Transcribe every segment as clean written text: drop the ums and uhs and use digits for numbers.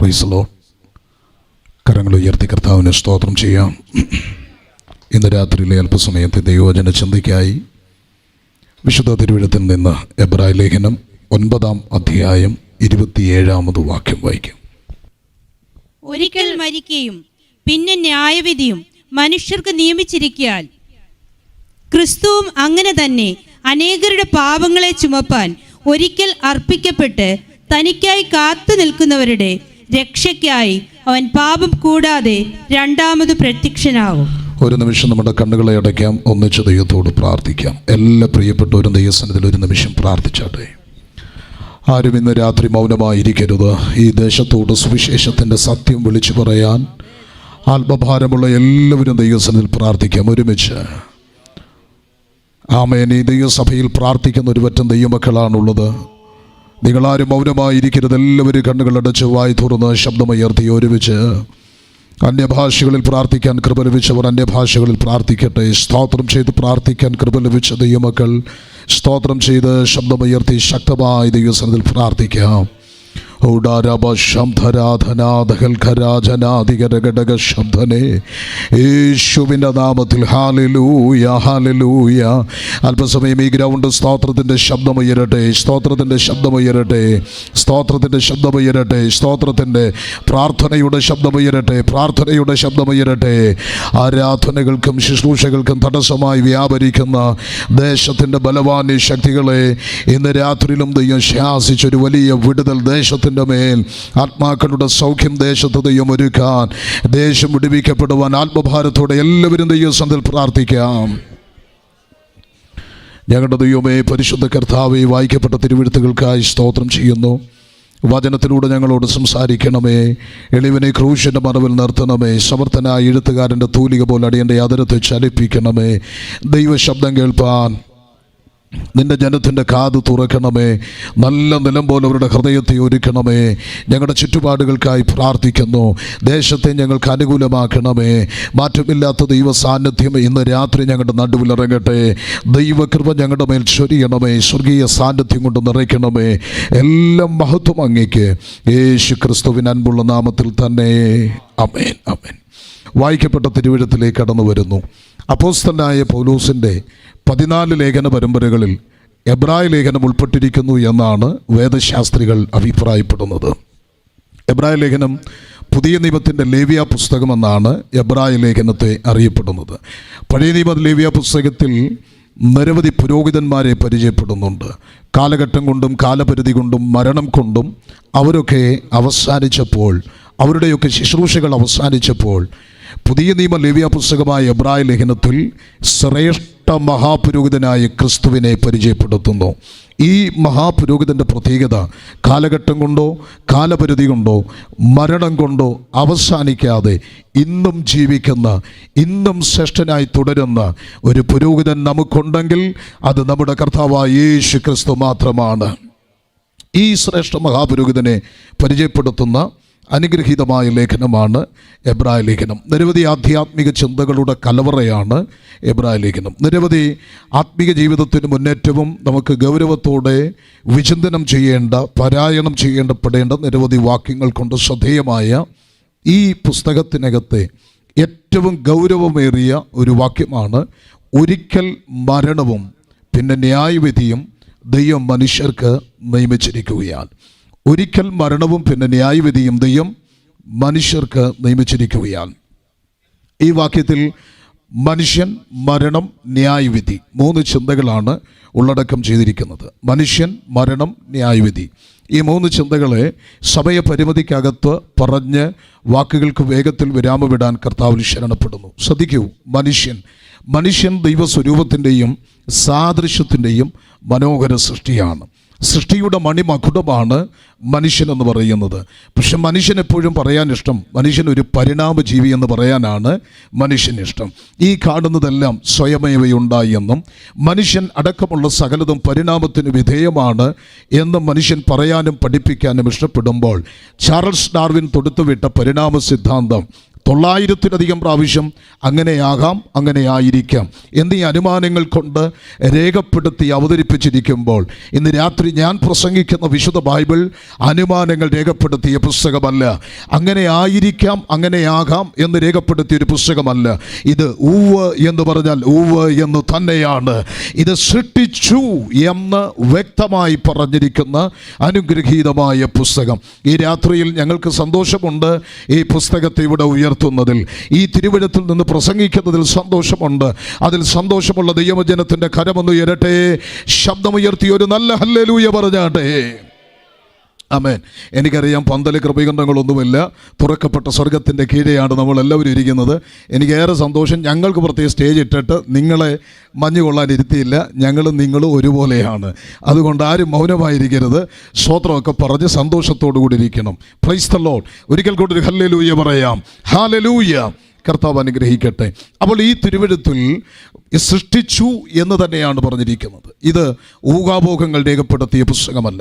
Price the Lord. കരങ്ങൾ ഉയർത്തി കർത്താവിന് സ്തോത്രം ചെയ്യാം. ഇന്ന് രാത്രിയിലെ അല്പസമയത്തെ ദൈവവചന ചിന്തയ്ക്കായി വിശുദ്ധ തിരുവെഴുത്തിൽ നിന്ന് എബ്രായ ലേഖനം 9-ാം അധ്യായം 27-ാമത് വാക്യം വായിക്കും. ഒരിക്കൽ മരിക്കുകയും പിന്നെ ന്യായവിധിയും മനുഷ്യർക്ക് നിയമിച്ചിരിക്കാൻ ക്രിസ്തുവും അങ്ങനെ തന്നെ അനേകരുടെ പാപങ്ങളെ ചുമപ്പാൻ ഒരിക്കൽ അർപ്പിക്കപ്പെട്ട് തനിക്കായി കാത്തു നിൽക്കുന്നവരുടെ രക്ഷയ്ക്കായി അവൻ പാപം കൂടാതെ രണ്ടാമത് പ്രത്യക്ഷനാകും. ഒരു നിമിഷം നമ്മുടെ കണ്ണുകളെ അടയ്ക്കാം, ഒന്നിച്ച് ദൈവത്തോട് പ്രാർത്ഥിക്കാം. എല്ലാ പ്രിയപ്പെട്ടവരും ദൈവസന്നിധിയിൽ ഒരു നിമിഷം പ്രാർത്ഥിച്ചാട്ടെ. ആരും ഇന്ന് രാത്രി മൗനമായിരിക്കരുത്. ഈ ദേശത്തോട് സുവിശേഷത്തിൻ്റെ സത്യം വിളിച്ചു പറയാൻ ആത്മഭാരമുള്ള എല്ലാവരും ദൈവസന്നിധിയിൽ പ്രാർത്ഥിക്കാം ഒരുമിച്ച്. ആമേൻ. ഈ ദൈവസഭയിൽ പ്രാർത്ഥിക്കുന്ന ഒരു പറ്റം ദൈവമക്കളാണുള്ളത്. നിങ്ങളാരും മൗനമായിരിക്കരുത്. എല്ലാവരും കണ്ണുകളടച്ച് വായി തുറന്ന് ശബ്ദമുയർത്തി ഒരുമിച്ച് അന്യഭാഷകളിൽ പ്രാർത്ഥിക്കാൻ കൃപ ലഭിച്ചവർ അന്യഭാഷകളിൽ പ്രാർത്ഥിക്കട്ടെ. സ്തോത്രം ചെയ്ത് പ്രാർത്ഥിക്കാൻ കൃപ ലഭിച്ച ദൈവമക്കൾ സ്തോത്രം ചെയ്ത് ശബ്ദമുയർത്തി ശക്തമായി ദൈവസന്നിധിയിൽ പ്രാർത്ഥിക്കാം. യേശുവിൻ്റെ നാമത്തിൽ ഹല്ലേലൂയ, ഹല്ലേലൂയ. അല്പസമയം ഈ ഗ്രൗണ്ട് സ്തോത്രത്തിൻ്റെ ശബ്ദമുയരട്ടെ, സ്തോത്രത്തിൻ്റെ ശബ്ദമുയരട്ടെ, സ്തോത്രത്തിൻ്റെ ശബ്ദമുയരട്ടെ, സ്തോത്രത്തിൻ്റെ പ്രാർത്ഥനയുടെ ശബ്ദമുയരട്ടെ, പ്രാർത്ഥനയുടെ ശബ്ദമുയരട്ടെ. ആരാധനകൾക്കും ശുശ്രൂഷകൾക്കും തടസ്സമായി വ്യാപരിക്കുന്ന ദേശത്തിൻ്റെ ബലവാന്യ ശക്തികളെ ഇന്ന് രാത്രിയിലും ദൈവം ശാസിച്ചൊരു വലിയ വിടുതൽ ദേശത്തിൻ്റെ മേൽ, ആത്മാക്കളുടെ സൗഖ്യം ദേശത്ത് ദൈവം ഒരുക്കാൻ, ദേശം വിടുവിക്കപ്പെടുവാൻ ആത്മഭാരത്തോടെ എല്ലാവരും ദൈവസന്നിധിയിൽ പ്രാർത്ഥിക്കാം. ഞങ്ങളുടെ ദൈവമേ, പരിശുദ്ധ കർത്താവേ, വായിക്കപ്പെട്ട തിരുവെഴുത്തുകൾക്കായി സ്തോത്രം ചെയ്യുന്നു. വചനത്തിലൂടെ ഞങ്ങളോട് സംസാരിക്കണമേ. എളിവനെ ക്രൂശിൻ്റെ മറവിൽ നിർത്തണമേ. സമർത്ഥനായ എഴുത്തുകാരൻ്റെ തൂലിക പോലെ അടിയൻ്റെ അതിരത്തെ ചലിപ്പിക്കണമേ. ദൈവശബ്ദം കേൾപ്പാൻ നിന്റെ ജനത്തിൻ്റെ കാത് തുറക്കണമേ. നല്ല നിലം പോലെ അവരുടെ ഹൃദയത്തെ ഒരുക്കണമേ. ഞങ്ങളുടെ ചുറ്റുപാടുകൾക്കായി പ്രാർത്ഥിക്കുന്നു. ദേശത്തെ ഞങ്ങൾക്ക് അനുകൂലമാക്കണമേ. മാറ്റമില്ലാത്ത ദൈവ സാന്നിധ്യം ഇന്ന് രാത്രി ഞങ്ങളുടെ നടുവിലിറങ്ങട്ടെ. ദൈവകൃപ ഞങ്ങളുടെ മേൽ ചൊരിയണമേ. സ്വർഗീയ സാന്നിധ്യം കൊണ്ട് നിറയ്ക്കണമേ. എല്ലാം മഹത്വം അങ്ങേക്ക് യേശു ക്രിസ്തുവിൻ അൻപുള്ള നാമത്തിൽ തന്നെ. ആമേൻ, ആമേൻ. വായിക്കപ്പെട്ട തിരുവെഴുത്തിലേക്ക് കടന്നു വരുന്നു. അപ്പോസ്തലനായ പൗലോസിൻ്റെ 14 ലേഖന പരമ്പരകളിൽ എബ്രായ ലേഖനം ഉൾപ്പെട്ടിരിക്കുന്നു എന്നാണ് വേദശാസ്ത്രികൾ അഭിപ്രായപ്പെടുന്നത്. എബ്രായ ലേഖനം പുതിയ നിയമത്തിൻ്റെ ലേവ്യ പുസ്തകമെന്നാണ് എബ്രായ ലേഖനത്തെ അറിയപ്പെടുന്നത്. പഴയ നിയമ ലേവ്യ പുസ്തകത്തിൽ നിരവധി പുരോഹിതന്മാരെ പരിചയപ്പെടുന്നുണ്ട്. കാലഘട്ടം കൊണ്ടും കാലപരിധി കൊണ്ടും മരണം കൊണ്ടും അവരൊക്കെ അവസാനിച്ചപ്പോൾ, അവരുടെയൊക്കെ ശുശ്രൂഷകൾ അവസാനിച്ചപ്പോൾ പുതിയ നിയമ ലേവ്യ പുസ്തകമായ എബ്രായ ലേഖനത്തിൽ ശ്രേഷ്ഠ മഹാപുരോഹിതനായ ക്രിസ്തുവിനെ പരിചയപ്പെടുത്തുന്നു. ഈ മഹാപുരോഹിതൻ്റെ പ്രത്യേകത കാലഘട്ടം കൊണ്ടോ കാലപരിധി കൊണ്ടോ മരണം കൊണ്ടോ അവസാനിക്കാതെ ഇന്നും ജീവിക്കുന്ന, ഇന്നും ശ്രേഷ്ഠനായി തുടരുന്ന ഒരു പുരോഹിതൻ നമുക്കുണ്ടെങ്കിൽ അത് നമ്മുടെ കർത്താവായ യേശു ക്രിസ്തു മാത്രമാണ്. ഈ ശ്രേഷ്ഠ മഹാപുരോഹിതനെ പരിചയപ്പെടുത്തുന്ന അനുഗ്രഹീതമായ ലേഖനമാണ് എബ്രായ ലേഖനം. നിരവധി ആധ്യാത്മിക ചിന്തകളുടെ കലവറയാണ് എബ്രായ ലേഖനം. നിരവധി ആത്മീക ജീവിതത്തിന് മുന്നേറ്റവും നമുക്ക് ഗൗരവത്തോടെ വിചിന്തനം ചെയ്യേണ്ട, പാരായണം ചെയ്യേണ്ടപ്പെടേണ്ട നിരവധി വാക്യങ്ങൾ കൊണ്ട് ശ്രദ്ധേയമായ ഈ പുസ്തകത്തിനകത്തെ ഏറ്റവും ഗൗരവമേറിയ ഒരു വാക്യമാണ് ഒരിക്കൽ മരണവും പിന്നെ ന്യായവിധിയും ദൈവം മനുഷ്യർക്ക് നിയമിച്ചിരിക്കുകയാൽ. ഒരിക്കൽ മരണവും പിന്നെ ന്യായവിധിയും ദൈവം മനുഷ്യർക്ക് നിയമിച്ചിരിക്കുകയാൽ. ഈ വാക്യത്തിൽ മനുഷ്യൻ, മരണം, ന്യായവിധി 3 ചിന്തകളാണ് ഉള്ളടക്കം ചെയ്തിരിക്കുന്നത്. മനുഷ്യൻ, മരണം, ന്യായവിധി. ഈ 3 ചിന്തകളെ സമയപരിമിതിക്കകത്ത് പറഞ്ഞ് വാക്കുകൾക്ക് വേഗത്തിൽ വിരാമമിടാൻ കർത്താവിൽ ശരണപ്പെടുന്നു. ശ്രദ്ധിക്കൂ. മനുഷ്യൻ ദൈവസ്വരൂപത്തിൻ്റെയും സാദൃശ്യത്തിൻ്റെയും മനോഹര സൃഷ്ടിയാണ്. സൃഷ്ടിയുടെ മണിമകുടമാണ് മനുഷ്യനെന്ന് പറയുന്നത്. പക്ഷെ മനുഷ്യൻ എപ്പോഴും പറയാൻ ഇഷ്ടം, മനുഷ്യൻ ഒരു പരിണാമജീവി എന്ന് പറയാനാണ് മനുഷ്യന് ഇഷ്ടം. ഈ കാണുന്നതെല്ലാം സ്വയമേവയുണ്ടായി എന്നും മനുഷ്യൻ അടക്കമുള്ള സകലതും പരിണാമത്തിന് വിധേയമാണ് എന്നും മനുഷ്യൻ പറയാനും പഠിപ്പിക്കാനും ഇഷ്ടപ്പെടുമ്പോൾ ചാൾസ് ഡാർവിൻ തൊടുത്തുവിട്ട പരിണാമ സിദ്ധാന്തം 900-ലധികം പ്രാവശ്യം അങ്ങനെയാകാം, അങ്ങനെയായിരിക്കാം എന്നീ അനുമാനങ്ങൾ കൊണ്ട് രേഖപ്പെടുത്തി അവതരിപ്പിച്ചിരിക്കുമ്പോൾ ഇന്ന് രാത്രി ഞാൻ പ്രസംഗിക്കുന്ന വിശുദ്ധ ബൈബിൾ അനുമാനങ്ങൾ രേഖപ്പെടുത്തിയ പുസ്തകമല്ല. അങ്ങനെ ആയിരിക്കാം, അങ്ങനെയാകാം എന്ന് രേഖപ്പെടുത്തിയ ഒരു പുസ്തകമല്ല ഇത്. ഊവ് എന്ന് പറഞ്ഞാൽ ഊവ് എന്ന് തന്നെയാണ്. ഇത് സൃഷ്ടിച്ചു എന്ന് വ്യക്തമായി പറഞ്ഞിരിക്കുന്ന അനുഗ്രഹീതമായ പുസ്തകം. ഈ രാത്രിയിൽ ഞങ്ങൾക്ക് സന്തോഷമുണ്ട് ഈ പുസ്തകത്തെ ഇവിടെ ഉയർത്തുന്നതിൽ, ഈ തിരുവെഴുത്തിൽ നിന്ന് പ്രസംഗിക്കുന്നതിൽ സന്തോഷമുണ്ട്. അതിൽ സന്തോഷമുള്ള ദൈവജനത്തിൻ്റെ കരമൊന്ന് ഉയരട്ടെ, ശബ്ദമുയർത്തി ഒരു നല്ല ഹല്ലേലൂയ പറഞ്ഞാട്ടെ. ആമേൻ. എനിക്കറിയാം പന്തല് കൃപകണ്ഠങ്ങളൊന്നുമില്ല, തുറക്കപ്പെട്ട സ്വർഗത്തിൻ്റെ കീഴെയാണ് നമ്മളെല്ലാവരും ഇരിക്കുന്നത്. എനിക്കേറെ സന്തോഷം. ഞങ്ങൾക്ക് പ്രത്യേക സ്റ്റേജ് ഇട്ടിട്ട് നിങ്ങളെ മഞ്ഞ് കൊള്ളാൻ ഇരുത്തിയില്ല. ഞങ്ങളും നിങ്ങളും ഒരുപോലെയാണ്. അതുകൊണ്ട് ആരും മൗനമായിരിക്കരുത്. സ്തോത്രമൊക്കെ പറഞ്ഞ് സന്തോഷത്തോടു കൂടി ഇരിക്കണം. Price the Lord. ഒരിക്കൽ കൂടി ഒരു ഹല്ലേലൂയ പറയാം. ഹല്ലേലൂയ. കർത്താവ് അനുഗ്രഹിക്കട്ടെ. അപ്പോൾ ഈ തിരുവെഴുത്തിൽ സൃഷ്ടിച്ചു എന്ന് തന്നെയാണ് പറഞ്ഞിരിക്കുന്നത്. ഇത് ഊഹാപോഹങ്ങൾ രേഖപ്പെടുത്തിയ പുസ്തകമല്ല.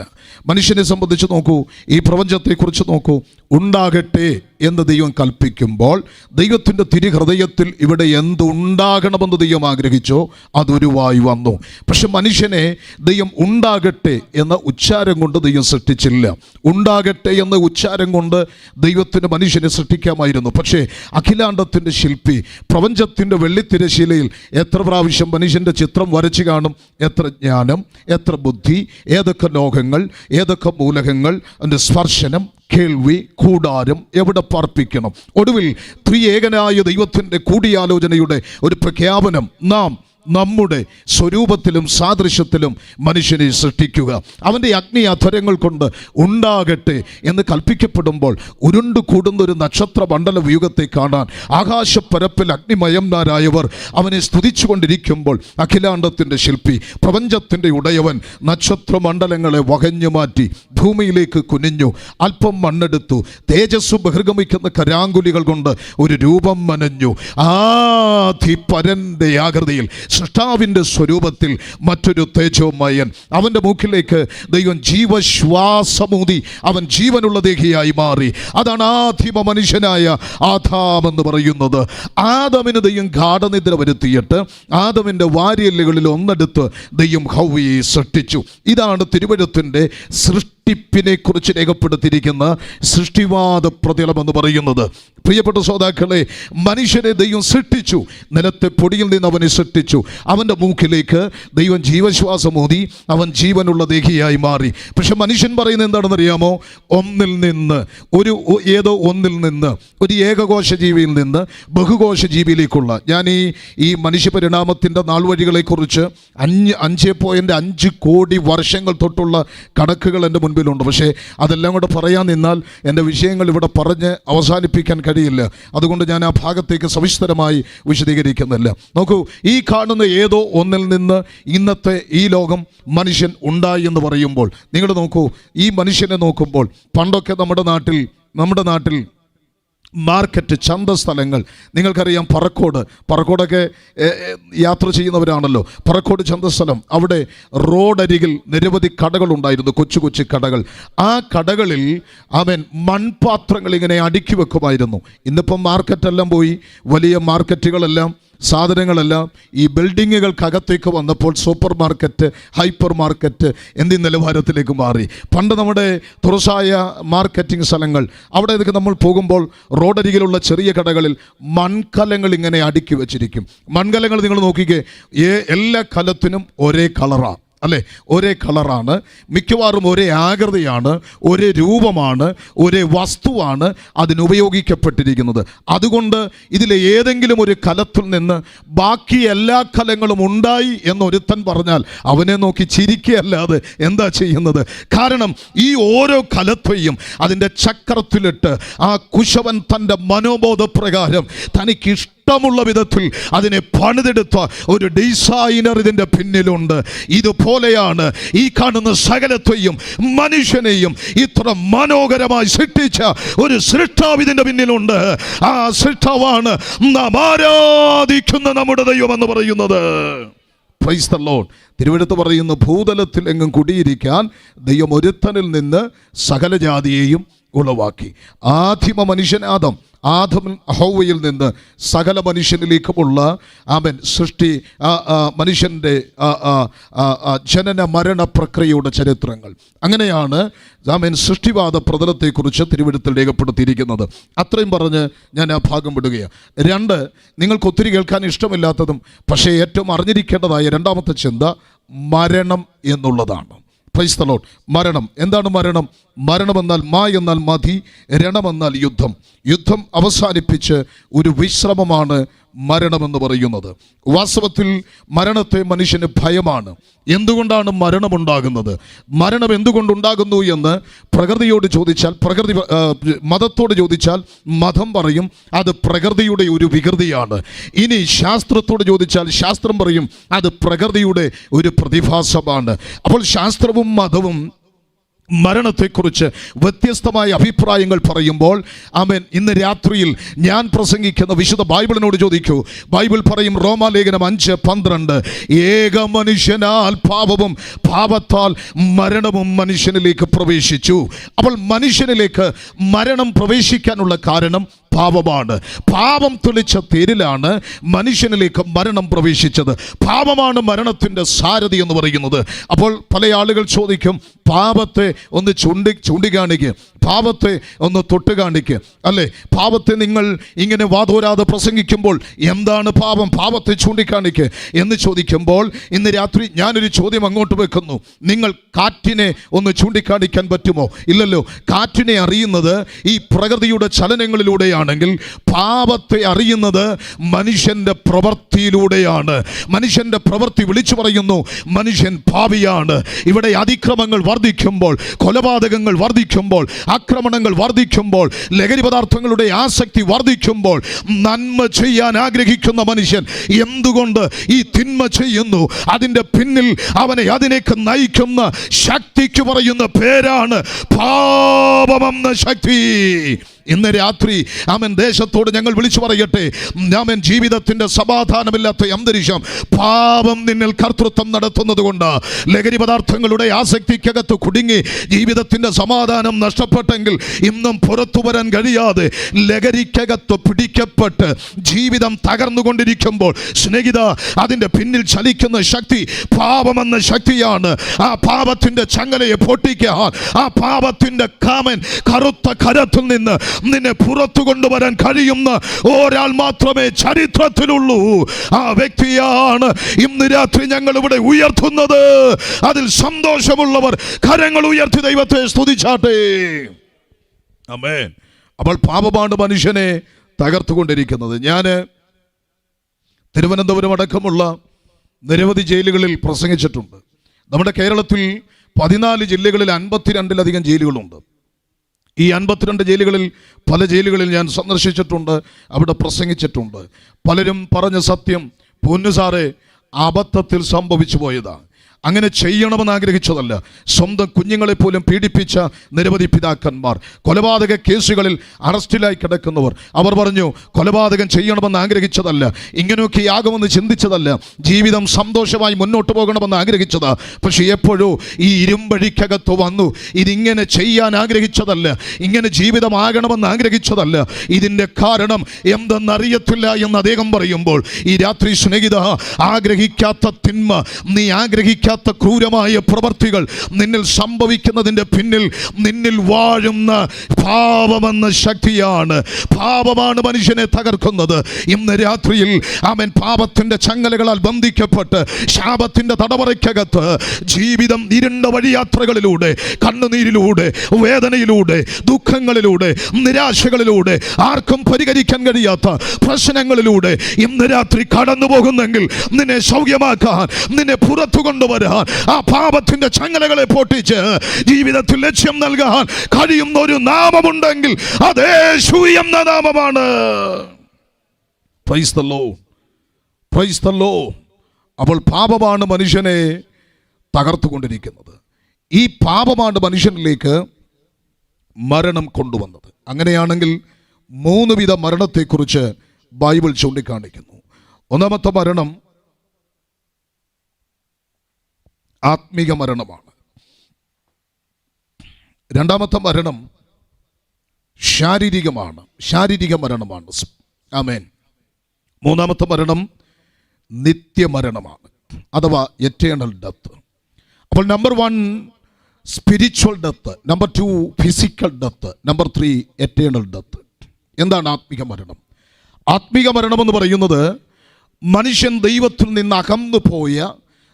മനുഷ്യനെ സംബന്ധിച്ച് നോക്കൂ, ഈ പ്രപഞ്ചത്തെക്കുറിച്ച് നോക്കൂ. ഉണ്ടാകട്ടെ എന്ന് ദൈവം കൽപ്പിക്കുമ്പോൾ ദൈവത്തിൻ്റെ തിരുഹൃദയത്തിൽ ഇവിടെ എന്തുണ്ടാകണമെന്ന് ദൈവം ആഗ്രഹിച്ചോ അതൊരുവായി വന്നു. പക്ഷെ മനുഷ്യനെ ദൈവം ഉണ്ടാകട്ടെ എന്ന ഉച്ചാരം കൊണ്ട് ദൈവം സൃഷ്ടിച്ചില്ല. ഉണ്ടാകട്ടെ എന്ന ഉച്ചാരം കൊണ്ട് ദൈവത്തിന് മനുഷ്യനെ സൃഷ്ടിക്കാമായിരുന്നു. പക്ഷേ അഖിലാണ്ടത്തിൻ്റെ ശില്പി പ്രപഞ്ചത്തിൻ്റെ വെള്ളിത്തിരശീലയിൽ എത്ര പ്രാവശ്യം മനുഷ്യൻ്റെ ചിത്രം വരച്ചു കാണും. എത്ര ജ്ഞാനം, എത്ര ബുദ്ധി, ഏതൊക്കെ ലോകങ്ങൾ, ഏതൊക്കെ മൂലകങ്ങൾ, അതിൻ്റെ സ്പർശനം, കേൾവി, കൂടാരം എവിടെ പാർപ്പിക്കണം. ഒടുവിൽ ത്രിയേകനായ ദൈവത്തിൻ്റെ കൂടിയാലോചനയുടെ ഒരു പ്രഖ്യാപനം, നാം നമ്മുടെ സ്വരൂപത്തിലും സാദൃശ്യത്തിലും മനുഷ്യനെ സൃഷ്ടിക്കുക. അവൻ്റെ അഗ്നി അധരങ്ങൾ കൊണ്ട് ഉണ്ടാകട്ടെ എന്ന് കൽപ്പിക്കപ്പെടുമ്പോൾ ഉരുണ്ടു കൂടുന്ന ഒരു നക്ഷത്ര മണ്ഡല വ്യൂഹത്തെ കാണാൻ ആകാശപ്പരപ്പിൽ അഗ്നിമയന്മാരായവർ അവനെ സ്തുതിച്ചു കൊണ്ടിരിക്കുമ്പോൾ അഖിലാണ്ടത്തിൻ്റെ ശില്പി, പ്രപഞ്ചത്തിൻ്റെ ഉടയവൻ നക്ഷത്ര മണ്ഡലങ്ങളെ വകഞ്ഞു മാറ്റി ഭൂമിയിലേക്ക് കുനിഞ്ഞു. അല്പം മണ്ണെടുത്തു, തേജസ് ബഹിർഗമിക്കുന്ന കരാങ്കുലികൾ കൊണ്ട് ഒരു രൂപം മനഞ്ഞു. ആധിപരൻ്റെ ആകൃതിയിൽ സൃഷ്ടാവിൻ്റെ സ്വരൂപത്തിൽ മറ്റൊരു തേജോമയൻ. അവൻ്റെ മൂക്കിലേക്ക് ദൈവം ജീവശ്വാസമൂതി അവൻ ജീവനുള്ള ദേഹിയായി മാറി. അതാണ് ആദിമ മനുഷ്യനായ ആദാം എന്ന് പറയുന്നത്. ആദമിന് ദൈവം ഗാഠനിദ്ര വരുത്തിയിട്ട് ആദമിൻ്റെ വാരിയല്ലുകളിൽ ഒന്നെടുത്ത് ദൈവം ഹവ്വയെ സൃഷ്ടിച്ചു. ഇതാണ് തിരുവെഴുത്തിൻ്റെ സൃഷ്ടിപ്പിനെ കുറിച്ച് രേഖപ്പെടുത്തിയിരിക്കുന്ന സൃഷ്ടിവാദ പ്രതിലം എന്ന് പറയുന്നത്. പ്രിയപ്പെട്ട ശ്രോതാക്കളെ, മനുഷ്യനെ ദൈവം സൃഷ്ടിച്ചു. നിലത്തെ പൊടിയിൽ നിന്ന് അവനെ സൃഷ്ടിച്ചു. അവൻ്റെ മൂക്കിലേക്ക് ദൈവം ജീവശ്വാസമൂതി അവൻ ജീവനുള്ള ദേഹിയായി മാറി. പക്ഷെ മനുഷ്യൻ പറയുന്നത് എന്താണെന്നറിയാമോ? ഒന്നിൽ നിന്ന് ഒന്നിൽ നിന്ന് ഒരു ഏകകോശ ജീവിയിൽ നിന്ന് ബഹുകോശ ജീവിയിലേക്കുള്ള, ഞാൻ ഈ മനുഷ്യ പരിണാമത്തിൻ്റെ നാൾവഴികളെക്കുറിച്ച് 5.5 കോടി വർഷങ്ങൾ തൊട്ടുള്ള കണക്കുകൾ എൻ്റെ മുൻപിലുണ്ട്. പക്ഷേ അതെല്ലാം കൂടെ പറയാൻ നിന്നാൽ എൻ്റെ വിഷയങ്ങൾ ഇവിടെ പറഞ്ഞ് അവസാനിപ്പിക്കാൻ കഴിയില്ല. അതുകൊണ്ട് ഞാൻ ആ ഭാഗത്തേക്ക് സവിസ്തരമായി വിശദീകരിക്കുന്നില്ല. നോക്കൂ, ഈ കാണുന്ന ഏതോ ഒന്നിൽ നിന്ന് ഇന്നത്തെ ഈ ലോകം മനുഷ്യൻ ഉണ്ടായി എന്ന് പറയുമ്പോൾ നിങ്ങൾ നോക്കൂ, ഈ മനുഷ്യനെ നോക്കുമ്പോൾ പണ്ടൊക്കെ നമ്മുടെ നാട്ടിൽ മാർക്കറ്റ്, ചന്തസ്ഥലങ്ങൾ, നിങ്ങൾക്കറിയാം പറക്കോടൊക്കെ യാത്ര ചെയ്യുന്നവരാണല്ലോ. പറക്കോട് ചന്തസ്ഥലം, അവിടെ റോഡരികിൽ നിരവധി കടകളുണ്ടായിരുന്നു, കൊച്ചു കൊച്ചു കടകൾ. ആ കടകളിൽ മൺപാത്രങ്ങൾ ഇങ്ങനെ അടുക്കി വെക്കുമായിരുന്നു. ഇന്നിപ്പം മാർക്കറ്റെല്ലാം പോയി, വലിയ മാർക്കറ്റുകളെല്ലാം, സാധനങ്ങളെല്ലാം ഈ ബിൽഡിങ്ങുകൾക്കകത്തേക്ക് വന്നപ്പോൾ സൂപ്പർ മാർക്കറ്റ്, ഹൈപ്പർ മാർക്കറ്റ് എന്നീ നിലവാരത്തിലേക്ക് മാറി. പണ്ട് നമ്മുടെ തുറസായ മാർക്കറ്റിംഗ് സ്ഥലങ്ങൾ, അവിടേക്ക് നമ്മൾ പോകുമ്പോൾ റോഡരികിലുള്ള ചെറിയ കടകളിൽ മൺകലങ്ങൾ ഇങ്ങനെ അടുക്കി വെച്ചിരിക്കും. മൺകലങ്ങൾ നിങ്ങൾ നോക്കിക്കേ, എല്ലാ കലത്തിനും ഒരേ കളറാണ്, അല്ലേ? ഒരേ കളറാണ്, മിക്കവാറും ഒരേ ആകൃതിയാണ്, ഒരേ രൂപമാണ്, ഒരേ വസ്തുവാണ് അതിനുപയോഗിക്കപ്പെട്ടിരിക്കുന്നത്. അതുകൊണ്ട് ഇതിലെ ഏതെങ്കിലും ഒരു കലത്തിൽ നിന്ന് ബാക്കി എല്ലാ കലങ്ങളും ഉണ്ടായി എന്നൊരുത്തൻ പറഞ്ഞാൽ അവനെ നോക്കി ചിരിക്കുകയല്ലാതെ എന്താ ചെയ്യുന്നത്? കാരണം ഈ ഓരോ കലത്തെയും അതിൻ്റെ ചക്രത്തിലിട്ട് ആ കുശവൻ തൻ്റെ മനോബോധപ്രകാരം തനിക്ക് ഇഷ്ടമുള്ള വിധത്തിൽ അതിനെ പണിതെടുത്ത ഒരു ഡിസൈനർ ഇതിൻ്റെ പിന്നിലുണ്ട്. ഇതുപോലെയാണ് ഈ കാണുന്ന സകലത്തെയും മനുഷ്യനെയും ഇത്ര മനോഹരമായി സൃഷ്ടിച്ച ഒരു സൃഷ്ടാവ് ഇതിൻ്റെ പിന്നിലുണ്ട്. ആ സൃഷ്ടാവാണ് നാം ആരാധിക്കുന്ന നമ്മുടെ ദൈവം എന്ന് പറയുന്നത്. Price the Lord. തിരുവെഴുത്ത് പറയുന്നു, ഭൂതലത്തിൽ എങ്ങും കുടിയിരിക്കാൻ ദൈവം ഒരുത്തനിൽ നിന്ന് സകല ജാതിയെയും ഉളവാക്കി. ആദിമ മനുഷ്യൻ ആദം ഹൗവയിൽ നിന്ന് സകല മനുഷ്യനിലേക്കുമുള്ള സൃഷ്ടി, മനുഷ്യൻ്റെ ജനന മരണ പ്രക്രിയയുടെ ചരിത്രങ്ങൾ. അങ്ങനെയാണ് സൃഷ്ടിവാദ പ്രതലത്തെക്കുറിച്ച് തിരുവെഴുത്തിൽ രേഖപ്പെടുത്തിയിരിക്കുന്നത്. അത്രയും പറഞ്ഞ് ഞാൻ ആ ഭാഗം വിടുകയാണ്. 2, നിങ്ങൾക്ക് ഒത്തിരി കേൾക്കാൻ ഇഷ്ടമില്ലാത്തതും പക്ഷേ ഏറ്റവും അറിഞ്ഞിരിക്കേണ്ടതായ രണ്ടാമത്തെ ചിന്ത മരണം എന്നുള്ളതാണ്. Price the Lord. മരണം എന്താണ്? മരണമെന്നാൽ എന്നാൽ മതി, രണമെന്നാൽ യുദ്ധം അവസാനിപ്പിച്ച് ഒരു വിശ്രമമാണ് മരണമെന്ന് പറയുന്നത്. വാസ്തവത്തിൽ മരണത്തെ മനുഷ്യന് ഭയമാണ്. എന്തുകൊണ്ടാണ് മരണമുണ്ടാകുന്നത്? മരണം എന്തുകൊണ്ടുണ്ടാകുന്നു എന്ന് പ്രകൃതിയോട് ചോദിച്ചാൽ, മതത്തോട് ചോദിച്ചാൽ മതം പറയും അത് പ്രകൃതിയുടെ ഒരു വികൃതിയാണ്. ഇനി ശാസ്ത്രത്തോട് ചോദിച്ചാൽ ശാസ്ത്രം പറയും അത് പ്രകൃതിയുടെ ഒരു പ്രതിഭാസമാണ്. അപ്പോൾ ശാസ്ത്രവും മതവും മരണത്തെക്കുറിച്ച് വ്യത്യസ്തമായ അഭിപ്രായങ്ങൾ പറയുമ്പോൾ ഇന്ന് രാത്രിയിൽ ഞാൻ പ്രസംഗിക്കുന്ന വിശുദ്ധ ബൈബിളിനോട് ചോദിക്കൂ. ബൈബിൾ പറയും, റോമാലേഖനം 5:12, ഏക മനുഷ്യനാൽ പാപവും പാപത്താൽ മരണവും മനുഷ്യനിലേക്ക് പ്രവേശിച്ചു. അപ്പോൾ മനുഷ്യനിലേക്ക് മരണം പ്രവേശിക്കാനുള്ള കാരണം പാപമാണ്. പാപം തുളിച്ച തേരിലാണ് മനുഷ്യനിലേക്ക് മരണം പ്രവേശിച്ചത്. പാപമാണ് മരണത്തിൻ്റെ സാരഥി എന്ന് പറയുന്നത്. അപ്പോൾ പല ആളുകൾ ചോദിക്കും, പാപത്തെ ഒന്ന് ചൂണ്ടിക്കാണിക്കുക, പാപത്തെ ഒന്ന് തൊട്ട് കാണിക്കുക, അല്ലേ? പാപത്തെ നിങ്ങൾ ഇങ്ങനെ വാതോരാതെ പ്രസംഗിക്കുമ്പോൾ എന്താണ് പാപം? പാപത്തെ ചൂണ്ടിക്കാണിക്കുക എന്ന് ചോദിക്കുമ്പോൾ ഇന്ന് രാത്രി ഞാനൊരു ചോദ്യം അങ്ങോട്ട് വെക്കുന്നു. നിങ്ങൾ കാറ്റിനെ ഒന്ന് ചൂണ്ടിക്കാണിക്കാൻ പറ്റുമോ? ഇല്ലല്ലോ. കാറ്റിനെ അറിയുന്നത് ഈ പ്രകൃതിയുടെ ചലനങ്ങളിലൂടെയാണെങ്കിൽ പാപത്തെ അറിയുന്നത് മനുഷ്യൻ്റെ പ്രവൃത്തിയിലൂടെയാണ്. മനുഷ്യൻ്റെ പ്രവൃത്തി വിളിച്ചു പറയുന്നു മനുഷ്യൻ പാപിയാണ്. ഇവിടെ അതിക്രമങ്ങൾ വർദ്ധിക്കുമ്പോൾ, കൊലപാതകങ്ങൾ വർദ്ധിക്കുമ്പോൾ, ആക്രമണങ്ങൾ വർദ്ധിക്കുമ്പോൾ, ലഹരി പദാർത്ഥങ്ങളുടെ ആസക്തി വർദ്ധിക്കുമ്പോൾ, നന്മ ചെയ്യാൻ ആഗ്രഹിക്കുന്ന മനുഷ്യൻ എന്തുകൊണ്ട് ഈ തിന്മ ചെയ്യുന്നു? അതിൻ്റെ പിന്നിൽ അതിനേക്ക് നയിക്കുന്ന ശക്തിക്ക് പറയുന്ന പേരാണ് പാപമെന്ന ശക്തി. ഇന്ന് രാത്രി ദേശത്തോട് ഞങ്ങൾ വിളിച്ചു പറയട്ടെ, ജീവിതത്തിൻ്റെ സമാധാനമില്ലാത്ത അന്തരീക്ഷം പാപം നിന്നിൽ കർത്തൃത്വം നടത്തുന്നത് കൊണ്ട്, ലഹരി പദാർത്ഥങ്ങളുടെ ആസക്തിക്കകത്ത് കുടുങ്ങി ജീവിതത്തിൻ്റെ സമാധാനം നഷ്ടപ്പെട്ടെങ്കിൽ ഇന്നും പുറത്തു വരാൻ കഴിയാതെ ലഹരിക്കകത്ത് പിടിക്കപ്പെട്ട് ജീവിതം തകർന്നുകൊണ്ടിരിക്കുമ്പോൾ, സ്നേഹിത, അതിൻ്റെ പിന്നിൽ ചലിക്കുന്ന ശക്തി പാപമെന്ന ശക്തിയാണ്. ആ പാപത്തിൻ്റെ ചങ്ങലയെ പൊട്ടിക്കാൻ ആ പാപത്തിൻ്റെ കാമൻ കറുത്ത കരത്തിൽ നിന്ന് നിന്നെ പുറത്തു കൊണ്ടുവരാൻ കഴിയുന്ന ഒരാൾ മാത്രമേ ചരിത്രത്തിലുള്ളൂ. ആ വ്യക്തിയാണ് ഇന്ന് രാത്രി ഞങ്ങൾ ഇവിടെ ഉയർത്തുന്നത്. അതിൽ സന്തോഷമുള്ളവർ കരങ്ങൾ ഉയർത്തി ദൈവത്തെ സ്തുതിച്ചാട്ടെ. ആമേൻ. അപ്പോൾ പാപമാണ് മനുഷ്യനെ തകർത്തുകൊണ്ടിരിക്കുന്നത്. ഞാൻ തിരുവനന്തപുരം അടക്കമുള്ള നിരവധി ജയിലുകളിൽ പ്രസംഗിച്ചിട്ടുണ്ട്. നമ്മുടെ കേരളത്തിൽ 14 ജില്ലകളിൽ 52-ലധികം ജയിലുകളുണ്ട്. ഈ 52 ജയിലുകളിൽ പല ജയിലുകളിൽ ഞാൻ സന്ദർശിച്ചിട്ടുണ്ട്, അവിടെ പ്രസംഗിച്ചിട്ടുണ്ട്. പലരും പറഞ്ഞ സത്യം, പൊന്നു സാറേ, അബദ്ധത്തിൽ സംഭവിച്ചു പോയതാണ്. അങ്ങനെ ചെയ്യണമെന്ന് ആഗ്രഹിച്ചതല്ല. സ്വന്തം കുഞ്ഞുങ്ങളെ പോലും പീഡിപ്പിച്ച നിരവധി പിതാക്കന്മാർ, കൊലപാതക കേസുകളിൽ അറസ്റ്റിലായി കിടക്കുന്നവർ, അവർ പറഞ്ഞു കൊലപാതകം ചെയ്യണമെന്ന് ആഗ്രഹിച്ചതല്ല, ഇങ്ങനെയൊക്കെ ആകുമെന്ന് ചിന്തിച്ചതല്ല, ജീവിതം സന്തോഷമായി മുന്നോട്ട് പോകണമെന്ന് ആഗ്രഹിച്ചതാ. പക്ഷെ എപ്പോഴോ ഈ ഇരുമ്പഴിക്കകത്ത് വന്നു, ഇതിങ്ങനെ ചെയ്യാൻ ആഗ്രഹിച്ചതല്ല, ഇങ്ങനെ ജീവിതമാകണമെന്ന് ആഗ്രഹിച്ചതല്ല. ഇതിൻ്റെ കാരണം എന്തെന്നറിയത്തില്ല എന്ന് അദ്ദേഹം പറയുമ്പോൾ, ഈ രാത്രി സ്നേഹിത, ആഗ്രഹിക്കാത്ത തിന്മ, നീ ആഗ്രഹിക്കാത്ത ക്രൂരമായ പ്രവർത്തികൾ നിന്നിൽ സംഭവിക്കുന്നതിൻ്റെ പിന്നിൽ നിന്നിൽ വാഴുന്ന പാപമെന്ന ശക്തിയാണ്. പാപമാണ് മനുഷ്യനെ തകർക്കുന്നത്. ഇന്ന് രാത്രിയിൽ അവൻ പാപത്തിൻ്റെ ചങ്ങലകളാൽ ബന്ധിക്കപ്പെട്ട് ശാപത്തിൻ്റെ തടവറയ്ക്കകത്ത് ജീവിതം ഇരുണ്ട വഴിയാത്രകളിലൂടെ, കണ്ണുനീരിലൂടെ, വേദനയിലൂടെ, ദുഃഖങ്ങളിലൂടെ, നിരാശകളിലൂടെ, ആർക്കും പരിഹരിക്കാൻ കഴിയാത്ത പ്രശ്നങ്ങളിലൂടെ ഇന്ന് രാത്രി കടന്നു പോകുന്നെങ്കിൽ നിന്നെ സൗഖ്യമാക്കാൻ, നിന്നെ പുറത്തു കൊണ്ടുവരാൻ, ആ പാപത്തിന്റെ ചങ്ങലകളെ പൊട്ടിച്ച് ജീവിതത്തിൽ ലക്ഷ്യം നൽകാൻ കഴിയുന്ന ഒരു നാമമുണ്ടെങ്കിൽ അത് യേശു എന്ന നാമമാണ്. Price the Lord, praise the Lord. അപ്പോൾ പാപമാണ് മനുഷ്യനെ തകർത്തുകൊണ്ടിരിക്കുന്നത്. ഈ പാപമാണ് മനുഷ്യനിലേക്ക് മരണം കൊണ്ടുവന്നത്. അങ്ങനെയാണെങ്കിൽ 3 വിധ മരണത്തെക്കുറിച്ച് ബൈബിൾ ചൂണ്ടിക്കാണിക്കുന്നു. ഒന്നാമത്തെ മരണം ആത്മീക മരണമാണ്. രണ്ടാമത്തെ മരണം ശാരീരിക മരണമാണ്. ആമേൻ. മൂന്നാമത്തെ മരണം നിത്യമരണമാണ്, അഥവാ എറ്റേണൽ ഡെത്ത്. അപ്പോൾ number 1 spiritual death, number 2 physical death, number 3 eternal death. എന്താണ് ആത്മീക മരണം? ആത്മീക മരണം എന്ന് പറയുന്നത് മനുഷ്യൻ ദൈവത്തിൽ നിന്ന് അകന്നു പോയ,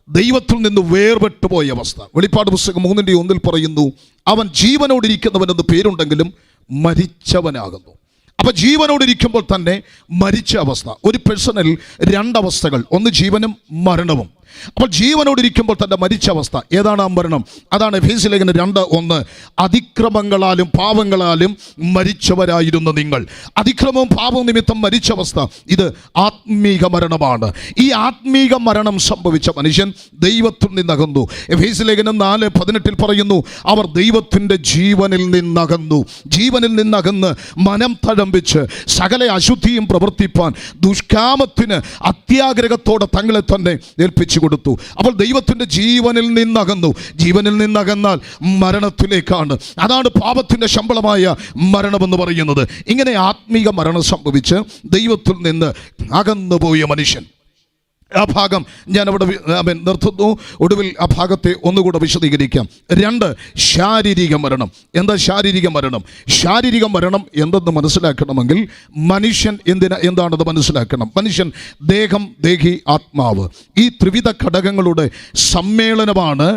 ദൈവത്തിൽ നിന്ന് വേർപെട്ടു പോയ അവസ്ഥ. വെളിപ്പാട് പുസ്തകം 3:1 പറയുന്നു, അവൻ ജീവനോടിരിക്കുന്നവനെന്ന് പേരുണ്ടെങ്കിലും മരിച്ചവനാകുന്നു. അപ്പൊ ജീവനോടിരിക്കുമ്പോൾ തന്നെ മരിച്ച അവസ്ഥ. ഒരു പേഴ്സണിൽ 2 അവസ്ഥകൾ, ഒന്ന് ജീവനും മരണവും. അപ്പോൾ ജീവനോടിരിക്കുമ്പോൾ തന്നെ മരിച്ച അവസ്ഥ. ഏതാണ് ആ മരണം? അതാണ് എഫേസ്യ ലേഖനം 2:1, അതിക്രമങ്ങളാലും പാപങ്ങളാലും മരിച്ചവരായിരുന്നു നിങ്ങൾ. അതിക്രമവും പാപവും നിമിത്തം മരിച്ച അവസ്ഥ, ഇത് ആത്മീക മരണമാണ്. ഈ ആത്മീക മരണം സംഭവിച്ച മനുഷ്യൻ ദൈവത്തിൽ നിന്നകന്നു. എഫേസ്യ ലേഖനം 4:18 പറയുന്നു, അവർ ദൈവത്തിൻ്റെ ജീവനിൽ നിന്നകന്ന് മനം തഴമ്പിച്ച് സകല അശുദ്ധിയും പ്രവർത്തിപ്പാൻ ദുഷ്കാമത്തിന് അത്യാഗ്രഹത്തോടെ തങ്ങളെ തന്നെ ഏൽപ്പിച്ചു കൊടുത്തു. അപ്പോൾ ദൈവത്തിൻ്റെ ജീവനിൽ നിന്നകന്നാൽ മരണത്തിലേക്കാണ്. അതാണ് പാപത്തിൻ്റെ ശമ്പളമായ മരണമെന്ന് പറയുന്നത്. ഇങ്ങനെ ആത്മീക മരണം സംഭവിച്ച് ദൈവത്തിൽ നിന്ന് അകന്നുപോയ മനുഷ്യൻ. ആ ഭാഗം ഞാൻ അവിടെ നിർത്തുന്നു. ഒടുവിൽ ആ ഭാഗത്തെ ഒന്നുകൂടെ വിശദീകരിക്കാം. 2 ശാരീരിക മരണം. എന്താ ശാരീരിക മരണം? ശാരീരിക മരണം എന്തെന്ന് മനസ്സിലാക്കണമെങ്കിൽ മനുഷ്യൻ എന്താണെന്ന് മനസ്സിലാക്കണം. മനുഷ്യൻ ദേഹം, ദേഹി, ആത്മാവ്, ഈ ത്രിവിധ ഘടകങ്ങളുടെ സമ്മേളനമാണ്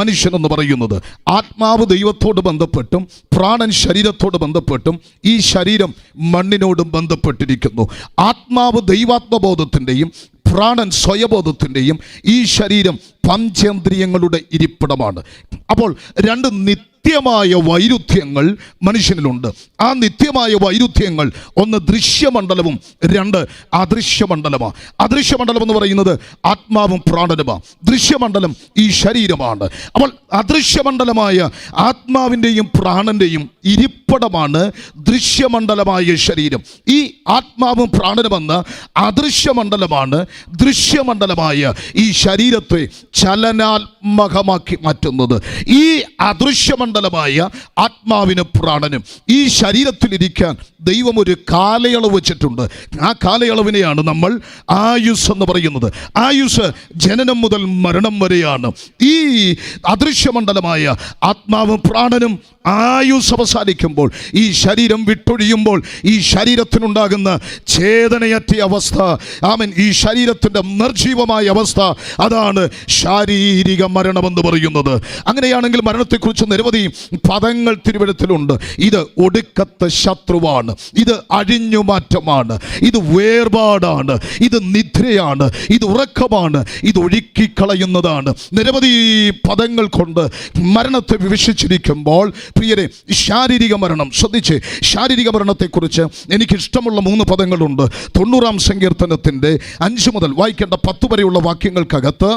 മനുഷ്യൻ എന്ന് പറയുന്നത്. ആത്മാവ് ദൈവത്തോട് ബന്ധപ്പെട്ടും പ്രാണൻ ശരീരത്തോട് ബന്ധപ്പെട്ടും ഈ ശരീരം മണ്ണിനോടും ബന്ധപ്പെട്ടിരിക്കുന്നു. ആത്മാവ് ദൈവാത്മബോധത്തിൻ്റെയും പ്രാണൻ സ്വയബോധത്തിൻ്റെയും ഈ ശരീരം പഞ്ചേന്ദ്രിയങ്ങളുടെ ഇരിപ്പിടമാണ്. അപ്പോൾ 2 നിത്യമായ വൈരുദ്ധ്യങ്ങൾ മനുഷ്യനിലുണ്ട്. ആ നിത്യമായ വൈരുദ്ധ്യങ്ങൾ, ഒന്ന് ദൃശ്യമണ്ഡലവും 2 അദൃശ്യമണ്ഡലമാണ്. അദൃശ്യമണ്ഡലം എന്ന് പറയുന്നത് ആത്മാവും പ്രാണനുമാണ്. ദൃശ്യമണ്ഡലം ഈ ശരീരമാണ്. അപ്പോൾ അദൃശ്യമണ്ഡലമായ ആത്മാവിൻ്റെയും പ്രാണൻ്റെയും ഇരിപ്പിടമാണ് ദൃശ്യമണ്ഡലമായ ശരീരം. ഈ ആത്മാവും പ്രാണനുമെന്ന അദൃശ്യമണ്ഡലമാണ് ദൃശ്യമണ്ഡലമായ ഈ ശരീരത്തെ ചലനാത്മകമാക്കി മാറ്റുന്നത്. ഈ അദൃശ്യമണ്ഡലമായ ആത്മാവിന് പ്രാണനും ഈ ശരീരത്തിലിരിക്കാൻ ദൈവം ഒരു കാലയളവ് വെച്ചിട്ടുണ്ട്. ആ കാലയളവിനെയാണ് നമ്മൾ ആയുസ് എന്ന് പറയുന്നത്. ആയുസ് ജനനം മുതൽ മരണം വരെയാണ്. ഈ അദൃശ്യമണ്ഡലമായ ആത്മാവും പ്രാണനും ആയുസ് അവസാനിക്കുമ്പോൾ, ഈ ശരീരം വിട്ടൊഴിയുമ്പോൾ, ഈ ശരീരത്തിനുണ്ടാകുന്ന ചേതനയറ്റ അവസ്ഥ, ഈ ശരീരത്തിൻ്റെ നിർജീവമായ അവസ്ഥ, അതാണ് ശാരീരിക മരണമെന്ന് പറയുന്നത്. അങ്ങനെയാണെങ്കിൽ മരണത്തെക്കുറിച്ച് നിരവധി പദങ്ങൾ തിരുവെഴുത്തിലുണ്ട്. ഇത് ഒടുക്കത്തെ ശത്രുവാണ്, ഇത് അഴിഞ്ഞുമാറ്റമാണ്, ഇത് വേർപാടാണ്, ഇത് നിദ്രയാണ്, ഇത് ഉറക്കമാണ്, ഇത് ഒഴുക്കിക്കളയുന്നതാണ്. നിരവധി പദങ്ങൾ കൊണ്ട് മരണത്തെ വിവക്ഷിച്ചിരിക്കുമ്പോൾ പ്രിയരെ, ശാരീരിക മരണം ശ്രദ്ധിച്ച്. ശാരീരിക മരണത്തെക്കുറിച്ച് എനിക്കിഷ്ടമുള്ള 3 പദങ്ങളുണ്ട്. 90-ാം സങ്കീർത്തനത്തിൻ്റെ 5 മുതൽ വായിക്കേണ്ട 10 വരെയുള്ള വാക്യങ്ങൾക്കകത്ത്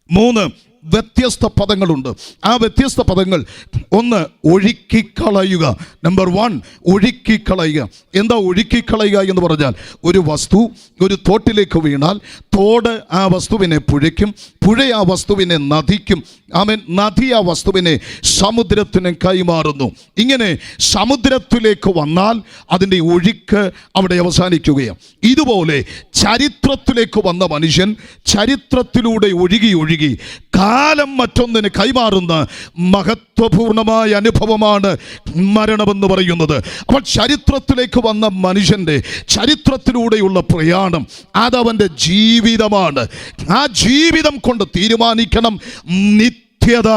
3 വ്യത്യസ്ത പദങ്ങളുണ്ട്. ആ വ്യത്യസ്ത പദങ്ങൾ, ഒന്ന് ഒഴുക്കിക്കളയുക. നമ്പർ 1 ഒഴുക്കിക്കളയുക. എന്താ ഒഴുക്കിക്കളയുക എന്ന് പറഞ്ഞാൽ, ഒരു വസ്തു ഒരു തോട്ടിലേക്ക് വീണാൽ തോട് ആ വസ്തുവിനെ പുഴയ്ക്കും, പുഴ ആ വസ്തുവിനെ നദിക്കും, നദി ആ വസ്തുവിനെ സമുദ്രത്തിന് കൈമാറുന്നു. ഇങ്ങനെ സമുദ്രത്തിലേക്ക് വന്നാൽ അതിൻ്റെ ഒഴുക്ക് അവിടെ അവസാനിക്കുകയാണ്. ഇതുപോലെ ചരിത്രത്തിലേക്ക് വന്ന മനുഷ്യൻ ചരിത്രത്തിലൂടെ ഒഴുകി കാലം മറ്റൊന്നിന് കൈമാറുന്ന മഹത്വപൂർണമായ അനുഭവമാണ് മരണമെന്ന് പറയുന്നത്. അപ്പോൾ ചരിത്രത്തിലേക്ക് വന്ന മനുഷ്യൻ്റെ ചരിത്രത്തിലൂടെയുള്ള പ്രയാണം, അതവൻ്റെ ജീവിതമാണ്. ആ ജീവിതം കൊണ്ട് തീരുമാനിക്കണം നിത്യത,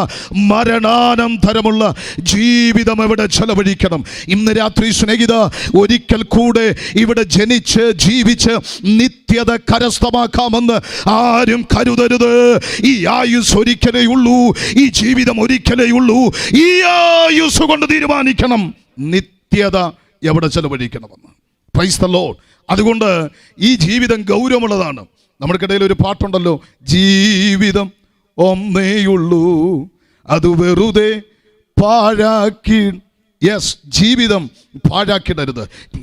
മരണാനന്തരമുള്ള ജീവിതം എവിടെ ചെലവഴിക്കണം. ഇന്ന് രാത്രി സ്നേഹിത, ഒരിക്കൽ കൂടെ ഇവിടെ ജനിച്ച് ജീവിച്ച് നിത്യത കരസ്ഥമാക്കാമെന്ന് ആരും കരുതരുത്. ഈ ആയുസ് ഒരിക്കലേ ഉള്ളൂ, ഈ ജീവിതം ഒരിക്കലേ ഉള്ളൂ. ഈ ആയുസ് കൊണ്ട് തീരുമാനിക്കണം നിത്യത എവിടെ ചെലവഴിക്കണമെന്ന്. Price the Lord. അതുകൊണ്ട് ഈ ജീവിതം ഗൗരവമുള്ളതാണ്. നമ്മൾക്കിടയിൽ ഒരു പാട്ടുണ്ടല്ലോ, ജീവിതം ഒന്നേയുള്ളൂ, അത് വെറുതെ പാഴാക്കി യെസ്, ജീവിതം പാഴാക്കിടരുത്.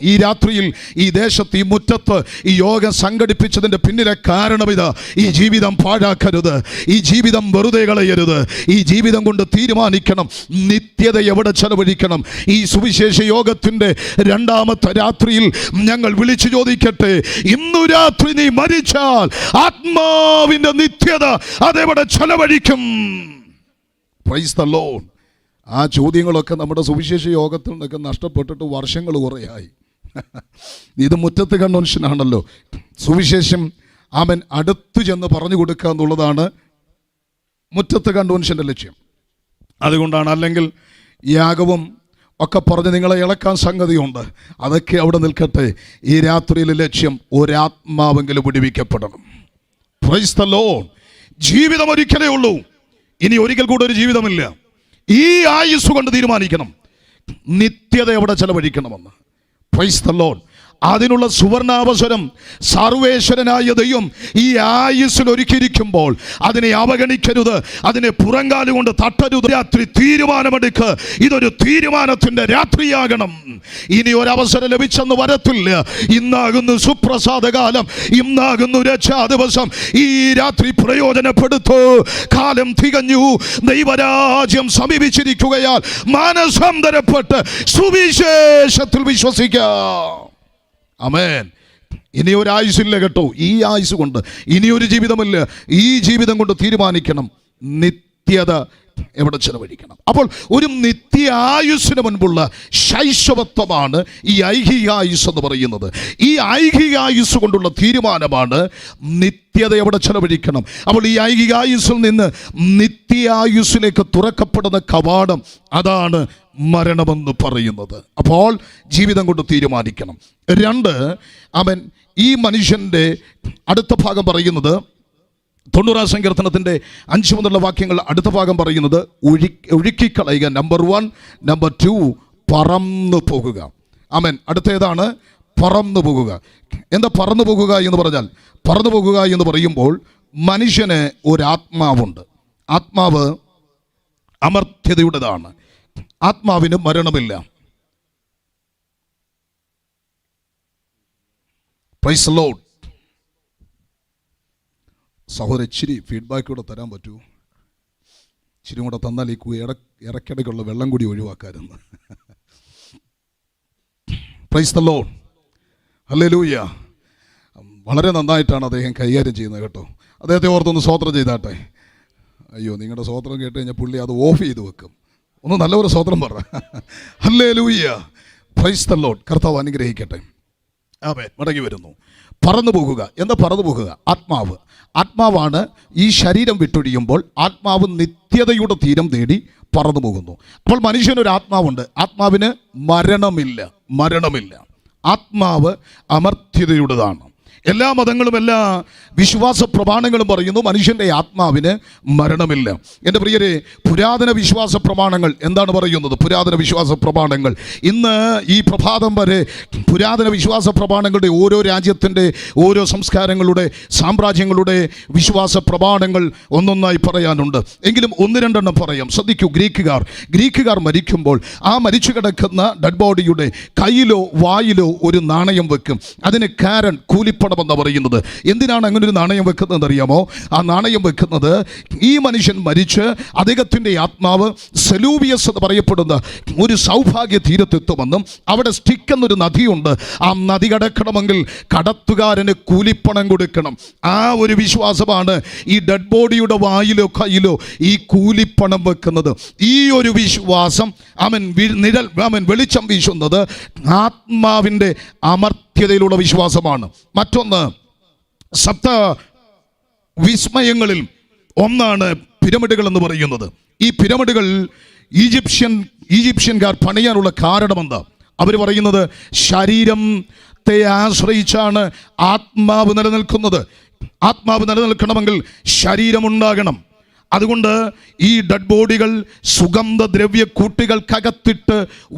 ഈ രാത്രിയിൽ ഈ ദേശത്ത്, ഈ മുറ്റത്ത് ഈ യോഗം സംഘടിപ്പിച്ചതിൻ്റെ പിന്നിലെ കാരണം ഇതാ: ഈ ജീവിതം പാഴാക്കരുത്, ഈ ജീവിതം വെറുതെ കളയരുത്. ഈ ജീവിതം കൊണ്ട് തീരുമാനിക്കണം നിത്യത എവിടെ ചെലവഴിക്കണം. ഈ സുവിശേഷ യോഗത്തിൻ്റെ രണ്ടാമത്തെ രാത്രിയിൽ ഞങ്ങൾ വിളിച്ചു ചോദിക്കട്ടെ, ഇന്നു രാത്രി നീ മരിച്ചാൽ ആത്മാവിൻ്റെ നിത്യത അതെവിടെ ചെലവഴിക്കും? Price the Lord. ആ ചോദ്യങ്ങളൊക്കെ നമ്മുടെ സുവിശേഷ യോഗത്തിൽ നിന്നൊക്കെ നഷ്ടപ്പെട്ടിട്ട് വർഷങ്ങൾ കുറേയായി. ഇത് മുറ്റത്ത് കൺവെൻഷനാണല്ലോ. സുവിശേഷം അവൻ അടുത്തു ചെന്ന് പറഞ്ഞു കൊടുക്കുക എന്നുള്ളതാണ് മുറ്റത്ത് കൺവെൻഷൻ്റെ ലക്ഷ്യം. അതുകൊണ്ടാണ്, അല്ലെങ്കിൽ യാഗവും ഒക്കെ പറഞ്ഞ് നിങ്ങളെ ഇളക്കാൻ സംഗതിയുണ്ട്. അതൊക്കെ അവിടെ നിൽക്കട്ടെ. ഈ രാത്രിയിലെ ലക്ഷ്യം ഒരാത്മാവെങ്കിലും വിടുവിക്കപ്പെടണം. Praise the Lord. ജീവിതം ഒരിക്കലേ ഉള്ളൂ. ഇനി ഒരിക്കൽ കൂടെ ഒരു ജീവിതമില്ല. ഈ ആയുസ് കൊണ്ട് തീരുമാനിക്കണം നിത്യത എവിടെ ചെലവഴിക്കണമെന്ന്. Price the Lord. അതിനുള്ള സുവർണാവസരം സർവേശ്വരനായ ദൈവം ഈ ആയുസ്സിൽ ഒരുക്കിയിരിക്കുമ്പോൾ അതിനെ അവഗണിക്കരുത്, അതിനെ പുറങ്കാലുകൊണ്ട് തട്ടരുത്. രാത്രി തീരുമാനമെടുക്ക്. ഇതൊരു തീരുമാനത്തിൻ്റെ രാത്രിയാകണം. ഇനി ഒരവസരം ലഭിച്ചെന്ന് വരത്തില്ല. ഇന്നാകുന്നു സുപ്രസാദകാലം, ഇന്നാകുന്നു രക്ഷാ ദിവസം. ഈ രാത്രി പ്രയോജനപ്പെടുത്തൂ. കാലം തികഞ്ഞു, ദൈവരാജ്യം സമീപിച്ചിരിക്കുകയാൽ മാനസാന്തരപ്പെട്ട് സുവിശേഷത്തിൽ വിശ്വസിക്കാം. ആമേൻ. ഇനി ഒരു ആയുസ്സില്ല കേട്ടോ. ഈ ആയുസ് കൊണ്ട് ഇനിയൊരു ജീവിതമില്ല. ഈ ജീവിതം കൊണ്ട് തീരുമാനിക്കണം നിത്യത എവിടെ ചെലവഴിക്കണം. അപ്പോൾ ഒരു നിത്യ ആയുസ്സിന് മുൻപുള്ള ശൈശവത്വമാണ് ഈ ഐഹിക ആയുസ് എന്ന് പറയുന്നത്. ഈ ഐഹിക ആയുസ് കൊണ്ടുള്ള തീരുമാനമാണ് നിത്യത എവിടെ ചെലവഴിക്കണം. അപ്പോൾ ഈ ഐഹിക ആയുസ്സിൽ നിന്ന് നിത്യായുസ്സിലേക്ക് തുറക്കപ്പെടുന്ന കവാടം, അതാണ് മരണമെന്ന് പറയുന്നത്. അപ്പോൾ ജീവിതം കൊണ്ട് തീരുമാനിക്കണം. 2, അവൻ ഈ മനുഷ്യൻ്റെ അടുത്ത ഭാഗം പറയുന്നത് 90 സങ്കീർത്തനത്തിൻ്റെ 5 മുതലുള്ള വാക്യങ്ങൾ. അടുത്ത ഭാഗം പറയുന്നത് ഒഴുക്കിക്കളയുക. നമ്പർ 1. നമ്പർ 2, പറന്നു പോകുക. ആമേൻ. അടുത്തേതാണ് പറന്നു പോകുക. എന്താ പറന്നു പോകുക എന്ന് പറഞ്ഞാൽ? പറന്നു പോകുക എന്ന് പറയുമ്പോൾ മനുഷ്യന് ഒരാത്മാവുണ്ട്. ആത്മാവ് അമർത്യതയുടേതാണ്. ആത്മാവിന് മരണമില്ല. Praise the Lord. സഹോദരൻ, ഇച്ചിരി ഫീഡ്ബാക്ക് കൂടെ തരാൻ പറ്റുമോ? ഇച്ചിരി കൂടെ തന്നാൽ ഈ ഇടയ്ക്കിടയ്ക്കുള്ള വെള്ളം കൂടി ഒഴിവാക്കാമെന്ന്. Praise the Lord. ഹല്ലേലൂയ. വളരെ നന്നായിട്ടാണ് അദ്ദേഹം കൈകാര്യം ചെയ്യുന്നത് കേട്ടോ. അദ്ദേഹത്തെ ഓർത്തൊന്ന് സ്വോത്രം ചെയ്താട്ടെ. അയ്യോ, നിങ്ങളുടെ സ്വോത്രം കേട്ട് കഴിഞ്ഞാൽ പുള്ളി അത് ഓഫ് ചെയ്ത് വെക്കും. ഒന്ന് നല്ലൊരു സ്വോത്രം പറ. ഹല്ലേലൂയ. Praise the Lord. കർത്താവ് അനുഗ്രഹിക്കട്ടെ. ആമേൻ. മടങ്ങി വരുന്നു. പറന്നു പോകുക. എന്താ പറന്നു പോകുക? ആത്മാവാണ്. ഈ ശരീരം വിട്ടൊഴിയുമ്പോൾ ആത്മാവ് നിത്യതയുടെ തീരം തേടി പറന്നു പോകുന്നു. അപ്പോൾ മനുഷ്യനൊരു ആത്മാവുണ്ട്. ആത്മാവിന് മരണമില്ല. ആത്മാവ് അമർത്യതയുടേതാണ്. എല്ലാ മതങ്ങളും എല്ലാ വിശ്വാസ പ്രമാണങ്ങളും പറയുന്നു മനുഷ്യൻ്റെ ആത്മാവിന് മരണമില്ല. എൻ്റെ പ്രിയരെ, പുരാതന വിശ്വാസ പ്രമാണങ്ങൾ എന്താണ് പറയുന്നത്? പുരാതന വിശ്വാസ പ്രമാണങ്ങൾ ഇന്ന് ഈ പ്രഭാതം വരെ പുരാതന വിശ്വാസ പ്രമാണങ്ങളുടെ ഓരോ രാജ്യത്തിൻ്റെ ഓരോ സംസ്കാരങ്ങളുടെ സാമ്രാജ്യങ്ങളുടെ വിശ്വാസ പ്രമാണങ്ങൾ ഒന്നൊന്നായി പറയാനുണ്ട്. എങ്കിലും 1-2 പറയാം. ശ്രദ്ധിക്കൂ. ഗ്രീക്കുകാർ മരിക്കുമ്പോൾ ആ മരിച്ചു കിടക്കുന്ന ഡെഡ് ബോഡിയുടെ കയ്യിലോ വായിലോ ഒരു നാണയം വെക്കും. അതിന് കാരൻ, കൂലിപ്പണം എന്നാ പറയുന്നത്. എന്തിനാണ് അങ്ങനെ ഒരു നാണയം വെക്കുന്നത് അറിയാമോ? ആ നാണയം വെക്കുന്നത് ഈ മനുഷ്യൻ മരിച്ച് അദ്ദേഹത്തിൻ്റെ ആത്മാവ് സെലൂബിയസ് എന്ന് പറയപ്പെടുന്ന ഒരു സൗഭാഗ്യ തീരത്തെത്തുമെന്നും അവിടെ സ്റ്റിക്ക് എന്നൊരു നദിയുണ്ട്. ആ നദി കടക്കണമെങ്കിൽ കടത്തുകാരന് കൂലിപ്പണം കൊടുക്കണം. ആ ഒരു വിശ്വാസമാണ് ഈ ഡെഡ് ബോഡിയുടെ വായിലോ കയ്യിലോ ഈ കൂലിപ്പണം വെക്കുന്നത്. ഈ ഒരു വിശ്വാസം വെളിച്ചം വീശുന്നത് ആത്മാവിൻ്റെ അമർത്യതയിലുള്ള വിശ്വാസമാണ്. മറ്റൊന്ന്, സപ്ത വിസ്മയങ്ങളിൽ ഒന്നാണ് പിരമിഡുകൾ എന്ന് പറയുന്നത്. ഈ പിരമിഡുകൾ ഈജിപ്ഷ്യൻകാർ പണിയാനുള്ള കാരണമെന്താ? അവർ പറയുന്നത് ശരീരത്തെ ആശ്രയിച്ചാണ് ആത്മാവ് നിലനിൽക്കുന്നത്. ആത്മാവ് നിലനിൽക്കണമെങ്കിൽ ശരീരമുണ്ടാകണം. അതുകൊണ്ട് ഈ ഡെഡ് ബോഡികൾ സുഗന്ധദ്രവ്യ കൂട്ടുകൾക്കകത്തിട്ട്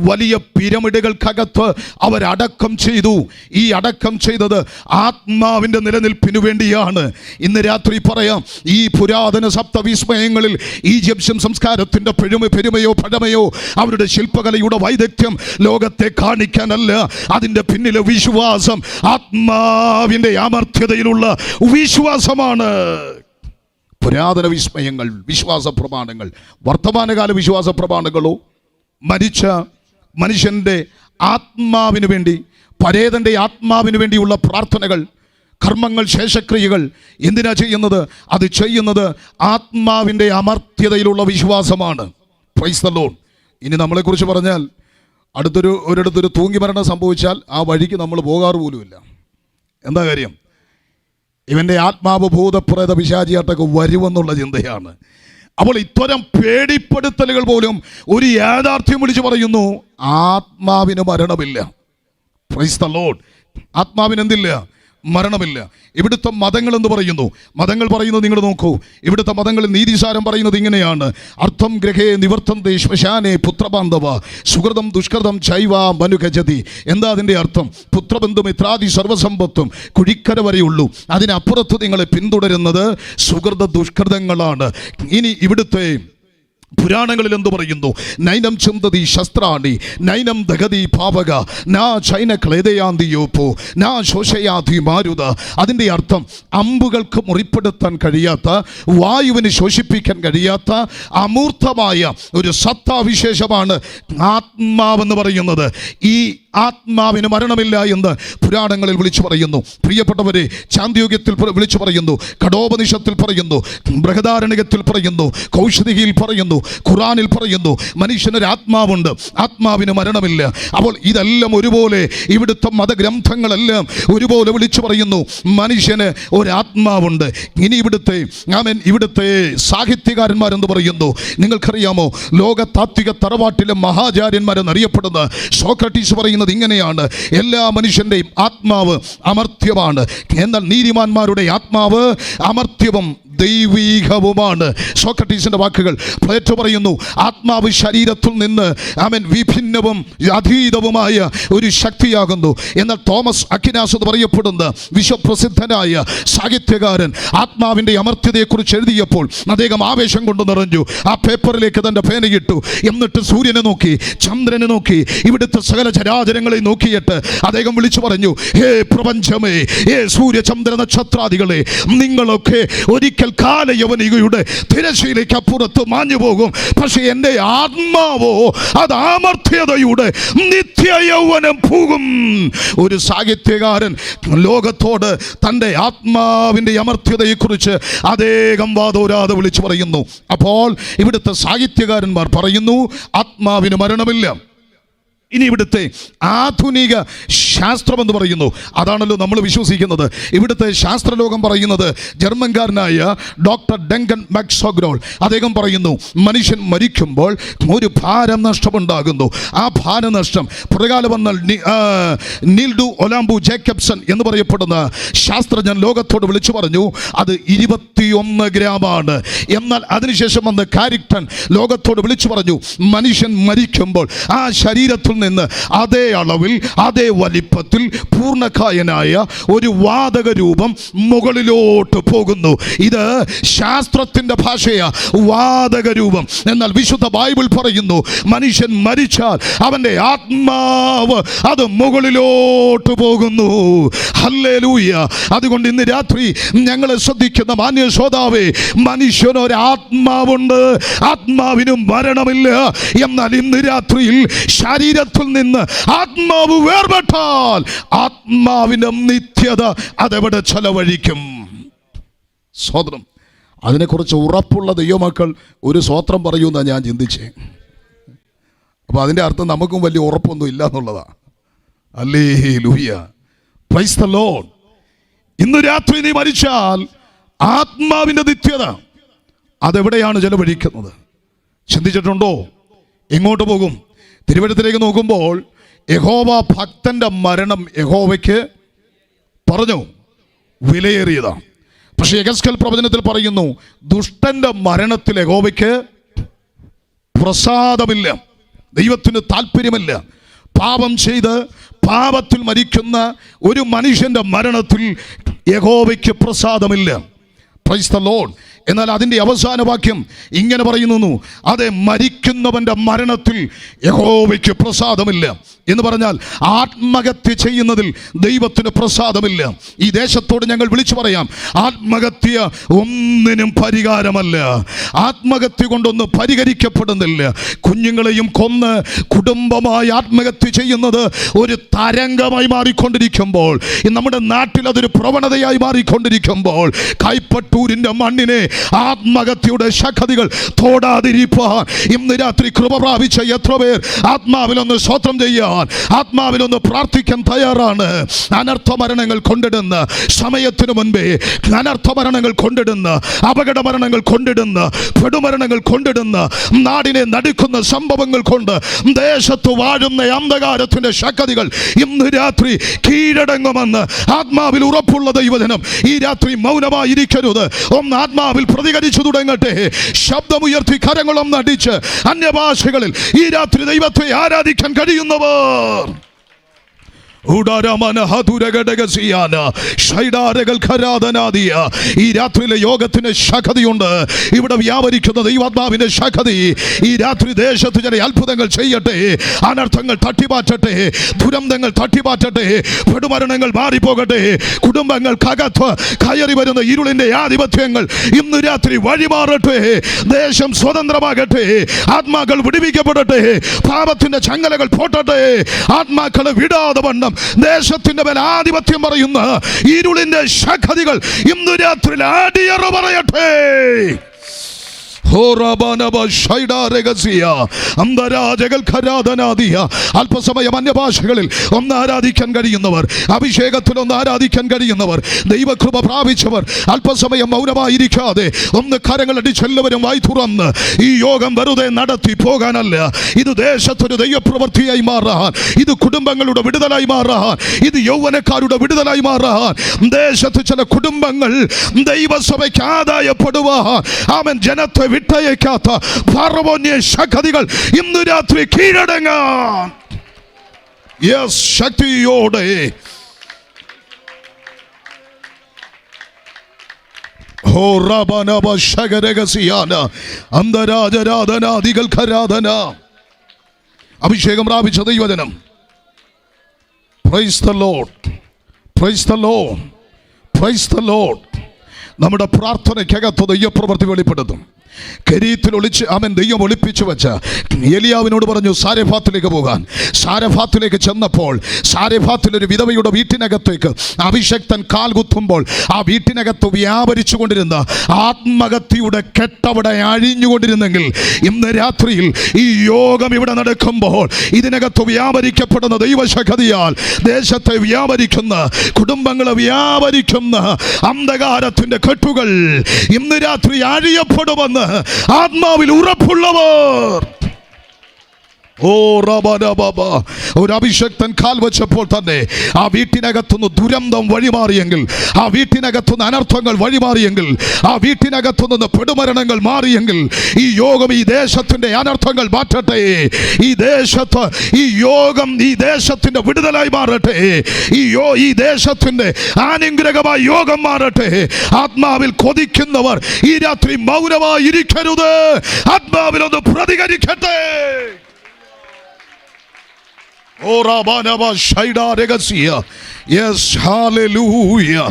വലിയ പിരമിഡുകൾക്കകത്ത് അവരടക്കം ചെയ്തു. ഈ അടക്കം ചെയ്തത് ആത്മാവിൻ്റെ നിലനിൽപ്പിനു വേണ്ടിയാണ്. ഇന്ന് രാത്രി പറയാം, ഈ പുരാതന സപ്തവിസ്മയങ്ങളിൽ ഈജിപ്ഷ്യൻ സംസ്കാരത്തിൻ്റെ പെരുമയോ പഴമയോ അവരുടെ ശില്പകലയുടെ വൈദഗ്ധ്യം ലോകത്തെ കാണിക്കാനല്ല. അതിൻ്റെ പിന്നിലെ വിശ്വാസം ആത്മാവിൻ്റെ അമർത്യതയിലുള്ള വിശ്വാസമാണ്. പുരാതന വിസ്മയങ്ങൾ, വിശ്വാസ പ്രമാണങ്ങൾ. വർത്തമാനകാല വിശ്വാസ പ്രമാണങ്ങളോ മരിച്ച മനുഷ്യൻ്റെ ആത്മാവിന് വേണ്ടി, പരേതൻ്റെ ആത്മാവിന് വേണ്ടിയുള്ള പ്രാർത്ഥനകൾ, കർമ്മങ്ങൾ, ശേഷക്രിയകൾ എന്തിനാ ചെയ്യുന്നത്? അത് ചെയ്യുന്നത് ആത്മാവിൻ്റെ അമർത്യതയിലുള്ള വിശ്വാസമാണ്. Price the Lord. ഇനി നമ്മളെക്കുറിച്ച് പറഞ്ഞാൽ ഒരിടത്തൊരു തൂങ്ങി മരണം സംഭവിച്ചാൽ ആ വഴിക്ക് നമ്മൾ പോകാറ് പോലുമില്ല. എന്താ കാര്യം? ഇവൻ്റെ ആത്മാവ് ഭൂതപ്രേത പിശാചിയാട്ടൊക്കെ വരുമെന്നുള്ള ചിന്തയാണ്. അപ്പോൾ ഇത്തരം പേടിപ്പെടുത്തലുകൾ പോലും ഒരു യാഥാർത്ഥ്യം വിളിച്ചു പറയുന്നു, ആത്മാവിന് മരണമില്ല. Praise the Lord. ആത്മാവിന് എന്തില്ല? മരണമില്ല. ഇവിടുത്തെ മതങ്ങൾ എന്ന് പറയുന്നു, മതങ്ങൾ പറയുന്നത് നിങ്ങൾ നോക്കൂ. ഇവിടുത്തെ മതങ്ങളിൽ നീതിസാരം പറയുന്നത് ഇങ്ങനെയാണ്: അർത്ഥം ഗ്രഹേ നിവർത്തന്തേ ശ്മശാനേ പുത്രബാന്ധവ സുഹൃതം ദുഷ്കൃതം ചൈവ മനുഗജതി. എന്താ അതിൻ്റെ അർത്ഥം? പുത്രബന്ധും ഇത്രാദി സർവസമ്പത്തും കുഴിക്കര വരെയുള്ളൂ, അതിനപ്പുറത്ത് നിങ്ങളെ പിന്തുടരുന്നത് സുഹൃത ദുഷ്കൃതങ്ങളാണ്. ഇനി ഇവിടുത്തെ പുരാണങ്ങളിൽ എന്തു പറയുന്നു? നൈനം ചിന്തതി ശസ്ത്രാണി നൈനം ദഗതി പാവക നാ ചൈന ക്ലേദയാന്തിയോപ്പോ നാ ശോഷയാതി മാരുത. അതിൻ്റെ അർത്ഥം അമ്പുകൾക്ക് മുറിപ്പെടുത്താൻ കഴിയാത്ത, വായുവിന് ശോഷിപ്പിക്കാൻ കഴിയാത്ത അമൂർത്തമായ ഒരു സത്താവിശേഷമാണ് ആത്മാവെന്ന് പറയുന്നത്. ഈ ആത്മാവിന് മരണമില്ല എന്ന് പുരാണങ്ങളിൽ വിളിച്ചു പറയുന്നു. പ്രിയപ്പെട്ടവരെ, ചാന്ദ്യോഗ്യത്തിൽ വിളിച്ചു പറയുന്നു, കഠോപനിഷത്തിൽ പറയുന്നു, ബൃഹദാരണ്യകത്തിൽ പറയുന്നു, കൗശികയിൽ പറയുന്നു, ഖുറാനിൽ പറയുന്നു, മനുഷ്യനൊരു ആത്മാവുണ്ട്, ആത്മാവിന് മരണമില്ല. അപ്പോൾ ഇതെല്ലാം ഒരുപോലെ, ഇവിടുത്തെ മതഗ്രന്ഥങ്ങളെല്ലാം ഒരുപോലെ വിളിച്ചു പറയുന്നു, മനുഷ്യന് ഒരാത്മാവുണ്ട്. ഇനി ഇവിടുത്തെ സാഹിത്യകാരന്മാരെന്ന് പറയുന്നു. നിങ്ങൾക്കറിയാമോ, ലോക താത്വിക തറവാട്ടിലെ മഹാചാര്യന്മാരെന്നറിയപ്പെടുന്ന സോക്രട്ടീസ് പറയുന്നത് ഇങ്ങനെയാണ്: എല്ലാ മനുഷ്യന്റെയും ആത്മാവ് അമർത്യമാണ്, എന്നാൽ നീതിമാന്മാരുടെ ആത്മാവ് അമർത്യവും ദൈവീകവുമാണ്. സോക്രട്ടീസിന്റെ വാക്കുകൾ. പ്ലേറ്റോ പറയുന്നു, ആത്മാവ് ശരീരത്തിൽ നിന്ന് വിഭിന്നവും അതീതവുമായ ഒരു ശക്തിയാകുന്നു. എന്നാൽ തോമസ് അക്വിനാസ് എന്ന് പറയപ്പെടുന്ന വിശ്വപ്രസിദ്ധനായ സാഹിത്യകാരൻ ആത്മാവിൻ്റെ അമർത്യതയെക്കുറിച്ച് എഴുതിയപ്പോൾ അദ്ദേഹം ആവേശം കൊണ്ട് നിറഞ്ഞു. ആ പേപ്പറിലേക്ക് തൻ്റെ പേനയിട്ടു. എന്നിട്ട് സൂര്യനെ നോക്കി, ചന്ദ്രനെ നോക്കി, ഇവിടുത്തെ സകല ചരാചരങ്ങളെ നോക്കിയിട്ട് അദ്ദേഹം വിളിച്ചു പറഞ്ഞു: ഹേ പ്രപഞ്ചമേ, ഹേ സൂര്യചന്ദ്ര നക്ഷത്രാദികളെ, നിങ്ങളൊക്കെ ഒരിക്കൽ കാലയവനികയുടെ തിരശ്ശീലയ്ക്ക് അപ്പുറത്ത് മാഞ്ഞു പോകും, പക്ഷെ എൻ്റെ ആത്മാവോ അത് അമർത്യതയുടെ നിത്യയൗവനം പോകും. ഒരു സാഹിത്യകാരൻ ലോകത്തോട് തൻ്റെ ആത്മാവിൻ്റെ അമർത്യതയെക്കുറിച്ച് അദ്ദേഹം വാദോരാതെ വിളിച്ചു പറയുന്നു. അപ്പോൾ ഇവിടുത്തെ സാഹിത്യകാരന്മാർ പറയുന്നു, ആത്മാവിന് മരണമില്ല. ഇനി ഇവിടുത്തെ ആധുനിക ശാസ്ത്രമെന്ന് പറയുന്നു, അതാണല്ലോ നമ്മൾ വിശ്വസിക്കുന്നത്. ഇവിടുത്തെ ശാസ്ത്രലോകം പറയുന്നത് ജർമ്മൻകാരനായ ഡോക്ടർ ഡങ്കൻ മാക്സോഗ്രോൾ അദ്ദേഹം പറയുന്നു, മനുഷ്യൻ മരിക്കുമ്പോൾ ഒരു ഭാരം നഷ്ടമുണ്ടാകുന്നു. ആ ഭാരനഷ്ടം പുറകാലം വന്ന നീൽഡു ഒലാംബു ജേക്കബ്സൺ എന്ന് പറയപ്പെടുന്ന ശാസ്ത്രജ്ഞൻ ലോകത്തോട് വിളിച്ചു പറഞ്ഞു, അത് 21 ഗ്രാമാണ്. എന്നാൽ അതിനുശേഷം വന്ന കാരിക്ടൺ ലോകത്തോട് വിളിച്ചു പറഞ്ഞു, മനുഷ്യൻ മരിക്കുമ്പോൾ ആ ശരീരത്തിൽ നിന്ന് അതേ അളവിൽ, അതേ വലിപ്പത്തിൽ പൂർണ്ണകായനായ ഒരു വാതക രൂപം മുകളിലോട്ട് പോകുന്നു. ഇത് ശാസ്ത്രത്തിന്റെ ഭാഷയാ, വാതക രൂപം. എന്നാൽ വിശുദ്ധ ബൈബിൾ പറയുന്നു, മനുഷ്യൻ മരിച്ചാൽ അവന്റെ ആത്മാവ് അത് മുകളിലോട്ട് പോകുന്നു. ഹല്ലേലൂയ. അതുകൊണ്ട് ഇന്ന് രാത്രി ഞങ്ങളെ ശ്രദ്ധിക്കുന്ന മാന്യ ശ്രോതാവേ, മനുഷ്യനൊരു ആത്മാവുണ്ട്, ആത്മാവിന് മരണമില്ല. എന്നാൽ ഇന്ന് രാത്രിയിൽ ശരീരത്തിൽ നിന്ന് ആത്മാവ് വേർപെട്ടാൽ ആത്മാവിന്റെ നിത്യത അതെവിടെ ചെലവഴിക്കും? സ്വതന്ത്രം. അതിനെക്കുറിച്ച് ഉറപ്പുള്ള ദൈവമക്കൾ ഒരു സ്വോത്രം പറയുമെന്നാണ് ഞാൻ ചിന്തിച്ചേ. അപ്പോൾ അതിൻ്റെ അർത്ഥം നമുക്കും വലിയ ഉറപ്പൊന്നും ഇല്ല എന്നുള്ളതാണ്. Hallelujah, praise the Lord. ഇന്ന് രാത്രി നീ മരിച്ചാൽ ആത്മാവിൻ്റെ നിത്യത അതെവിടെയാണ് ചെലവഴിക്കുന്നത്? ചിന്തിച്ചിട്ടുണ്ടോ? എങ്ങോട്ട് പോകും? തിരുവഴുത്തിലേക്ക് നോക്കുമ്പോൾ യഹോവ ഭക്തന്റെ മരണം യഹോവയ്ക്ക് പറഞ്ഞു വിലയേറിയതാണ്. പക്ഷേ യെഹെസ്കേൽ പ്രവചനത്തിൽ പറയുന്നു, ദുഷ്ടന്റെ മരണത്തിൽ യഹോവയ്ക്ക് പ്രസാദമില്ല, ദൈവത്തിന് താല്പര്യമില്ല. പാപം ചെയ്ത് പാപത്തിൽ മരിക്കുന്ന ഒരു മനുഷ്യന്റെ മരണത്തിൽ യഹോവയ്ക്ക് പ്രസാദമില്ല. Price the Lord. എന്നാൽ അതിൻ്റെ അവസാന വാക്യം ഇങ്ങനെ പറയുന്നു, അതെ, മരിക്കുന്നവൻ്റെ മരണത്തിൽ യഹോവയ്ക്ക് പ്രസാദമില്ല എന്ന് പറഞ്ഞാൽ ആത്മഹത്യ ചെയ്യുന്നതിൽ ദൈവത്തിന് പ്രസാദമില്ല. ഈ ദേശത്തോട് ഞങ്ങൾ വിളിച്ചു പറയാം, ആത്മഹത്യ ഒന്നിനും പരിഹാരമല്ല. ആത്മഹത്യ കൊണ്ടൊന്നും പരിഹരിക്കപ്പെടുന്നില്ല. കുഞ്ഞുങ്ങളെയും കൊന്ന് കുടുംബമായി ആത്മഹത്യ ചെയ്യുന്നത് ഒരു തരംഗമായി മാറിക്കൊണ്ടിരിക്കുമ്പോൾ, നമ്മുടെ നാട്ടിൽ അതൊരു പ്രവണതയായി മാറിക്കൊണ്ടിരിക്കുമ്പോൾ, കൈപ്പട്ടൂരിൻ്റെ മണ്ണിനെ ആത്മഹത്യയുടെ ശക്തികൾ തോടാതിരിപ്പാൻ ഇന്ന് രാത്രി കൃപ പ്രാപിച്ച എത്ര പേർ ആത്മാവിലൊന്ന് സ്വതന്ത്രം ചെയ്യാൻ, ആത്മാവിലൊന്ന് പ്രാർത്ഥിക്കാൻ തയ്യാറാണ്? അനർത്ഥ മരണങ്ങൾ കൊണ്ടിടുന്ന സമയത്തിനു മുൻപേ അനർത്ഥ മരണങ്ങൾ കൊണ്ടിടുന്ന, അപകട മരണങ്ങൾ കൊണ്ടിടുന്ന, പെടുമരണങ്ങൾ കൊണ്ടിടുന്ന, നാടിനെ നടുക്കുന്ന സംഭവങ്ങൾ കൊണ്ട് ദേശത്ത് വാഴുന്ന അന്ധകാരത്തിന്റെ ശക്തികൾ ഇന്ന് രാത്രി കീഴടങ്ങുമെന്ന് ആത്മാവിൽ ഉറപ്പുള്ള ദൈവജനം ഈ രാത്രി മൗനമായിരിക്കരുത്. ഒന്ന് ആത്മാവിൽ പ്രതികരിച്ചു തുടങ്ങട്ടെ. ശബ്ദമുയർത്തി കരങ്ങളൊന്ന് അടിച്ച് അന്യഭാഷകളിൽ ഈ രാത്രി ദൈവത്തെ ആരാധിക്കാൻ കഴിയുന്നവർ ഈ രാത്രിയിലെ യോഗത്തിന് ശക്തിയുണ്ട്. ഇവിടെ വ്യാപരിക്കുന്ന ദൈവാത്മാവിന്റെ ശക്തി ഈ രാത്രി ദേശത്ത് ചില അത്ഭുതങ്ങൾ ചെയ്യട്ടെ. അനർത്ഥങ്ങൾ തട്ടിമാറ്റട്ടെ, ദുരന്തങ്ങൾ തട്ടിമാറ്റട്ടെ, പെടുമരണങ്ങൾ മാറിപ്പോകട്ടെ. കുടുംബങ്ങൾക്കകത്ത് കയറി വരുന്ന ഇരുളിന്റെ ആധിപത്യങ്ങൾ ഇന്ന് രാത്രി വഴിമാറട്ടെ. ദേശം സ്വതന്ത്രമാകട്ടെ. ആത്മാക്കൾ വിടുവിക്കപ്പെടട്ടെ. പാപത്തിന്റെ ചങ്ങലകൾ പോട്ടട്ടെ. ആത്മാക്കളെ വിടാതെ വണ്ണം ദേശത്തിന്റെ മേൽ ആധിപത്യം പറയുന്ന ഇരുളിന്റെ ശക്തികൾ ഇന്ന് രാത്രി അടിയറ പറയട്ടെ. അല്പസമയം അന്യഭാഷകളിൽ ഒന്ന് ആരാധിക്കാൻ കഴിയുന്നവർ, അഭിഷേകത്തിൽ ഒന്ന് ആരാധിക്കാൻ കഴിയുന്നവർ, ദൈവകൃപ പ്രാപിച്ചവർ അല്പസമയം മൗനമായിരിക്കാതെ ഒന്ന് കരങ്ങളടിച്ച് എല്ലാവരും വായി തുറന്ന് ഈ യോഗം വെറുതെ നടത്തി പോകാനല്ല. ഇത് ദേശത്തൊരു ദൈവപ്രവൃത്തിയായി മാറാൻ, ഇത് കുടുംബങ്ങളുടെ വിടുതലായി മാറാൻ, ഇത് യൗവനക്കാരുടെ വിടുതലായി മാറാൻ, ദേശത്ത് ചില കുടുംബങ്ങൾ ദൈവസഭയ്ക്ക് ആദായപ്പെടുവാൻ അവൻ ജനത്തെ വിട്ടയക്കാത്ത ഫറവോന്യ ശക്തികൾ ഇന്ന് രാത്രി കീഴടങ്ങാൻ ശക്തിയോടെ അഭിഷേകം പ്രാപിച്ച ദൈവജനം, price the Lord, praise the Lord, praise the Lord. നമ്മുടെ പ്രാർത്ഥനയ്ക്കകത്ത് ദൈവപ്രവൃത്തി വെളിപ്പെടുത്തും. കരീത്തിൽ ഒളിച്ച് അവൻ ദൈവം ഒളിപ്പിച്ചു വെച്ച ഏലിയാവിനോട് പറഞ്ഞു സാരെഫാത്തിലേക്ക് പോകാൻ. സാരെഫാത്തിലേക്ക് ചെന്നപ്പോൾ സാരെഫാത്തിലൊരു വിധവയുടെ വീട്ടിനകത്തേക്ക് അഭിഷക്തൻ കാൽ കുത്തുമ്പോൾ ആ വീട്ടിനകത്ത് വ്യാപരിച്ചു കൊണ്ടിരുന്ന ആത്മഹത്യയുടെ കെട്ടവിടെ അഴിഞ്ഞുകൊണ്ടിരുന്നെങ്കിൽ ഇന്ന് രാത്രിയിൽ ഈ യോഗം ഇവിടെ നടക്കുമ്പോൾ ഇതിനകത്ത് വ്യാപരിക്കപ്പെടുന്ന ദൈവശക്തിയാൽ ദേശത്തെ വ്യാപരിക്കുന്ന, കുടുംബങ്ങളെ വ്യാപരിക്കുന്ന അന്ധകാരത്തിന്റെ കെട്ടുകൾ ഇന്ന് രാത്രി അഴിയപ്പെടുമെന്ന് ആത്മാവിൽ ഉറപ്പുള്ളവർ. ഒരു അഭിഷക്തൻ കാൽ വെച്ചപ്പോൾ തന്നെ ആ വീട്ടിനകത്തുനിന്ന് ദുരന്തം വഴിമാറിയെങ്കിൽ, ആ വീട്ടിനകത്തുനിന്ന് അനർത്ഥങ്ങൾ വഴിമാറിയെങ്കിൽ, ആ വീട്ടിനകത്തുനിന്ന് പെടുമരണങ്ങൾ മാറിയെങ്കിൽ ഈ യോഗം ഈ ദേശത്തിന്റെ അനർത്ഥങ്ങൾ മാറ്റട്ടെ. ഈ ദേശത്ത് ഈ യോഗം ഈ ദേശത്തിന്റെ വിടുതലായി മാറട്ടെ. ഈ ദേശത്തിന്റെ അനുഗ്രഹമായി യോഗം മാറട്ടെ. ആത്മാവിൽ കൊതിക്കുന്നവർ ഈ രാത്രി മൗനമായി ഇരിക്കരുത്. ആത്മാവിൽ ഒന്ന് പ്രതികരിക്കട്ടെ. Yes, hallelujah,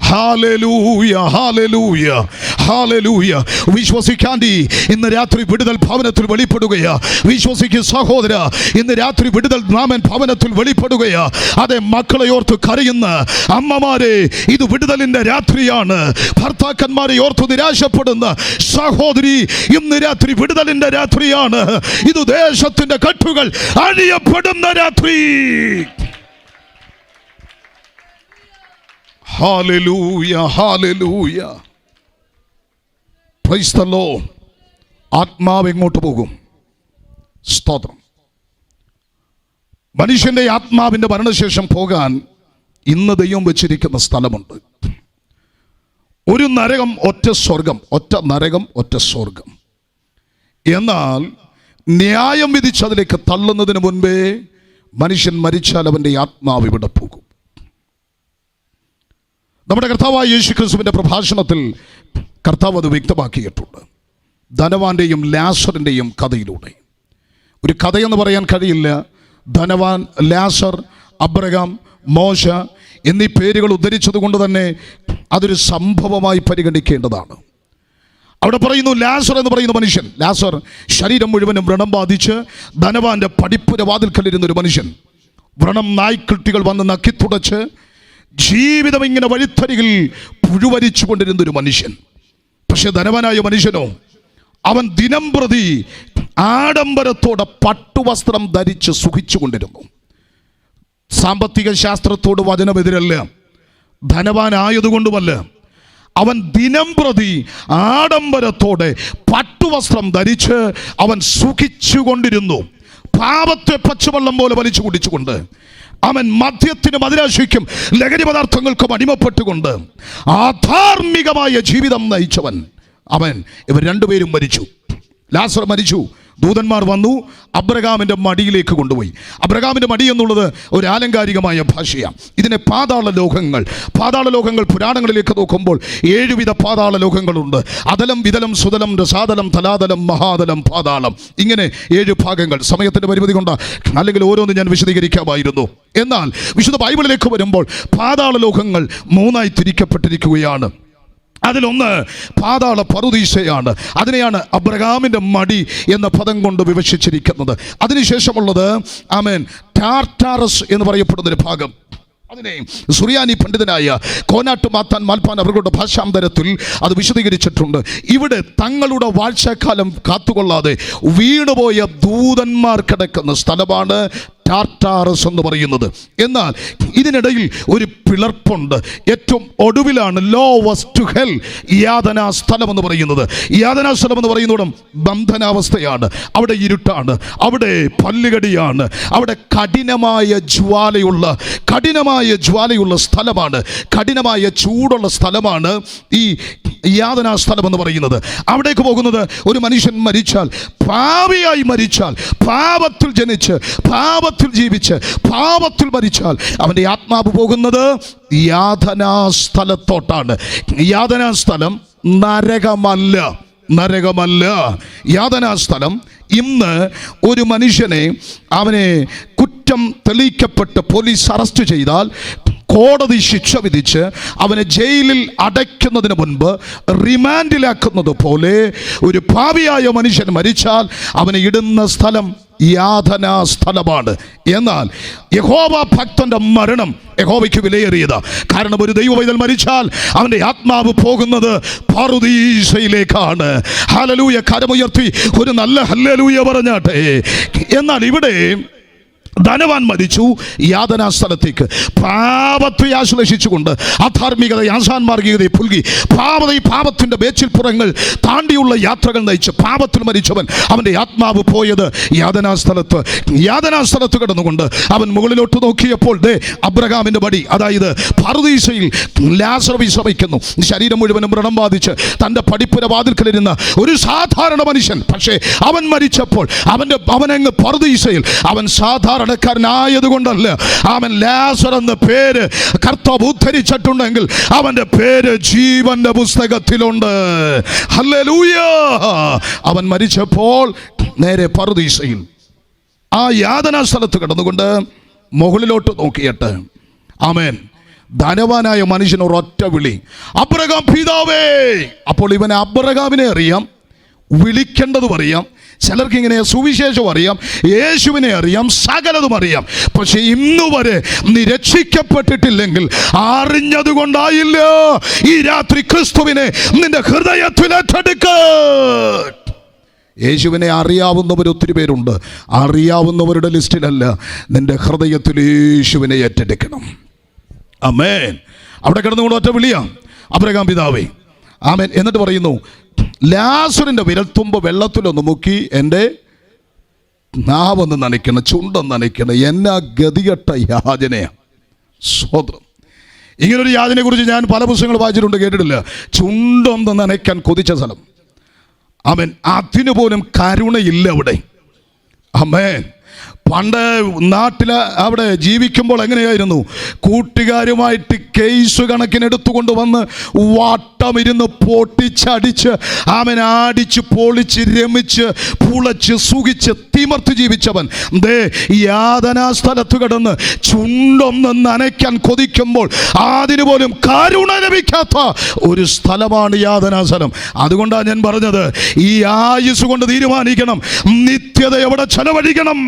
hallelujah, hallelujah, hallelujah. വിശ്വസിക്കാണ്ടി ഇന്ന് രാത്രി വിടുതൽ ഭവനത്തിൽ വെളിപ്പെടുകയാ. വിശ്വസിക്കും സഹോദര, ഇന്ന് രാത്രി വിടുതൽ നാമൻ ഭവനത്തിൽ വെളിപ്പെടുകയാ. അതെ, മക്കളെ ഓർത്ത് കരയുന്ന അമ്മമാരെ, ഇത് വിടുതലിന്റെ രാത്രിയാണ്. ഭർത്താക്കന്മാരെ ഓർത്ത് നിരാശപ്പെടുന്ന സഹോദരി, ഇന്ന് രാത്രി വിടുതലിന്റെ രാത്രിയാണ്. ഇത് ദേശത്തിന്റെ കെട്ടുകൾ അഴിയപ്പെടുന്ന രാത്രി. Hallelujah, hallelujah. Praise the Lord. ആത്മാവ് എങ്ങോട്ട് പോകും? സ്തോത്രം. മനുഷ്യന്റെ ആത്മാവിന്റെ മരണശേഷം പോകാൻ ഇന്ന് ദൈവം വെച്ചിരിക്കുന്ന സ്ഥലമുണ്ട്. ഒരു നരകം, ഒറ്റ സ്വർഗം, ഒറ്റ നരകം, ഒറ്റ സ്വർഗം. എന്നാൽ ന്യായം വിധിച്ചതിലേക്ക് തള്ളുന്നതിന് മുൻപേ മനുഷ്യൻ മരിച്ചാൽ അവൻ്റെ ആത്മാവ് ഇവിടെ പോകും. നമ്മുടെ കർത്താവായ യേശു ക്രിസ്തുവിൻ്റെ പ്രഭാഷണത്തിൽ കർത്താവ് അത് വ്യക്തമാക്കിയിട്ടുണ്ട്. ധനവാന്റെയും ലാസറിൻ്റെയും കഥയിലൂടെ. ഒരു കഥയെന്ന് പറയാൻ കഴിയില്ല. ധനവാൻ, ലാസർ, അബ്രഹാം, മോശ എന്നീ പേരുകൾ ഉദ്ധരിച്ചത് കൊണ്ട് തന്നെ അതൊരു സംഭവമായി പരിഗണിക്കേണ്ടതാണ്. അവിടെ പറയുന്നു, ലാസർ എന്ന് പറയുന്ന മനുഷ്യൻ, ലാസർ ശരീരം മുഴുവനും വ്രണം ബാധിച്ച് ധനവാന്റെ പടിപ്പുര വാതിൽക്കലിരുന്നൊരു മനുഷ്യൻ. വ്രണം നായ്ക്കുട്ടികൾ വന്ന് നക്കിത്തുടച്ച് ജീവിതം ഇങ്ങനെ വഴിത്തരികിൽ പുഴുവരിച്ചു കൊണ്ടിരുന്നൊരു മനുഷ്യൻ. പക്ഷെ ധനവാനായ മനുഷ്യനോ, അവൻ ദിനം പ്രതി ആഡംബരത്തോടെ പട്ടുവസ്ത്രം ധരിച്ച് സുഖിച്ചു കൊണ്ടിരുന്നു. സാമ്പത്തിക ശാസ്ത്രത്തോട് വചനമെതിരല്ല, ധനവാനായതുകൊണ്ടുമല്ല. അവൻ ദിനം പ്രതി ആഡംബരത്തോടെ പട്ടുവസ്ത്രം ധരിച്ച് അവൻ സുഖിച്ചു കൊണ്ടിരുന്നു. പാപത്തെ പച്ചവെള്ളം പോലെ വലിച്ചു കുടിച്ചുകൊണ്ട് അവൻ മദ്യത്തിനും അതിരാശിക്കും ലഹരി പദാർത്ഥങ്ങൾക്കും അടിമപ്പെട്ടുകൊണ്ട് അധാർമികമായ ജീവിതം നയിച്ചവൻ. ഇവർ രണ്ടുപേരും മരിച്ചു. ലാസർ മരിച്ചു. ദൂതന്മാർ വന്നു അബ്രഹാമിൻ്റെ മടിയിലേക്ക് കൊണ്ടുപോയി. അബ്രഹാമിൻ്റെ മടി എന്നുള്ളത് ഒരു ആലങ്കാരികമായ ഭാഷയാണ്. ഇതിനെ പാതാള ലോകങ്ങൾ പുരാണങ്ങളിലേക്ക് നോക്കുമ്പോൾ 7 വിധ പാതാള ലോകങ്ങളുണ്ട്. അതലം, വിതലം, സുതലം, രസാതലം, തലാതലം, മഹാതലം, പാതാളം. ഇങ്ങനെ 7 ഭാഗങ്ങൾ. സമയത്തിൻ്റെ പരിമിതി കൊണ്ട് അല്ലെങ്കിൽ ഓരോന്ന് ഞാൻ വിശദീകരിക്കാമായിരുന്നു. എന്നാൽ വിശുദ്ധ ബൈബിളിലേക്ക് വരുമ്പോൾ പാതാള ലോകങ്ങൾ 3ആയി തിരിക്കപ്പെട്ടിരിക്കുകയാണ്. അതിലൊന്ന് പാതാള പറുദീസയാണ്. അതിനെയാണ് അബ്രഹാമിൻ്റെ മടി എന്ന പദം കൊണ്ട് വിവക്ഷിച്ചിരിക്കുന്നത്. അതിനുശേഷമുള്ളത് ടാർട്ടാറസ് എന്ന് പറയപ്പെടുന്നൊരു ഭാഗം. അതിനെ സുറിയാനി പണ്ഡിതനായ കോനാട്ട് മാത്താൻ മാൽപ്പാൻ അവരുടെ ഭാഷാന്തരത്തിൽ അത് വിശദീകരിച്ചിട്ടുണ്ട്. ഇവിടെ തങ്ങളുടെ വാഴ്ചക്കാലം കാത്തുകൊള്ളാതെ വീണുപോയ ദൂതന്മാർ കിടക്കുന്ന സ്ഥലമാണ് ടാർട്ടാറസ് എന്ന് പറയുന്നത്. എന്നാൽ ഇതിനിടയിൽ ഒരു പിളർപ്പുണ്ട്. ഏറ്റവും ഒടുവിലാണ് ലോവസ്റ്റ് ടു ഹെൽ, യാതനാ സ്ഥലം എന്ന് പറയുന്നത്. യാതനാ സ്ഥലം എന്ന് പറയുന്നതും ബന്ധനാവസ്ഥയാണ്. അവിടെ ഇരുട്ടാണ്, അവിടെ പല്ലുകടിയാണ്, അവിടെ കഠിനമായ ജ്വാലയുള്ള സ്ഥലമാണ്, കഠിനമായ ചൂടുള്ള സ്ഥലമാണ് ഈ യാതനാ സ്ഥലം എന്ന് പറയുന്നത്. അവിടേക്ക് പോകുന്നത് ഒരു മനുഷ്യൻ മരിച്ചാൽ, പാപിയായി മരിച്ചാൽ, പാപത്തിൽ ജനിച്ച് പാപത്തിൽ ജീവിച്ച് പാപത്തിൽ മരിച്ചാൽ അവൻ്റെ ആത്മാവ് പോകുന്നത് യാതനാ സ്ഥലത്തോട്ടാണ്. യാതനാ സ്ഥലം നരകമല്ല. യാതനാ സ്ഥലം ഇന്ന് ഒരു മനുഷ്യനെ അവനെ കുറ്റം തെളിയിക്കപ്പെട്ട് പോലീസ് അറസ്റ്റ് ചെയ്താൽ കോടതി ശിക്ഷ വിധിച്ച് അവനെ ജയിലിൽ അടയ്ക്കുന്നതിന് മുൻപ് റിമാൻഡിലാക്കുന്നത് പോലെ ഒരു പാപിയായ മനുഷ്യൻ മരിച്ചാൽ അവനെ ഇടുന്ന സ്ഥലം യാതനാ സ്ഥലമാണ്. എന്നാൽ യഹോവ ഭക്തന്റെ മരണം യഹോവയ്ക്ക് വിലയേറിയതാ. കാരണം ഒരു ദൈവവൈതൽ മരിച്ചാൽ അവൻ്റെ ആത്മാവ് പോകുന്നത് പറുദീസയിലേക്കാണ്. ഹല്ലേലൂയ. കരമുയർത്തി ഒരു നല്ല ഹല്ലേലൂയ പറഞ്ഞാട്ടെ. എന്നാൽ ഇവിടെ ധനവാൻ മരിച്ചു യാതനാ സ്ഥലത്തേക്ക്. പാപത്തെ ആശ്ലേഷിച്ചുകൊണ്ട് അധാർമികത, ആസാൻമാർഗികതയെ പുൽകി പാപത്തിൻ്റെ വേച്ചിൽപ്പുറങ്ങൾ താണ്ടിയുള്ള യാത്രകൾ നയിച്ച് പാപത്തിൽ മരിച്ചവൻ അവൻ്റെ ആത്മാവ് പോയത് യാതനാ സ്ഥലത്ത് കിടന്നുകൊണ്ട് അവൻ മുകളിലോട്ട് നോക്കിയപ്പോൾ അബ്രഹാമിൻ്റെ മടി, അതായത് പറുദീസയിൽ ലാസർ വിശ്രമിക്കുന്നു. ശരീരം മുഴുവനും വ്രണം ബാധിച്ച് തൻ്റെ പടിപ്പുര വാതിൽക്കലിരുന്ന ഒരു സാധാരണ മനുഷ്യൻ. പക്ഷേ അവൻ മരിച്ചപ്പോൾ അവനങ്ങ് പറുദീസയിൽ, അവൻ സാധാരണക്കാരനായതുകൊണ്ടല്ല, അവൻ ലാസർ എന്ന പേര് കർത്താവ് ഉദ്ധരിച്ചിട്ടുണ്ടെങ്കിൽ അവൻ്റെ പേര് ജീവന്റെ പുസ്തകത്തിലുണ്ട്. ഹല്ലേലൂയ. അവൻ മരിച്ചപ്പോൾ നേരെ പറുദീസയിൽ ആ യാതനാ സ്ഥലത്ത് കിടന്നുകൊണ്ട് മുകളിലോട്ട് നോക്കിയിട്ട് ആമേൻ, ധനവാനായ മനുഷ്യൻ ഒരൊറ്റ വിളി, അബ്രഹാം പിതാവേ. അപ്പോൾ ഇവനെ അബ്രഹാമിനെ അറിയാം, വിളിക്കേണ്ടതും അറിയാം. ചിലർക്ക് ഇങ്ങനെ സുവിശേഷം അറിയാം, യേശുവിനെ അറിയാം, സകലതും അറിയാം. പക്ഷെ ഇന്നുവരെ നീ രക്ഷിക്കപ്പെട്ടിട്ടില്ലെങ്കിൽ അറിഞ്ഞതുകൊണ്ടായില്ല. ഈ രാത്രി ക്രിസ്തുവിനെ നിന്റെ ഹൃദയത്തിൽ ഏറ്റെടുക്ക. യേശുവിനെ അറിയാവുന്നവർ ഒത്തിരി പേരുണ്ട്. അറിയാവുന്നവരുടെ ലിസ്റ്റിലല്ല, നിന്റെ ഹൃദയത്തിൽ യേശുവിനെ ഏറ്റെടുക്കണം. ആമേൻ. അവിടെ കിടന്നുകൊണ്ട് ഒറ്റ വിളിയാ, അബ്രഹാം പിതാവേ. ആമേൻ. എന്നിട്ട് പറയുന്നു, ലാസറിൻ്റെ വിരൽത്തുമ്പ് വെള്ളത്തിലൊന്ന് മുക്കി എൻ്റെ നാവൊന്ന് നനയ്ക്കണം, ചുണ്ടൊന്ന് നനയ്ക്കണം. എന്നാ ഗതികെട്ട യാചനയാ. സ്വതന്ത്രം. ഇങ്ങനൊരു യാതനയെക്കുറിച്ച് ഞാൻ പല പുസ്തകങ്ങൾ വായിച്ചിട്ടുണ്ട്, കേട്ടിട്ടില്ല. ചുണ്ടൊന്ന് നനയ്ക്കാൻ കൊതിച്ച സ്ഥലം. ആമേൻ. അതിനു പോലും കരുണയില്ല അവിടെ. ആമേൻ. പണ്ട് നാട്ടിൽ അവിടെ ജീവിക്കുമ്പോൾ എങ്ങനെയായിരുന്നു? കൂട്ടുകാരുമായിട്ട് കേസ് കണക്കിന് എടുത്തുകൊണ്ട് വന്ന് വട്ടമിരുന്ന് പൊട്ടിച്ചടിച്ച് ആമൻ ആടിച്ച് പൊളിച്ച് രമിച്ച് പുളച്ച് സുഖിച്ച് തിമർത്ത് ജീവിച്ചവൻ ദേ യാതനാ സ്ഥലത്ത് കിടന്ന് ചുണ്ടൊന്ന് നനയ്ക്കാൻ കൊതിക്കുമ്പോൾ അതിനു പോലും കരുണ ലഭിക്കാത്ത ഒരു സ്ഥലമാണ് യാതനാ സ്ഥലം. അതുകൊണ്ടാണ് ഞാൻ പറഞ്ഞത്, ഈ ആയുസ് കൊണ്ട് തീരുമാനിക്കണം നിത്യത എവിടെ ചെലവഴിക്കണം.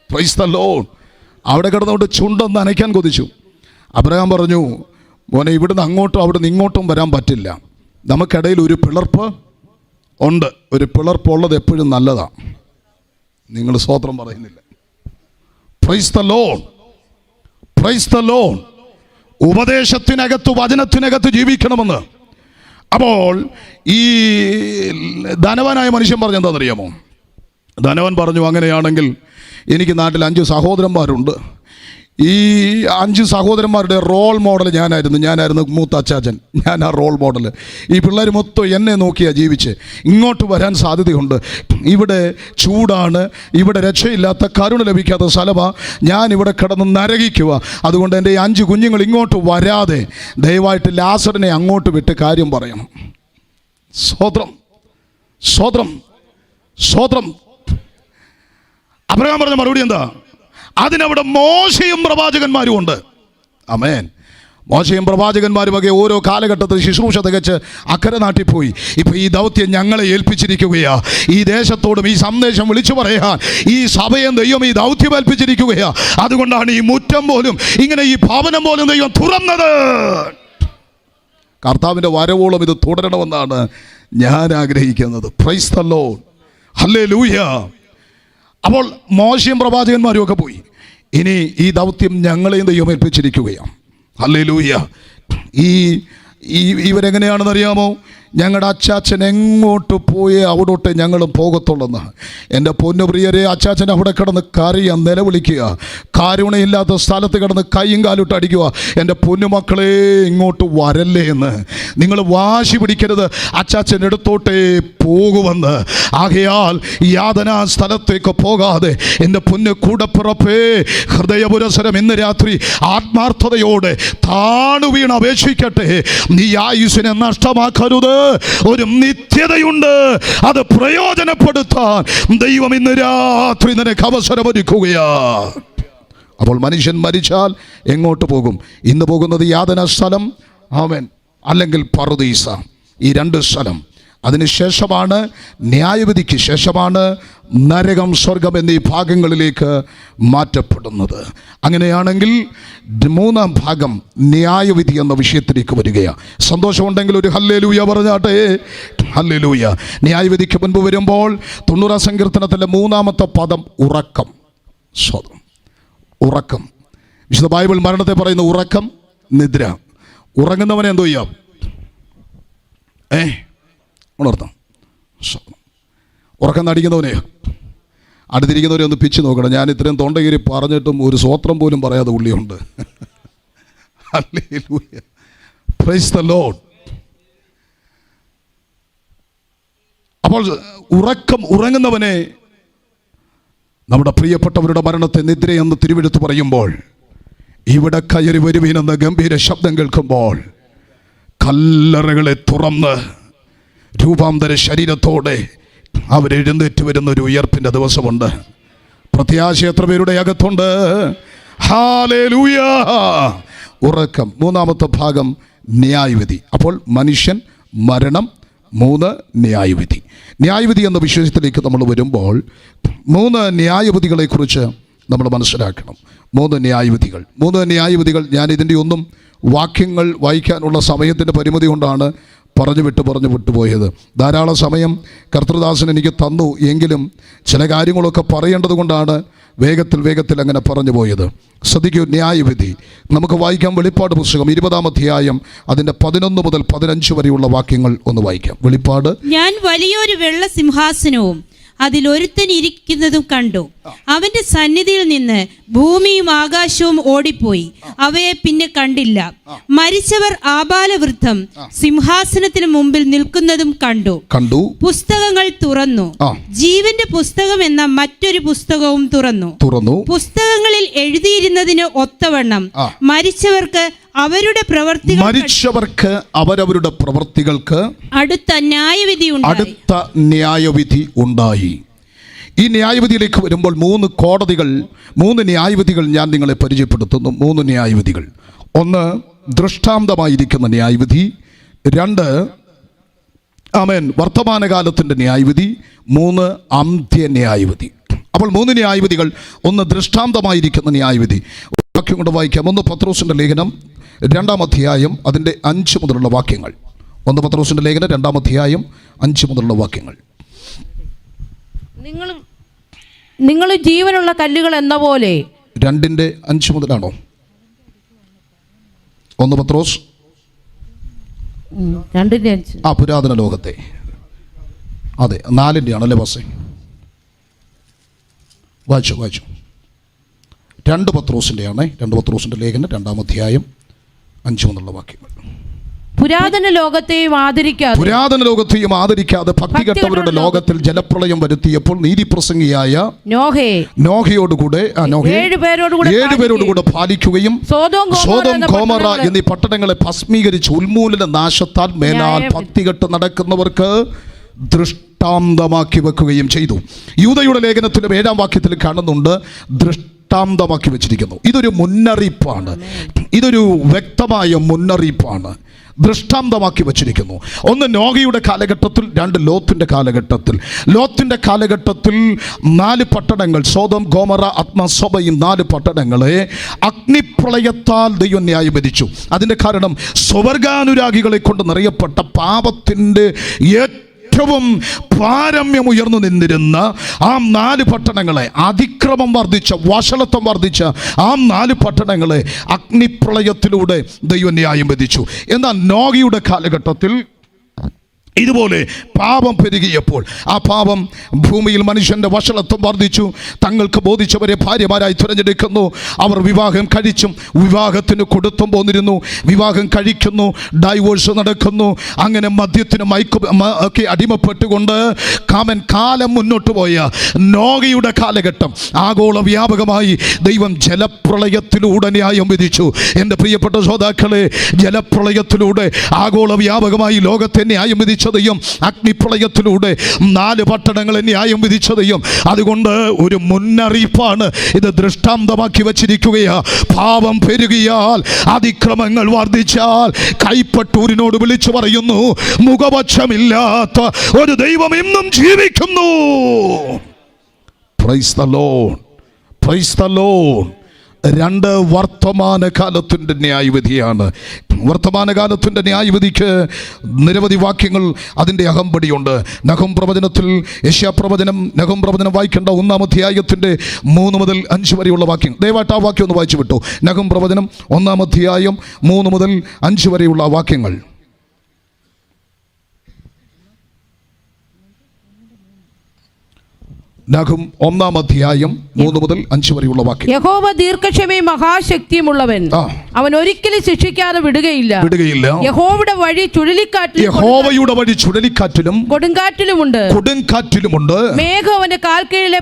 Price the Lord. അവിടെ കിടന്നുകൊണ്ട് ചുണ്ടൊന്ന് നനയ്ക്കാൻ കൊതിച്ചു. അബ്രഹാം പറഞ്ഞു, മോനെ ഇവിടുന്ന് അങ്ങോട്ടും അവിടുന്ന് ഇങ്ങോട്ടും വരാൻ പറ്റില്ല, നമുക്കിടയിൽ ഒരു പിളർപ്പ് ഉണ്ട്. ഒരു പിളർപ്പുള്ളത് എപ്പോഴും നല്ലതാണ്. നിങ്ങൾ സ്തോത്രം പറയുന്നില്ല. Praise the Lord, praise the Lord. ഉപദേശത്തിനകത്ത് വചനത്തിനകത്ത് ജീവിക്കണമെന്ന്. അപ്പോൾ ഈ ധനവാനായ മനുഷ്യൻ പറഞ്ഞെന്താണെന്നറിയാമോ? ധനവൻ പറഞ്ഞു, അങ്ങനെയാണെങ്കിൽ എനിക്ക് നാട്ടിൽ 5 സഹോദരന്മാരുണ്ട്. ഈ 5 സഹോദരന്മാരുടെ റോൾ മോഡൽ ഞാനായിരുന്നു മൂത്ത അച്ചാച്ചൻ. ഞാൻ ആ റോൾ മോഡൽ. ഈ പിള്ളേർ മൊത്തം എന്നെ നോക്കിയാൽ ജീവിച്ച്. ഇങ്ങോട്ട് വരാൻ സാധ്യതയുണ്ട്. ഇവിടെ ചൂടാണ്, ഇവിടെ രക്ഷയില്ലാത്ത കരുണ ലഭിക്കാത്ത സ്ഥലമാണ്. ഞാനിവിടെ കിടന്ന് നരകിക്കുക. അതുകൊണ്ട് എൻ്റെ ഈ 5 കുഞ്ഞുങ്ങൾ ഇങ്ങോട്ട് വരാതെ ദയവായിട്ട് ലാസറിനെ അങ്ങോട്ട് വിട്ട് കാര്യം പറയണം. സ്തോത്രം, സ്തോത്രം, സ്തോത്രം. അബ്രഹാം പറഞ്ഞ മറുപടി എന്താ? അതിനവിടെ മോശയും പ്രവാചകന്മാരും ഉണ്ട്. ആമേൻ. മോശയും പ്രവാചകന്മാരും ഒക്കെ ഓരോ കാലഘട്ടത്തിൽ ശുശ്രൂഷ തികച്ച് അക്കരെ നാട്ടിൽ പോയി. ഇപ്പം ഈ ദൗത്യം ഞങ്ങളെ ഏൽപ്പിച്ചിരിക്കുകയാ. ഈ ദേശത്തോടും ഈ സന്ദേശം വിളിച്ചു പറയാൻ ഈ സഭയും ദൈവം ഈ ദൗത്യം ഏൽപ്പിച്ചിരിക്കുകയാ. അതുകൊണ്ടാണ് ഈ മുറ്റം പോലും ഇങ്ങനെ ഈ ഭവനം പോലും ദൈവം തുറന്നത്. കർത്താവിൻ്റെ വരവോളം ഇത് തുടരണമെന്നാണ് ഞാൻ ആഗ്രഹിക്കുന്നത്. Price the Lord, hallelujah. അപ്പോൾ മോശയും പ്രവാചകന്മാരും ഒക്കെ പോയി. ഇനി ഈ ദൗത്യം ഞങ്ങളെയും ദൈവം ഏൽപ്പിച്ചിരിക്കുകയാണ്. ഹല്ലേലൂയ. ഇവരെങ്ങനെയാണെന്ന് അറിയാമോ? ഞങ്ങളുടെ അച്ചാച്ചൻ എങ്ങോട്ട് പോയേ അവിടോട്ട് ഞങ്ങളും പോകത്തുള്ളെന്ന്. എൻ്റെ പൊന്നു പ്രിയരെ, അച്ചാച്ചൻ അവിടെ കിടന്ന് കരയുക, നിലവിളിക്കുക, കാരുണയില്ലാത്ത സ്ഥലത്ത് കിടന്ന് കൈയും കാലിട്ട് അടിക്കുക, എൻ്റെ പൊന്നുമക്കളെ ഇങ്ങോട്ട് വരല്ലേ എന്ന്. നിങ്ങൾ വാശി പിടിക്കരുത്, അച്ചാച്ചൻ എടുത്തോട്ടേ പോകുമെന്ന്. ആകയാൽ യാതനാ സ്ഥലത്തേക്ക് പോകാതെ എൻ്റെ പൊന്നു കൂടപ്പിറപ്പേ, ഹൃദയപുരസരം ഇന്ന് രാത്രി ആത്മാർത്ഥതയോടെ താണു വീണ് അപേക്ഷിക്കട്ടെ. നീ ആയുസ്സിനെ നഷ്ടമാക്കരുത്. ഒരു നിത്യതയുണ്ട്, അത് പ്രയോജനപ്പെടുത്താൻ ദൈവം ഇന്ന് രാത്രി നിനക്ക് അവസരമൊരുക്കുകയാ. അപ്പോൾ മനുഷ്യൻ മരിച്ചാൽ എങ്ങോട്ട് പോകും? ഇന്ന് പോകുന്നത് യാതന സ്ഥലം, ആമേൻ, അല്ലെങ്കിൽ പറുദീസ. ഈ 2 സ്ഥലം. അതിനുശേഷമാണ് ന്യായവിധിക്ക് ശേഷമാണ് നരകം, സ്വർഗം എന്നീ ഭാഗങ്ങളിലേക്ക് മാറ്റപ്പെടുന്നത്. അങ്ങനെയാണെങ്കിൽ 3-ാം ഭാഗം ന്യായവിധി എന്ന വിഷയത്തിലേക്ക് വരികയാണ്. സന്തോഷമുണ്ടെങ്കിൽ ഒരു ഹല്ലേലൂയ പറഞ്ഞാട്ടെ. ഹല്ലേലൂയ. ന്യായവിധിക്ക് മുൻപ് വരുമ്പോൾ 90-ാം സങ്കീർത്തനത്തിലെ 3-ാമത്തെ പദം ഉറക്കം. സ്വതം, ഉറക്കം. വിശുദ്ധ ബൈബിൾ മരണത്തെ പറയുന്ന ഉറക്കം, നിദ്ര. ഉറങ്ങുന്നവനെ എന്തോ ചെയ്യാം? ഉണർത്താം. ഉറക്കം നടിക്കുന്നവനെ അടുത്തിരിക്കുന്നവരെ ഒന്ന് പിച്ച് നോക്കണം. ഞാൻ ഇത്രയും തൊണ്ടകീരി പറഞ്ഞിട്ടും ഒരു സ്വത്രം പോലും പറയാതെ ഉള്ളിയുണ്ട്. Hallelujah, praise the Lord. അപ്പോൾ ഉറങ്ങുന്നവനെ, നമ്മുടെ പ്രിയപ്പെട്ടവരുടെ മരണത്തെ നിദ്രയെന്ന് തിരുവെടുത്ത് പറയുമ്പോൾ, ഇവിടെ കയറി വരുവീനെന്ന ഗംഭീര ശബ്ദം കേൾക്കുമ്പോൾ കല്ലറകളെ തുറന്ന് രൂപാന്തര ശരീരത്തോടെ അവരെഴുന്നേറ്റ് വരുന്നൊരു ഉയർപ്പിൻ്റെ ദിവസമുണ്ട്. പ്രത്യാശ എത്ര പേരുടെ അകത്തുണ്ട്? ഹല്ലേലൂയ. ഉറക്കം. 3-ാമത്തെ ഭാഗം ന്യായവിധി. അപ്പോൾ മനുഷ്യൻ, മരണം, 3 ന്യായവിധി. ന്യായവിധി എന്ന വിഷയത്തിലേക്ക് നമ്മൾ വരുമ്പോൾ 3 ന്യായവിധികളെക്കുറിച്ച് നമ്മൾ മനസ്സിലാക്കണം. 3 ന്യായവിധികൾ. 3 ന്യായവിധികൾ. ഞാൻ ഇതിൻ്റെ ഒന്നും വാക്യങ്ങൾ വായിക്കാനുള്ള സമയത്തിൻ്റെ പരിമിതി കൊണ്ടാണ് പറഞ്ഞു വിട്ടു പോയത്. ധാരാളം സമയം കർത്തൃദാസൻ എനിക്ക് തന്നു, എങ്കിലും ചില കാര്യങ്ങളൊക്കെ പറയേണ്ടത് കൊണ്ടാണ് വേഗത്തിൽ അങ്ങനെ പറഞ്ഞു പോയത്. ശ്രദ്ധിക്കൂ. ന്യായവിധി നമുക്ക് വായിക്കാം. വെളിപ്പാട് പുസ്തകം 20-ാം അധ്യായം അതിൻ്റെ 11 മുതൽ 15 വരെയുള്ള വാക്യങ്ങൾ ഒന്ന് വായിക്കാം. വെളിപ്പാട്. ഞാൻ വലിയൊരു വെള്ള സിംഹാസനവും അതിലൊരുത്തൻ ഇരിക്കുന്നതും കണ്ടു. അവന്റെ സന്നിധിയിൽ നിന്ന് ഭൂമിയും ആകാശവും ഓടിപ്പോയി, അവയെ പിന്നെ കണ്ടില്ല. മരിച്ചവർ ആബാലവൃദ്ധം സിംഹാസനത്തിന് മുമ്പിൽ നിൽക്കുന്നതും കണ്ടു. പുസ്തകങ്ങൾ തുറന്നു, ജീവന്റെ പുസ്തകം എന്ന മറ്റൊരു പുസ്തകവും തുറന്നു. പുസ്തകങ്ങളിൽ എഴുതിയിരുന്നതിന് ഒത്തവണ്ണം മരിച്ചവർക്ക് അവരുടെ പ്രവൃത്തികൾക്ക് അടുത്ത ന്യായവിധി ഉണ്ടായി. ഈ ന്യായവിധിയിലേക്ക് വരുമ്പോൾ 3 ന്യായവിധികൾ ഞാൻ നിങ്ങളെ പരിചയപ്പെടുത്തുന്നു. 3 ന്യായവിധികൾ. 1 ദൃഷ്ടാന്തമായിരിക്കുന്ന ന്യായവിധി, 2 വർത്തമാനകാലത്തിൻ്റെ ന്യായവിധി, 3 അന്ത്യന്യായവിധി. അപ്പോൾ 3 ന്യായവിധികൾ. 1 ദൃഷ്ടാന്തമായിരിക്കുന്ന ന്യായവിധി. വാക്യം കൊണ്ട് വായിക്കാം. 1 പത്രോസിൻ്റെ ലേഖനം 2-ാം അധ്യായം അതിൻ്റെ 5 മുതലുള്ള വാക്യങ്ങൾ. 1 പത്രോസിൻ്റെ ലേഖനം 2-ാം അധ്യായം 5 മുതലുള്ള വാക്യങ്ങൾ. നിങ്ങൾ ജീവനുള്ള കല്ലുകൾ എന്ന പോലെ. 2:5 മുതലാണോ? 1 പത്രോസ് 2:5. പുരാതന ലോകത്തെ, അതെ 4 ആണല്ലേ ബസ്സേ? വായിച്ചു 2 പത്രോസിൻ്റെയാണ്. 2 പത്രോസിൻ്റെ ലേഖനം 2-ാം അധ്യായം 5 മുതലുള്ള വാക്യങ്ങൾ. പുരാതന ലോകത്തെയും ആദരിക്കാതെ ഭക്തികെട്ടവരുടെ ലോകത്തിൽ ജലപ്രളയം വരുത്തിയപ്പോൾ നീതിപ്രസംഗിയായ നോഹയോടുകൂടെ 7 പേരോടുകൂടെ പാലിക്കുകയും സോദോം ഗോമറ എന്നീ പട്ടണങ്ങളെ ഭസ്മീകരിച്ച് ഉന്മൂലന നാശത്താൽ മേലാൽ ഭക്തികെട്ട് നടക്കുന്നവർക്ക് ദൃഷ്ടാന്തമാക്കി വെക്കുകയും ചെയ്തു. യൂദയുടെ ലേഖനത്തിലും 7-ാം വാക്യത്തിൽ കാണുന്നുണ്ട്, ദൃഷ്ടാന്തമാക്കി വെച്ചിരിക്കുന്നു. ഇതൊരു മുന്നറിയിപ്പാണ്, ഇതൊരു വ്യക്തമായ മുന്നറിയിപ്പാണ്. ദൃഷ്ടാന്തമാക്കി വച്ചിരിക്കുന്നു. 1 നോഹയുടെ കാലഘട്ടത്തിൽ, 2 ലോത്തിന്റെ കാലഘട്ടത്തിൽ. ലോത്തിന്റെ കാലഘട്ടത്തിൽ 4 പട്ടണങ്ങൾ, സോദോം ഗോമറ ആദ്മാ സൊബയും 4 പട്ടണങ്ങളെ അഗ്നിപ്രളയത്താൽ ദൈവം ന്യായം വിധിച്ചു. അതിൻ്റെ കാരണം സ്വർഗാനുരാഗികളെ കൊണ്ട് നിറയപ്പെട്ട പാപത്തിൻ്റെ ഏറ്റവും പാരമ്യം ഉയർന്നു നിന്നിരുന്ന ആ 4 പട്ടണങ്ങളെ, അതിക്രമം വർദ്ധിച്ച, വഷളത്വം വർദ്ധിച്ച ആ 4 പട്ടണങ്ങളെ അഗ്നിപ്രളയത്തിലൂടെ ദൈവം ന്യായം വിധിച്ചു. എന്നാൽ നോഹയുടെ കാലഘട്ടത്തിൽ ഇതുപോലെ പാപം പെരുകിയപ്പോൾ, ആ പാപം ഭൂമിയിൽ മനുഷ്യൻ്റെ വഷളത്വം വർദ്ധിച്ചു. തങ്ങൾക്ക് ബോധിച്ചവരെ ഭാര്യമാരായി തിരഞ്ഞെടുക്കുന്നു. അവർ വിവാഹം കഴിച്ചും വിവാഹത്തിന് കൊടുത്തും പോന്നിരുന്നു. വിവാഹം കഴിക്കുന്നു, ഡൈവോഴ്സ് നടക്കുന്നു. അങ്ങനെ മദ്യത്തിന് ഒക്കെ അടിമപ്പെട്ടുകൊണ്ട് കാലം മുന്നോട്ട് പോയ നോഹയുടെ കാലഘട്ടം ആഗോള വ്യാപകമായി ദൈവം ജലപ്രളയത്തിലൂടെ ന്യായം വിധിച്ചു. എൻ്റെ പ്രിയപ്പെട്ട ശ്രോതാക്കളെ, ജലപ്രളയത്തിലൂടെ ആഗോള വ്യാപകമായി ലോകത്തെ ന്യായം വിധിച്ച ദൈവം അഗ്നിപ്രളയത്തിലൂടെ 4 പട്ടണങ്ങളെ ന്യായം വിധിച്ച ദൈവം. അതുകൊണ്ട് ഒരു മുന്നറിയിപ്പാണ് ഇത്, ദൃഷ്ടാന്തമാക്കി വച്ചിരിക്കുകയാ. പാപം പെരുകിയാൽ, അതിക്രമങ്ങൾ വർദ്ധിച്ചാൽ കൈപ്പട്ടൂരിനോട് വിളിച്ചു പറയുന്നു, മുഖപക്ഷമില്ലാത്ത ഒരു ദൈവം ഇന്നും ജീവിക്കുന്നു. Price the Lord, praise the Lord. 2 വർത്തമാനകാലത്തിൻ്റെ ന്യായവിധിയാണ്. വർത്തമാനകാലത്തിൻ്റെ ന്യായവിധിക്ക് നിരവധി വാക്യങ്ങൾ, അതിൻ്റെ അകമ്പടിയുണ്ട്. നഹൂം പ്രവചനത്തിൽ, യെശയ്യാ പ്രവചനം, നഹൂം പ്രവചനം വായിക്കേണ്ട 1-ാം അധ്യായത്തിൻ്റെ 3 മുതൽ 5 വരെയുള്ള വാക്യം. ദയവായിട്ട് ആ വാക്യം ഒന്ന് വായിച്ചു വിട്ടു. നഹൂം പ്രവചനം 1-ാം അധ്യായം 3 മുതൽ 5 വരെയുള്ള വാക്യങ്ങൾ. നഹൂം 1-ാം അധ്യായം 3 മുതൽ 5 വരെയുള്ള വാക്യം. യഹോവ ദീർഘക്ഷമയും മഹാശക്തിയുമുള്ളവൻ, അവൻ ഒരിക്കലും ശിക്ഷിക്കാതെ വിടുകയില്ല. യഹോവയുടെ വഴി ചുഴലിക്കാറ്റിലും കൊടുങ്കാറ്റിലുമുണ്ട്. മേഘം അവന്റെ കാൽക്കീഴിലെ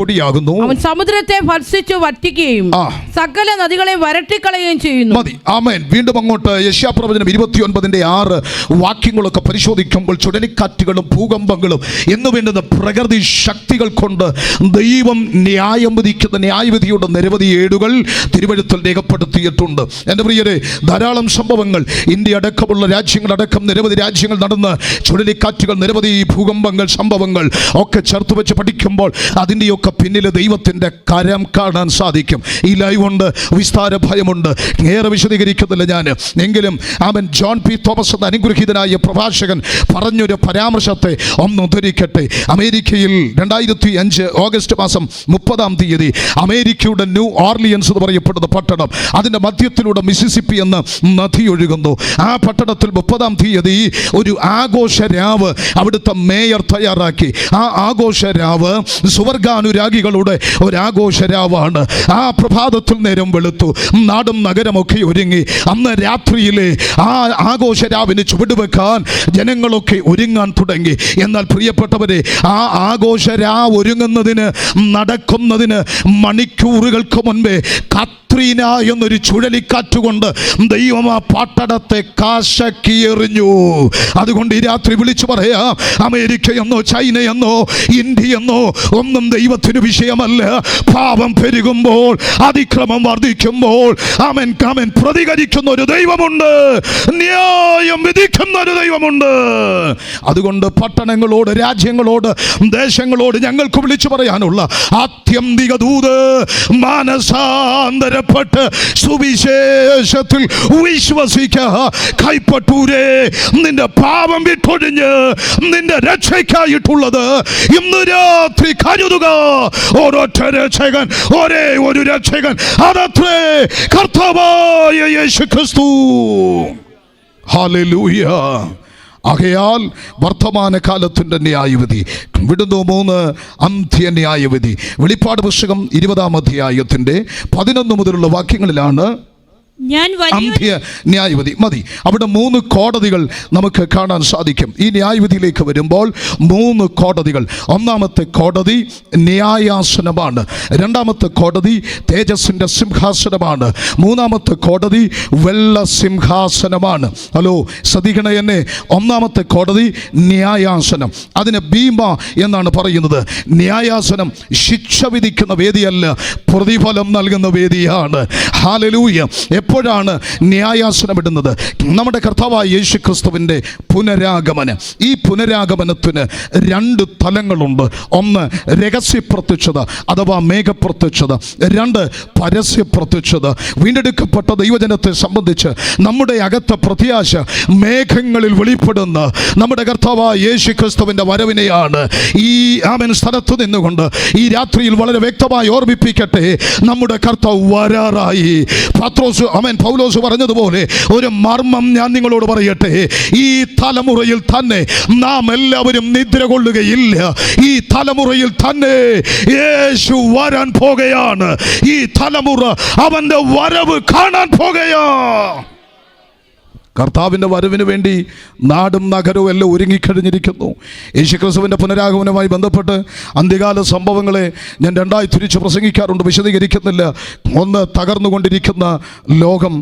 പൊടിയാകുന്നു. അവൻ സമുദ്രത്തെ ഭർഷിച്ചു വറ്റിക്കുകയും സകല നദികളെ വരട്ടിക്കളയുകയും ചെയ്യുന്നു. മതി, ആമേൻ. വീണ്ടും അങ്ങോട്ട് യെശയ്യാ പ്രവചനം 29:6 വാക്യങ്ങളൊക്കെ പരിശോധിക്കുമ്പോൾ ചുഴലിക്കാറ്റുകളും ഭൂകമ്പങ്ങളും എന്ന് വേണ്ടുന്ന പ്രകൃതി ശക്തികൾ കൊണ്ട് ദൈവം ന്യായം വിധിക്കുന്ന ന്യായവിധിയുടെ നിരവധി ഏടുകൾ തിരുവഴുത്തിൽ രേഖപ്പെടുത്തിയിട്ടുണ്ട്. എൻ്റെ പ്രിയരെ, ധാരാളം സംഭവങ്ങൾ ഇന്ത്യ അടക്കമുള്ള രാജ്യങ്ങളടക്കം നിരവധി രാജ്യങ്ങൾ നടന്ന് ചുഴലിക്കാറ്റുകൾ, നിരവധി ഭൂകമ്പങ്ങൾ, സംഭവങ്ങൾ ഒക്കെ ചേർത്ത് വെച്ച് പഠിക്കുമ്പോൾ അതിൻ്റെയൊക്കെ പിന്നിൽ ദൈവത്തിൻ്റെ കരം കാണാൻ സാധിക്കും. ഈ ലൈവ് ഉണ്ട്, വിസ്താര ഭയമുണ്ട്, ഏറെ വിശദീകരിക്കുന്നില്ല ഞാൻ. എങ്കിലും അവൻ ജോൺ പി തോമസ് എന്ന അനുഗ്രഹീതനായ പ്രഭാഷകൻ പറഞ്ഞൊരു പരാമർശത്തെ ഒന്ന് ഉദ്ധരിക്കട്ടെ. അമേരിക്കയിൽ 2005 ഓഗസ്റ്റ് മാസം 30 അമേരിക്കയുടെ ന്യൂ ഓർലിയൻസ് എന്ന് പറയപ്പെടുന്ന പട്ടണം, അതിൻ്റെ മധ്യത്തിലൂടെ മിസിസിപ്പി എന്ന നദി ഒഴുകുന്നു. ആ പട്ടണത്തിൽ 30 ഒരു ആഘോഷരാവ് അവിടുത്തെ മേയർ തയ്യാറാക്കി. ആ ആഘോഷരാവ് സുവർഗാനുരാഗികളുടെ ഒരാഘോഷരാവാണ്. ആ പ്രഭാതത്തിൽ നേരം വെളുത്തു, നാടും നഗരമൊക്കെ ഒരുങ്ങി. അന്ന് രാത്രിയിലെ ആ ആഘോഷരാവിന് ചുവടുവെക്കാൻ ജനങ്ങളൊക്കെ ഒരുങ്ങാൻ തുടങ്ങി. എന്നാൽ പ്രിയപ്പെട്ടവരെ, ആ ആഘോഷരാവ് ഒരുങ്ങുന്നതിന് നടക്കുന്നതിന് മണിക്കൂറുകൾക്ക് മുൻപേ കത്രീന എന്നൊരു ചുഴലിക്കാറ്റുകൊണ്ട് ദൈവം ആ പട്ടണത്തെ കാശക്കിയെറിഞ്ഞു. അതുകൊണ്ട് ഈ രാത്രി വിളിച്ചു പറയാം, അമേരിക്കയെന്നോ ചൈനയെന്നോ ഇന്ത്യയെന്നോ ഒന്നും ദൈവത്തിന് വിഷയമല്ല. പാപം പെരുകുമ്പോൾ, അതിക്രമം വർദ്ധിക്കുമ്പോൾ ആമേൻ ആമേൻ പ്രതികരിക്കുന്ന ഒരു ദൈവമുണ്ട്, ന്യായം വിധിക്കുന്ന ഒരു ദൈവമുണ്ട്. അതുകൊണ്ട് പട്ടണങ്ങളോട്, രാജ്യങ്ങളോട്, ദേശങ്ങളോട് ഞങ്ങൾക്ക് വിളിച്ചു പറയാനുള്ള ആത്യന്തിക ദൂത്, മാനസാന്തരപ്പെട്ട് സുവിശേഷത്തിൽ വിശ്വസിക്കുക. കൈപ്പട്ടൂരെ, നിന്റെ പാപം വിട്ടൊഴിഞ്ഞ് നിന്റെ രക്ഷയ്ക്കായിട്ടുള്ളത് ഇന്ന് രാത്രി കരുതുക. ഒരൊറ്റ രക്ഷകൻ, ഒരേ ഒരു രക്ഷകൻ, അതത്രേ കർത്താവായ യേശു ക്രിസ്തു. ഹല്ലേലൂയ. ആകയാൽ വർത്തമാനകാലത്തിൻ്റെ ന്യായവിധി വിടുന്നു 3 അന്ത്യ ന്യായവിധി. വെളിപ്പാട് പുസ്തകം 20 അധ്യായത്തിൻ്റെ 11 മുതലുള്ള വാക്യങ്ങളിലാണ് അന്ത്യ ന്യായവിധി. മതി, അവിടെ 3 കോടതികൾ നമുക്ക് കാണാൻ സാധിക്കും. ഈ ന്യായവിധിയിലേക്ക് വരുമ്പോൾ 3 കോടതികൾ. ഒന്നാമത്തെ കോടതി ന്യായാസനമാണ്. രണ്ടാമത്തെ കോടതി തേജസ്സിൻ്റെ സിംഹാസനമാണ്. മൂന്നാമത്തെ കോടതി വെള്ള സിംഹാസനമാണ്. ഹലോ, ശ്രദ്ധിക്കണേ എന്നെ. ഒന്നാമത്തെ കോടതി ന്യായാസനം, അതിന് ഭീമ എന്നാണ് പറയുന്നത്. ന്യായാസനം ശിക്ഷ വിധിക്കുന്ന വേദിയല്ല, പ്രതിഫലം നൽകുന്ന വേദിയാണ്. ഹല്ലേലൂയ. എപ്പോഴാണ് ന്യായാസനം ഇടുന്നത്? നമ്മുടെ കർത്താവായ യേശു ക്രിസ്തുവിൻ്റെ പുനരാഗമനം. ഈ പുനരാഗമനത്തിന് 2 തലങ്ങളുണ്ട്. ഒന്ന് രഹസ്യപ്രത്യക്ഷത അഥവാ മേഘപ്രത്യക്ഷത, 2 പരസ്യപ്രത്യക്ഷത. വീണ്ടെടുക്കപ്പെട്ട ദൈവജനത്തെ സംബന്ധിച്ച് നമ്മുടെ അകത്തെ പ്രത്യാശ മേഘങ്ങളിൽ വെളിപ്പെടുന്ന നമ്മുടെ കർത്താവായ യേശു ക്രിസ്തുവിൻ്റെ വരവിനെയാണ്. ഈ ആമേൻ സ്ഥലത്ത് നിന്നുകൊണ്ട് ഈ രാത്രിയിൽ വളരെ വ്യക്തമായി ഓർമ്മിപ്പിക്കട്ടെ, നമ്മുടെ കർത്താവ് വരാറായി. പൗലോസ് പറഞ്ഞതുപോലെ ഒരു മർമ്മം ഞാൻ നിങ്ങളോട് പറയട്ടെ, ഈ തലമുറയിൽ തന്നെ നാം എല്ലാവരും നിദ്ര കൊള്ളുകയില്ല. ഈ തലമുറയിൽ തന്നെ യേശു വരാൻ പോകുകയാണ്. ഈ തലമുറ അവന്റെ വരവ് കാണാൻ പോകുകയാണ്. കർത്താവിൻ്റെ വരവിന് വേണ്ടി നാടും നഗരവും എല്ലാം ഒരുങ്ങിക്കഴിഞ്ഞിരിക്കുന്നു. യേശുക്രിസ്തുവിൻ്റെ പുനരാഗമനവുമായി ബന്ധപ്പെട്ട് അന്ത്യകാല സംഭവങ്ങളെ ഞാൻ 2 തിരിച്ച് പ്രസംഗിക്കാറുണ്ട്, വിശദീകരിക്കുന്നില്ല. 1 തകർന്നുകൊണ്ടിരിക്കുന്ന ലോകം,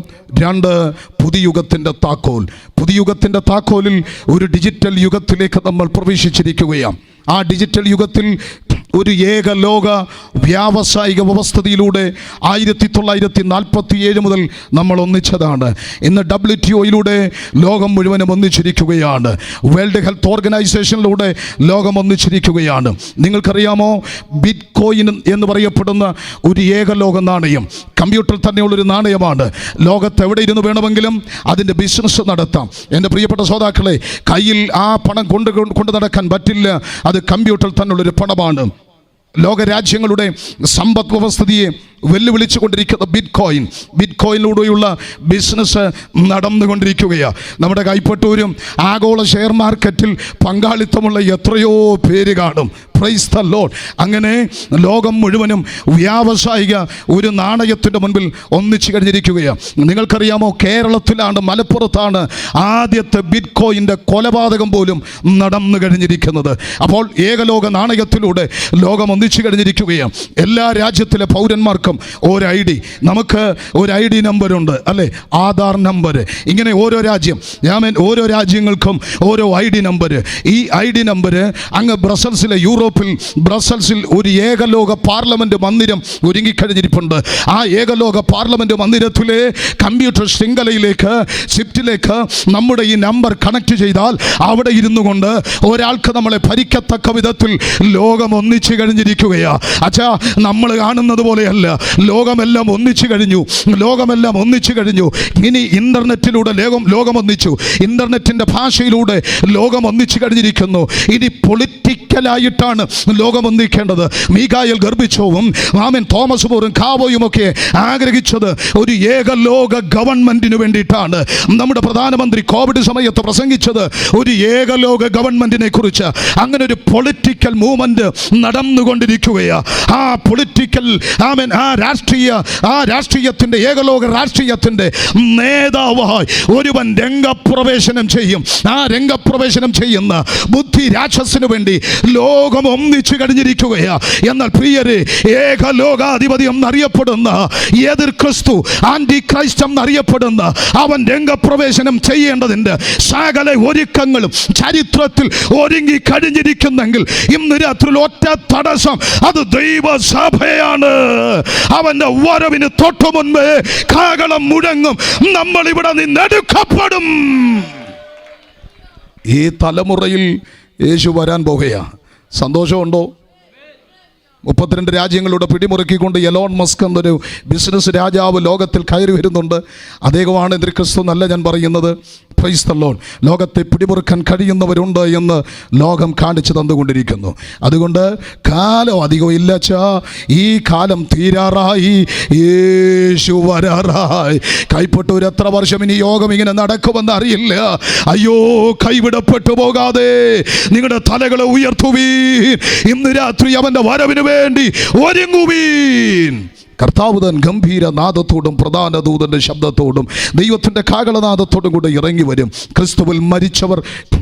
2 പുതുയുഗത്തിൻ്റെ താക്കോൽ. പുതുയുഗത്തിൻ്റെ താക്കോലിൽ ഒരു ഡിജിറ്റൽ യുഗത്തിലേക്ക് നമ്മൾ പ്രവേശിച്ചിരിക്കുകയാണ്. ആ ഡിജിറ്റൽ യുഗത്തിൽ ഒരു ഏകലോക വ്യാവസായിക വ്യവസ്ഥയിലൂടെ 1947 മുതൽ നമ്മൾ ഒന്നിച്ചതാണ്. ഇന്ന് WTOയിലൂടെ ലോകം മുഴുവനും ഒന്നിച്ചിരിക്കുകയാണ്. വേൾഡ് ഹെൽത്ത് ഓർഗനൈസേഷനിലൂടെ ലോകം ഒന്നിച്ചിരിക്കുകയാണ്. നിങ്ങൾക്കറിയാമോ, ബിറ്റ് കോയിൻ എന്ന് പറയപ്പെടുന്ന ഒരു ഏകലോക നാണയം, കമ്പ്യൂട്ടറിൽ തന്നെയുള്ളൊരു നാണയമാണ്. ലോകത്ത് എവിടെ ഇരുന്ന് വേണമെങ്കിലും അതിൻ്റെ ബിസിനസ് നടത്താം. എൻ്റെ പ്രിയപ്പെട്ട ശ്രോതാക്കളെ, കയ്യിൽ ആ പണം കൊണ്ട് നടക്കാൻ പറ്റില്ല. അത് കമ്പ്യൂട്ടറിൽ തന്നെയുള്ളൊരു പണമാണ്. ലോകരാജ്യങ്ങളുടെ സമ്പദ് വ്യവസ്ഥയെ വെല്ലുവിളിച്ചു കൊണ്ടിരിക്കുന്ന ബിറ്റ് കോയിനിലൂടെയുള്ള ബിസിനസ് നടന്നുകൊണ്ടിരിക്കുകയാണ്. നമ്മുടെ കൈപ്പട്ടൂരും ആഗോള ഷെയർ മാർക്കറ്റിൽ പങ്കാളിത്തമുള്ള എത്രയോ പേര് കാണും. Price the Lord. അങ്ങനെ ലോകം മുഴുവനും വ്യാവസായിക ഒരു നാണയത്തിൻ്റെ മുൻപിൽ ഒന്നിച്ചു കഴിഞ്ഞിരിക്കുകയാണ്. നിങ്ങൾക്കറിയാമോ, കേരളത്തിലാണ്, മലപ്പുറത്താണ് ആദ്യത്തെ ബിറ്റ് കോയിൻ്റെ കൊലപാതകം പോലും നടന്നു കഴിഞ്ഞിരിക്കുന്നത്. അപ്പോൾ ഏകലോക നാണയത്തിലൂടെ ലോകം ഒന്നിച്ചു കഴിഞ്ഞിരിക്കുകയാണ്. എല്ലാ രാജ്യത്തിലെ പൗരന്മാർക്കും ഒരു ID, നമുക്ക് ഒരു ID നമ്പറുണ്ട് അല്ലേ, ആധാർ നമ്പർ. ഇങ്ങനെ ഓരോ രാജ്യങ്ങൾക്കും ഓരോ ID നമ്പർ. ഈ ID നമ്പർ അങ്ങ് ബ്രസൽസിൽ ഒരു ഏകലോക പാർലമെന്റ് മന്ദിരം ഒരുങ്ങിക്കഴിഞ്ഞിരിപ്പുണ്ട്. ആ ഏകലോക പാർലമെന്റ് മന്ദിരത്തിലെ കമ്പ്യൂട്ടർ ശൃംഖലയിലേക്ക്, സ്വിഫ്റ്റിലേക്ക് നമ്മുടെ ഈ നമ്പർ കണക്ട് ചെയ്താൽ അവിടെ ഇരുന്നു കൊണ്ട് ഒരാൾക്ക് നമ്മളെ ഭരിക്കത്തക്ക വിധത്തിൽ ലോകം ഒന്നിച്ചു കഴിഞ്ഞിരിക്കും. നടന്നുകൊണ്ടിരിക്കുകയാ. അച്ഛാ, നമ്മൾ കാണുന്നത് പോലെയല്ല. ലോകമെല്ലാം ഒന്നിച്ചു കഴിഞ്ഞു. ഇനി ഇന്റർനെറ്റിലൂടെ ലോകം ഒന്നിച്ചു. ഇന്റർനെറ്റിന്റെ ഭാഷയിലൂടെ ലോകം ഒന്നിച്ചു കഴിഞ്ഞിരിക്കുന്നു. ഇനി പൊളിറ്റിക്കലായിട്ടാണ് ലോകം ഒന്നിക്കേണ്ടത്. മീഖായേൽ ഗർബിച്ചോവും തോമസ് മൂറും കാവോയും ഒക്കെ ആഗ്രഹിച്ചത് ഒരു ഏകലോക ഗവൺമെന്റിന് വേണ്ടിയിട്ടാണ്. നമ്മുടെ പ്രധാനമന്ത്രി കോവിഡ് സമയത്ത് പ്രസംഗിച്ചത് ഒരു ഏകലോക ഗവൺമെന്റിനെ കുറിച്ച്. അങ്ങനെ ഒരു പൊളിറ്റിക്കൽ മൂവ്മെന്റ് നടന്നുകൊണ്ടിരിക്കുകയാണ്. ആ പൊളിറ്റിക്കൽ ആ രാഷ്ട്രീയത്തിന്റെ ഏകലോക രാഷ്ട്രീയത്തിന്റെ നേതാവായി ഒരുവൻ രംഗപ്രവേശനം ചെയ്യും. ആ രംഗപ്രവേശനം ചെയ്യുന്ന ബുദ്ധി രാക്ഷസിനു വേണ്ടി ലോകം ഒന്നിച്ചു കഴിഞ്ഞിരിക്കുകയാ. എന്നാൽ പ്രിയരെ, ഏകലോകാധിപതി എന്നറിയപ്പെടുന്ന എതിർ ക്രിസ്തു, ആന്റി ക്രൈസ്റ്റ് എന്നറിയപ്പെടുന്ന അവൻ രംഗപ്രവേശനം ചെയ്യേണ്ടതിന്റെ സകല ഒരുക്കങ്ങളും ചരിത്രത്തിൽ ഒരുങ്ങി കഴിഞ്ഞിരിക്കുന്നെങ്കിൽ ഇന്ന് രാത്രി ഒറ്റ തടസ്സം, അത് ദൈവസഭയാണ്. അവന്റെ വരവിന് തൊട്ടു മുൻപേ കാഹളം മുഴങ്ങും. നമ്മൾ ഇവിടെ നിന്നെടുക്കപ്പെടും. ഈ തലമുറയിൽ യേശു വരാൻ പോകുകയാ. സന്തോഷമുണ്ടോ? 32 രാജ്യങ്ങളുടെ പിടിമുറുക്കിക്കൊണ്ട് എലോൺ മസ്ക് എന്നൊരു ബിസിനസ് രാജാവ് ലോകത്തിൽ കയറി വരുന്നുണ്ട്. അദ്ദേഹമാണ് എതിർ ക്രിസ്തു എന്നല്ല ഞാൻ പറയുന്നത്. Price the Lord. ലോകത്തെ പിടിമുറുക്കാൻ കഴിയുന്നവരുണ്ട് എന്ന് ലോകം കാണിച്ചു തന്നുകൊണ്ടിരിക്കുന്നു. അതുകൊണ്ട് കാലം അധികം ഇല്ലച്ചാ, ഈ കാലം തീരാറായി, യേശു വരാറായി. കൈപ്പെട്ടവർ എത്ര വർഷം ഇനി യോഗം ഇങ്ങനെ നടക്കുമെന്ന് അറിയില്ല. അയ്യോ, കൈവിടപ്പെട്ടു പോകാതെ നിങ്ങളുടെ തലകളെ ഉയർത്തുവീൻ. ഇന്ന് രാത്രി അവന്റെ വരവിന് വേണ്ടി ഒരുങ്ങുവീൻ. കർത്താവ് താൻ ഗംഭീര നാദത്തോടും പ്രധാന ദൂതന്റെ ശബ്ദത്തോടും ദൈവത്തിൻ്റെ കാഹളനാദത്തോടും കൂടെ ഇറങ്ങി വരും. ക്രിസ്തുവിൽ മരിച്ചവർ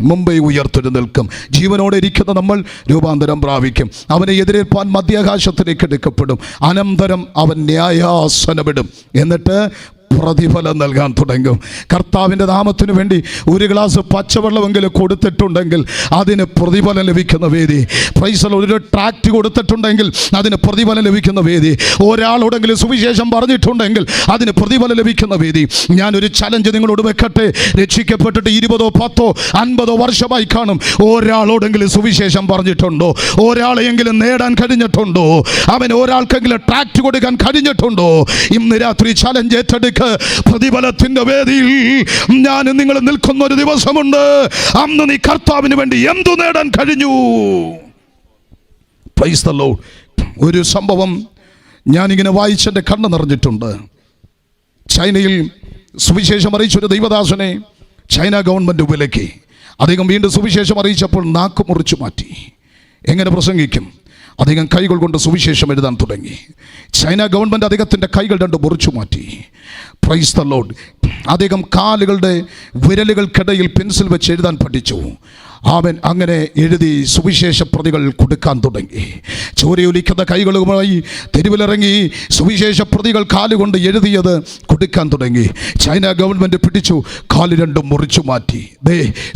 മുമ്പേ ഉയർത്തെഴുന്നേൽക്കും. ജീവനോടെ ഇരിക്കുന്ന നമ്മൾ രൂപാന്തരം പ്രാപിക്കും. അവനെ എതിരേൽപ്പാൻ മധ്യാകാശത്തിലേക്ക് എടുക്കപ്പെടും. അനന്തരം അവൻ ന്യായാസനമിടും. എന്നിട്ട് പ്രതിഫലം നൽകാൻ തുടങ്ങും. കർത്താവിൻ്റെ നാമത്തിന് വേണ്ടി ഒരു ഗ്ലാസ് പച്ചവെള്ളമെങ്കിലും കൊടുത്തിട്ടുണ്ടെങ്കിൽ അതിന് പ്രതിഫലം ലഭിക്കുന്ന വേദി. പ്രൈസ്, ഒരു ട്രാക്റ്റ് കൊടുത്തിട്ടുണ്ടെങ്കിൽ അതിന് പ്രതിഫലം ലഭിക്കുന്ന വേദി. ഒരാളോടെങ്കിലും സുവിശേഷം പറഞ്ഞിട്ടുണ്ടെങ്കിൽ അതിന് പ്രതിഫലം ലഭിക്കുന്ന വേദി. ഞാനൊരു ചലഞ്ച് നിങ്ങളോട് വെക്കട്ടെ. രക്ഷിക്കപ്പെട്ടിട്ട് 20, 10, 50 വർഷമായി കാണും. ഒരാളോടെങ്കിലും സുവിശേഷം പറഞ്ഞിട്ടുണ്ടോ? ഒരാളെയെങ്കിലും നേടാൻ കഴിഞ്ഞിട്ടുണ്ടോ? അവൻ ഒരാൾക്കെങ്കിലും ട്രാക്റ്റ് കൊടുക്കാൻ കഴിഞ്ഞിട്ടുണ്ടോ? ഇന്ന് രാത്രി ചലഞ്ച് ഏറ്റെടുക്കുക. പ്രതിഫലത്തിന്റെ വേദിയിൽ ഞാൻ നിങ്ങൾ നിൽക്കുന്ന ഒരു ദിവസമുണ്ട്. അന്ന് നീ കർത്താവിന് വേണ്ടി എന്തു നേടാൻ കഴിഞ്ഞു? Price the Lord. ഒരു സംഭവം ഞാനിങ്ങനെ വായിച്ചെൻ്റെ കണ്ണ് നിറഞ്ഞിട്ടുണ്ട്. ചൈനയിൽ സുവിശേഷം അറിയിച്ചൊരു ദൈവദാസനെ ചൈന ഗവൺമെൻറ് വിലക്കി. അദ്ദേഹം വീണ്ടും സുവിശേഷം അറിയിച്ചപ്പോൾ നാക്ക് മുറിച്ചു മാറ്റി. എങ്ങനെ പ്രസംഗിക്കും? അദ്ദേഹം കൈകൾ കൊണ്ട് സുവിശേഷം എഴുതാൻ തുടങ്ങി. ചൈന ഗവൺമെൻറ് അദ്ദേഹത്തിൻ്റെ കൈകൾ 2 മുറിച്ചു മാറ്റി. Price the Lord. അദ്ദേഹം കാലുകളുടെ വിരലുകൾക്കിടയിൽ പെൻസിൽ വെച്ച് എഴുതാൻ പഠിച്ചു. അവൻ അങ്ങനെ എഴുതി സുവിശേഷ പ്രതികൾ കൊടുക്കാൻ തുടങ്ങി. ചോരയൊലിക്കുന്ന കൈകളുമായി തെരുവിലിറങ്ങി സുവിശേഷ പ്രതികൾ കാലുകൊണ്ട് എഴുതിയത് കൊടുക്കാൻ തുടങ്ങി. ചൈന ഗവൺമെൻറ് പിടിച്ചു, കാല് 2 മുറിച്ചു മാറ്റി.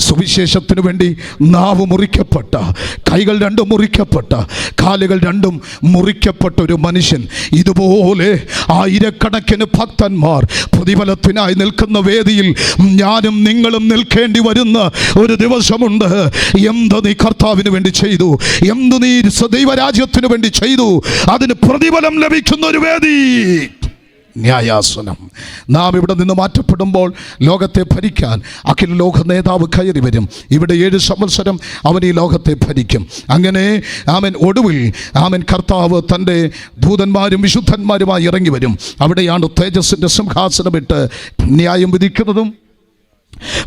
സുവിശേഷത്തിന് വേണ്ടി നാവ് മുറിക്കപ്പെട്ട, കൈകൾ 2 മുറിക്കപ്പെട്ട, കാലുകൾ 2 മുറിക്കപ്പെട്ട ഒരു മനുഷ്യൻ. ഇതുപോലെ ആയിരക്കണക്കിന് ഭക്തന്മാർ പ്രതിഫലത്തിനായി നിൽക്കുന്ന വേദിയിൽ ഞാനും നിങ്ങളും നിൽക്കേണ്ടി വരുന്ന ഒരു ദിവസമുണ്ട്. എന്ത് നീ കർത്താവിന് വേണ്ടി ചെയ്തു, എന്ത് നീ ദൈവരാജ്യത്തിന് വേണ്ടി ചെയ്തു, അതിന് പ്രതിഫലം ലഭിക്കുന്ന ഒരു വേദി, ന്യായാസനം. നാം ഇവിടെ നിന്ന് മാറ്റപ്പെടുമ്പോൾ ലോകത്തെ ഭരിക്കാൻ അഖില ലോക നേതാവ് കയറി വരും. ഇവിടെ 7 സംവത്സരം അവൻ ഈ ലോകത്തെ ഭരിക്കും. അങ്ങനെ ഒടുവിൽ കർത്താവ് തൻ്റെ ദൂതന്മാരും വിശുദ്ധന്മാരുമായി ഇറങ്ങി വരും. അവിടെയാണ് തേജസ്സിൻ്റെ സിംഹാസനമിട്ട് ന്യായം വിധിക്കുന്നതും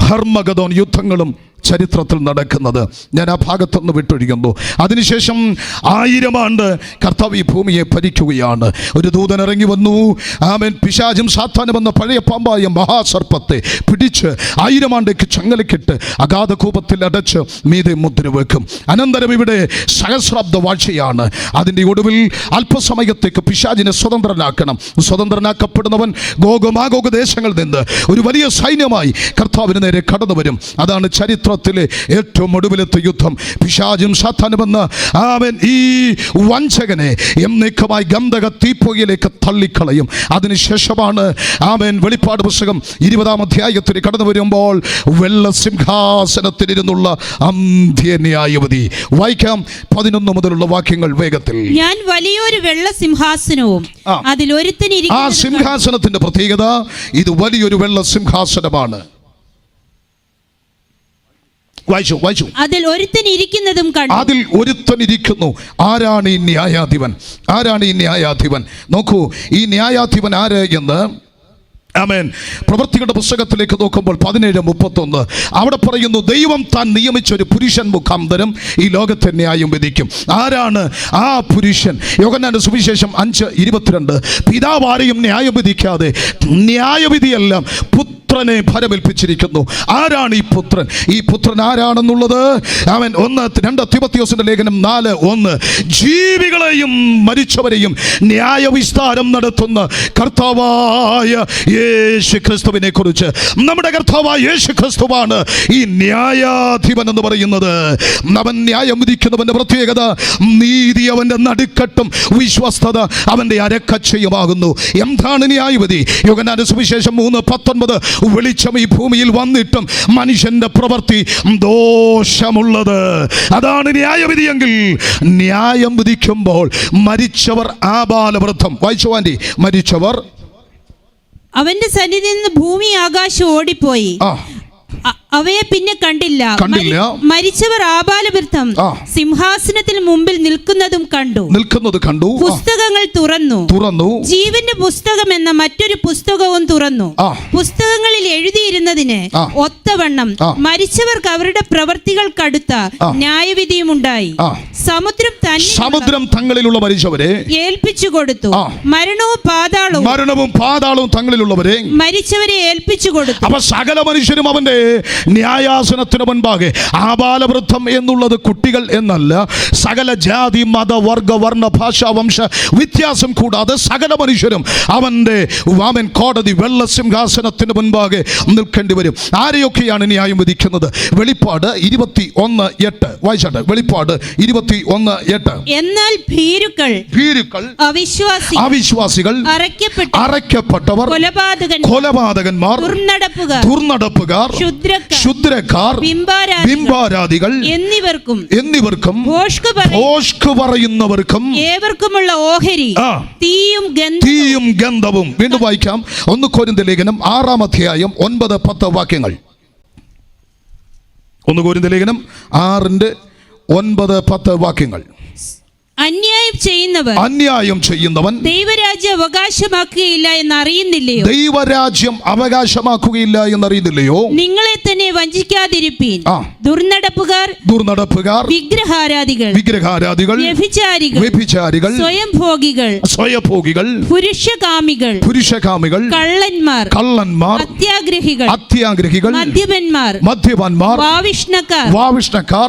ഹർമഗദോൻ യുദ്ധങ്ങളും ചരിത്രത്തിൽ നടക്കുന്നത്. ഞാൻ ആ ഭാഗത്തൊന്ന് വിട്ടൊഴിക്കുന്നു. അതിനുശേഷം 1000 ആണ്ട് കർത്താവ് ഈ ഭൂമിയെ ഭരിക്കുകയാണ്. ഒരു ദൂതൻ ഇറങ്ങി വന്നു. പിശാചും സാത്താനും എന്ന പഴയ പാമ്പായ മഹാസർപ്പത്തെ പിടിച്ച് 1000 ആണ്ടേക്ക് ചങ്ങലക്കിട്ട് അഗാധകൂപത്തിൽ അടച്ച് മീതെ മുദ്ര വെക്കും. അനന്തരം ഇവിടെ സഹസ്രാബ്ദ വാഴ്ചയാണ്. അതിൻ്റെ ഒടുവിൽ അല്പസമയത്തേക്ക് പിശാചിനെ സ്വതന്ത്രനാക്കണം. സ്വതന്ത്രനാക്കപ്പെടുന്നവൻ ഗോഗ മാഗോഗ ദേശങ്ങളിൽ നിന്ന് ഒരു വലിയ സൈന്യമായി കർത്താവിന് നേരെ കടന്നു വരും. അതാണ് ചരിത്ര ചരിത്രത്തിലെ ഏറ്റവും ഒടുവിലത്തെ യുദ്ധം. പിശാചും സാത്താനുമെന്ന് അവൻ ഈ വഞ്ചകനെ എന്നേക്കുമായി ഗന്ധക തീപ്പൊയ്യിലേക്ക് തള്ളിക്കളയും. അതിനുശേഷമാണ് അവൻ വെളിപ്പാട് പുസ്തകം 20-ാം അധ്യായത്തിൽ കടന്നു വരുമ്പോൾ വെള്ള സിംഹാസനത്തിലിരുന്നുള്ള അന്ത്യന്യായവിധി. വായിക്കാം 11 മുതലുള്ള വാക്യങ്ങൾ വേഗത്തിൽ. ഞാൻ വലിയൊരു വെള്ള സിംഹാസനവും അതിൽ ആ സിംഹാസനത്തിന്റെ പ്രത്യേകത, ഇത് വലിയൊരു വെള്ള സിംഹാസനമാണ്. വായിച്ചു. അതിൽ ഒരുത്തൻ ഇരിക്കുന്നതും കണ്ടു. അതിൽ ഒരുത്തൻ ഇരിക്കുന്നു. ആരാണ് ഈ ന്യായാധിപൻ? നോക്കൂ, ഈ ന്യായാധിപൻ ആര് എന്ന് ആമേൻ പ്രവൃത്തികളുടെ പുസ്തകത്തിലേക്ക് നോക്കുമ്പോൾ 17:31 അവിടെ പറയുന്നു, ദൈവം താൻ നിയമിച്ചൊരു പുരുഷൻ മുഖാന്തരം ഈ ലോകത്തെ ന്യായം വിധിക്കും. ആരാണ് ആ പുരുഷൻ? യോഹന്നാന്റെ സുവിശേഷം 5:22 പിതാവ് ആരെയും ന്യായം വിധിക്കാതെ ന്യായവിധിയെല്ലാം പുത്രനെ ഫലമേൽപ്പിച്ചിരിക്കുന്നു. ആരാണ് ഈ പുത്രൻ? ഈ പുത്രൻ ആരാണെന്നുള്ളത് അവൻ 2 തിമോഥെയോസിന്റെ ലേഖനം 4:1 ജീവികളെയും മരിച്ചവരെയും ന്യായവിസ്താരം നടത്തുന്ന കർത്താവായ യേശു ക്രിസ്തുവിനെ കുറിച്ച്. നമ്മുടെ കർത്താവായ യേശു ക്രിസ്തുവാണ് ഈ ന്യായാധിപൻ എന്ന് പറയുന്നത്. അവൻ ന്യായം വിധിക്കുന്നവന്റെ പ്രത്യേകത, നീതി അവന്റെ നടുക്കട്ടും വിശ്വസ്തത അവന്റെ അരക്കച്ചയുമാകുന്നു. എന്താണ് ന്യായവിധി? യോഹന്നാന്റെ സുവിശേഷം 3:19 വെളിച്ചം ഈ ഭൂമിയിൽ വന്നിട്ടും മനുഷ്യന്റെ പ്രവൃത്തി ദോഷമുള്ളത്. അതാണ് ന്യായവിധിയെങ്കിൽ. ന്യായം വിധിക്കുമ്പോൾ മരിച്ചവർ ആബാലവൃദ്ധം, വായിച്ചു വാണ്ടി, മരിച്ചവർ അവന്റെ സന്നിധിയിൽ നിന്ന് ഭൂമി ആകാശം ഓടിപ്പോയി, അവയെ പിന്നെ കണ്ടില്ല. മരിച്ചവർ ആബാലവൃദ്ധം സിംഹാസനത്തിന് മുമ്പിൽ നിൽക്കുന്നത് കണ്ടു. പുസ്തകങ്ങൾ തുറന്നു. ജീവന്റെ പുസ്തകം എന്ന മറ്റൊരു പുസ്തകവും തുറന്നു. പുസ്തകങ്ങളിൽ എഴുതിയിരുന്നതിന് ഒത്തവണ്ണം മരിച്ചവർക്ക് അവരുടെ പ്രവർത്തികൾക്കടുത്ത ന്യായവിധിയും ഉണ്ടായി. സമുദ്രം തങ്ങളിലുള്ള മരിച്ചവരെ ഏൽപ്പിച്ചു കൊടുത്തു. മരണവും പാതാളവും തങ്ങളിലുള്ളവരെ മരിച്ചവരെ ഏൽപ്പിച്ചു കൊടുത്തു. അപ്പൊ സകല മനുഷ്യരും അവന്റെ ന്യായാസനത്തിന് മുൻപാകെ. ആബാലവൃദ്ധം എന്നുള്ളത് കുട്ടികൾ എന്നല്ല, സകല ജാതി മത വർഗ വർണ്ണ ഭാഷ വംശ വ്യത്യാസം കൂടാതെ സകല മനുഷ്യരും അവന്റെ കോടതി വെള്ള സിംഹാസനത്തിന് മുൻപാകെ നിൽക്കേണ്ടി വരും. ആരെയൊക്കെയാണ് ന്യായം വിധിക്കുന്നത്? വെളിപ്പാട് 21:8 വായിച്ചാട്ടെ. വെളിപ്പാട് 21:8 എന്നാൽ ഭീരുക്കൾ, അവിശ്വാസികൾ, അറയ്ക്കപ്പെട്ടവർ, കൊലപാതകന്മാർ, ദുർനടപ്പുകാർ, ക്ഷുദ്രക്കാർ, ബിംബാരാധികൾ എന്നിവർക്കും ഭോഷ്ക് പറയുന്നവർക്കും ഏവർക്കുമുള്ള ഓഹരി തീയും ഗന്ധവും. വീണ്ടും വായിക്കാം 1 കൊരിന്ത്യർ ലേഖനം 6-ാം അധ്യായം 9-10 വാക്യങ്ങൾ. 1 കൊരിന്ത്യർ ലേഖനം 6:9-10 വാക്യങ്ങൾ. അന്യായം ചെയ്യുന്നവൻ ദൈവരാജ്യം അവകാശമാക്കുകയില്ല എന്നറിയുന്നില്ലയോ? നിങ്ങളെ തന്നെ വഞ്ചിക്കാതിരിപ്പീൻ. ദുർനടപ്പുകാർ, വിഗ്രഹാരാധികൾ, വ്യഭിചാരികൾ, സ്വയംഭോഗികൾ, പുരുഷകാമികൾ, കള്ളന്മാർ, അത്യാഗ്രഹികൾ, മദ്യപന്മാർ, വാവിഷ്ണക്കാർ,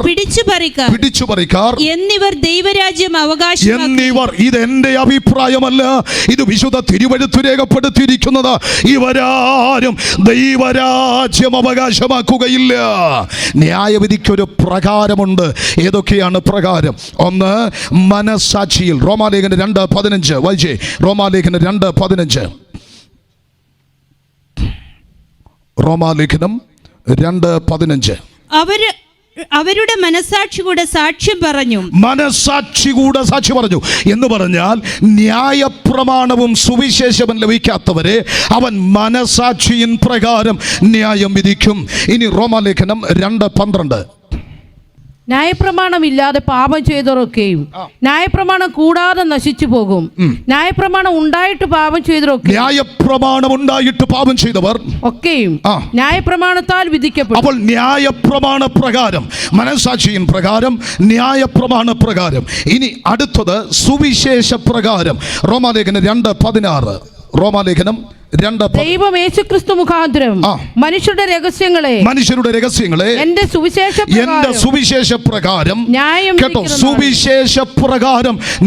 പിടിച്ചുപറിക്കാർ എന്നിവർ ദൈവരാജ്യം എന്നിവർ. ഇതെന്റെ അഭിപ്രായമല്ല, ഇത് വിശുദ്ധ തിരുവെഴുത്ത് രേഖപ്പെടുത്തിയിരിക്കുന്നത്. ഇവരാരും ദൈവരാജ്യം അവകാശമാക്കുകയില്ല. ന്യായവിധിക്കൊരു പ്രകാരമുണ്ട്. ഏതൊക്കെയാണ് പ്രകാരം? 1 മനസാക്ഷിയിൽ. റോമാലേഖനം 2:15 വായിച്ചേ. റോമാലേഖനം 2:15. റോമാലേഖനം 2:15. അവരുടെ മനസാക്ഷി കൂടെ സാക്ഷ്യം പറഞ്ഞു എന്ന് പറഞ്ഞാൽ ന്യായപ്രമാണവും സുവിശേഷവും ലഭിക്കാത്തവരെ അവൻ മനസാക്ഷിയിൻ പ്രകാരം ന്യായം വിധിക്കും. ഇനി റോമാലേഖനം 2:12. ന്യായപ്രമാണം ഇല്ലാതെ പാപം ചെയ്തവരൊക്കെയും ന്യായപ്രമാണം കൂടാതെ നശിച്ചു പോകും. ന്യായപ്രമാണം ഉണ്ടായിട്ട് പാപം ചെയ്തവർ ഒക്കെയും ന്യായപ്രമാണത്താൽ വിധിക്കപ്പെടും. അപ്പോൾ ന്യായപ്രമാണ പ്രകാരം, മനസാക്ഷിയിൻ പ്രകാരം, ന്യായപ്രമാണ പ്രകാരം. ഇനി അടുത്തത് സുവിശേഷ പ്രകാരം. റോമാലേഖനം 2:16. റോമാലേഖനം 2:16. ദൈവം യേശുക്രിസ്തു മുഖാന്തരം മനുഷ്യരുടെ രഹസ്യങ്ങളെ എന്റെ സുവിശേഷ പ്രകാരം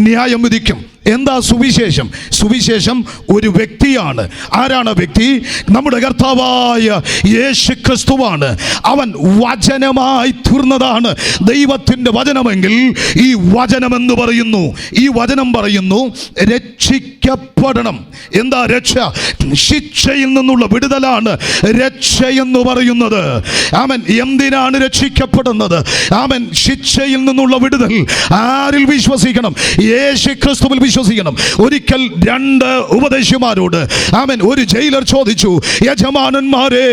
ന്യായം വിധിക്കും. എന്താ സുവിശേഷം? സുവിശേഷം ഒരു വ്യക്തിയാണ്. ആരാണ് വ്യക്തി? നമ്മുടെ കർത്താവായ യേശു ക്രിസ്തുവാണ്. അവൻ വചനമായി തീർന്നതാണ്. ദൈവത്തിൻ്റെ വചനമെങ്കിൽ ഈ വചനമെന്ന് പറയുന്നു, ഈ വചനം പറയുന്നു രക്ഷിക്കപ്പെടണം. എന്താ രക്ഷ? ശിക്ഷയിൽ നിന്നുള്ള വിടുതലാണ് രക്ഷയെന്ന് പറയുന്നത്. ആമൻ. എന്തിനാണ് രക്ഷിക്കപ്പെടുന്നത്? ആമൻ. ശിക്ഷയിൽ നിന്നുള്ള വിടുതൽ ആരിൽ വിശ്വസിക്കണം? യേശു ക്രിസ്തുവിൽ വിശ്വസിക്കണം. ഒരിക്കൽ 2 ഉപദേശിമാരോട് ആമൻ ഒരു ജയിലർ ചോദിച്ചു, യജമാനന്മാരെ,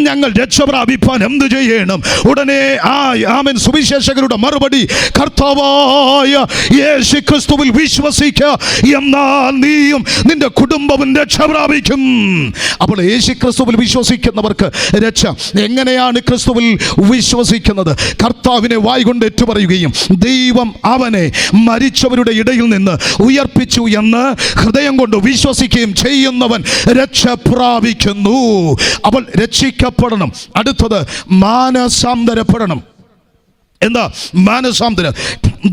ഞങ്ങൾ രക്ഷ പ്രാപിപ്പാൻ എന്ത് ചെയ്യണം? ഉടനെ ആമൻ സുവിശേഷകരുടെ മറുപടി, കർത്താവായ യേശു ക്രിസ്തുവിൽ വിശ്വസിക്കുക, എന്നാൽ നീയും നിന്റെ കുടുംബവും രക്ഷ പ്രാപിക്കും. അപ്പോൾ യേശു ക്രിസ്തുവിൽ വിശ്വസിക്കുന്നവർക്ക് രക്ഷ. എങ്ങനെയാണ് ക്രിസ്തുവിൽ വിശ്വസിക്കുന്നത്? കർത്താവിനെ വായ്കൊണ്ട് ഏറ്റുപറയുകയും ദൈവം അവനെ മരിച്ചവരുടെ ഇടയിൽ നിന്ന് ഉയർപ്പിച്ചു എന്ന് ഹൃദയം കൊണ്ട് വിശ്വസിക്കുകയും ചെയ്യുന്നവൻ രക്ഷ പ്രാപിക്കുന്നു. അപ്പോൾ രക്ഷിക്കപ്പെടണം. അടുത്തത് മാനസാന്തരപ്പെടണം. എന്താ മാനസാന്തരം?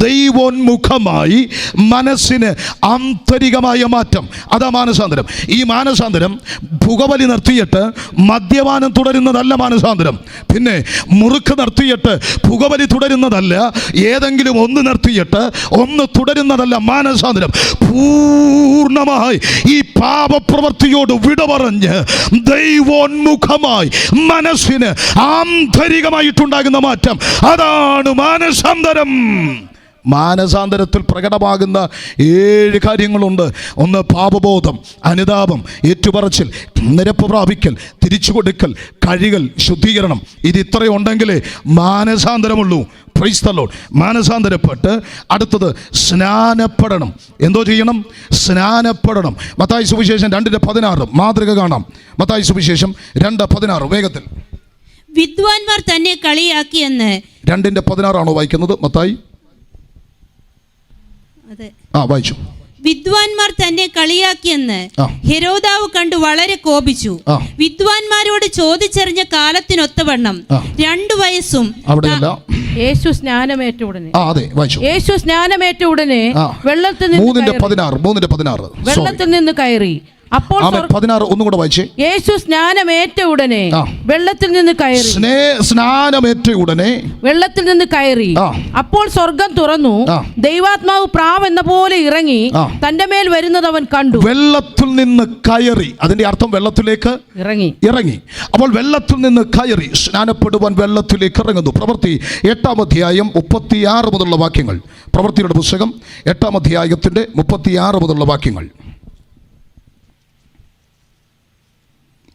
ദൈവോന്മുഖമായി മനസ്സിന് ആന്തരികമായ മാറ്റം, അതാ മാനസാന്തരം. ഈ മാനസാന്തരം പുകവലി നിർത്തിയിട്ട് മദ്യപാനം തുടരുന്നതല്ല മാനസാന്തരം. പിന്നെ മുറുക്ക് നിർത്തിയിട്ട് പുകവലി തുടരുന്നതല്ല, ഏതെങ്കിലും ഒന്ന് നിർത്തിയിട്ട് ഒന്ന് തുടരുന്നതല്ല മാനസാന്തരം. പൂർണ്ണമായി ഈ പാപപ്രവൃത്തിയോട് വിട പറഞ്ഞ് ദൈവോന്മുഖമായി മനസ്സിന് ആന്തരികമായിട്ടുണ്ടാകുന്ന മാറ്റം, അതാണ് മാനസാന്തരം. മാനസാന്തരത്തിൽ പ്രകടമാകുന്ന 7 കാര്യങ്ങളുണ്ട്. ഒന്ന് പാപബോധം, അനുതാപം, ഏറ്റുപറച്ചിൽ, നിരപ്പ് പ്രാപിക്കൽ, തിരിച്ചു കൊടുക്കൽ, കഴുകൽ, ശുദ്ധീകരണം. ഇത് ഇത്രയും ഉണ്ടെങ്കിലേ മാനസാന്തരമുള്ളൂ. Price the Lord. മാനസാന്തരപ്പെട്ട് അടുത്തത് സ്നാനപ്പെടണം. എന്തോ ചെയ്യണം? സ്നാനപ്പെടണം. മത്തായി സുവിശേഷം 2:16 മാതൃക കാണാം. മത്തായി സുവിശേഷം 2:16 വേഗത്തിൽ. വിദ്വാൻമാർ തന്നെ കളിയാക്കിയെന്ന് 2:16 ആണോ വായിക്കുന്നത്? മത്തായി വായിച്ചു. വിദ്വാൻമാർ തന്നെ കളിയാക്കിയെന്ന് ഹെരോദാവ് കണ്ടു വളരെ കോപിച്ചു. വിദ്വാൻമാരോട് ചോദിച്ചറിഞ്ഞ കാലത്തിനൊത്തവണ്ണം 2 വയസ്സും യേശു സ്നാനമേറ്റ ഉടനെ യേശു സ്നാനമേറ്റ ഉടനെ വെള്ളത്തിൽ നിന്ന് കയറി. അപ്പോൾ 16 ഒന്നും കൂടെ വായിച്ചേ. യേശു സ്നാനമേറ്റ ഉടനെ വെള്ളത്തിൽ നിന്ന് കയറി. സ്നാനമേറ്റ ഉടനെ വെള്ളത്തിൽ നിന്ന് കയറി. അപ്പോൾ സ്വർഗം തുറന്നു, ദൈവാത്മാവ് പ്രാവ് എന്ന പോലെ ഇറങ്ങി തന്റെ മേൽ വരുന്നത് അവൻ കണ്ടു. വെള്ളത്തിൽ നിന്ന് കയറി, അതിന്റെ അർത്ഥം വെള്ളത്തിലേക്ക് ഇറങ്ങി. അപ്പോൾ വെള്ളത്തിൽ നിന്ന് കയറി സ്നാനപ്പെടുവാൻ വെള്ളത്തിലേക്ക് ഇറങ്ങുന്നു. പ്രവൃത്തി 8-ാം അധ്യായം 36 മുതലുള്ള വാക്യങ്ങൾ. പ്രവൃത്തിയുടെ പുസ്തകം 8-ാം അധ്യായത്തിന്റെ 36 മുതലുള്ള വാക്യങ്ങൾ.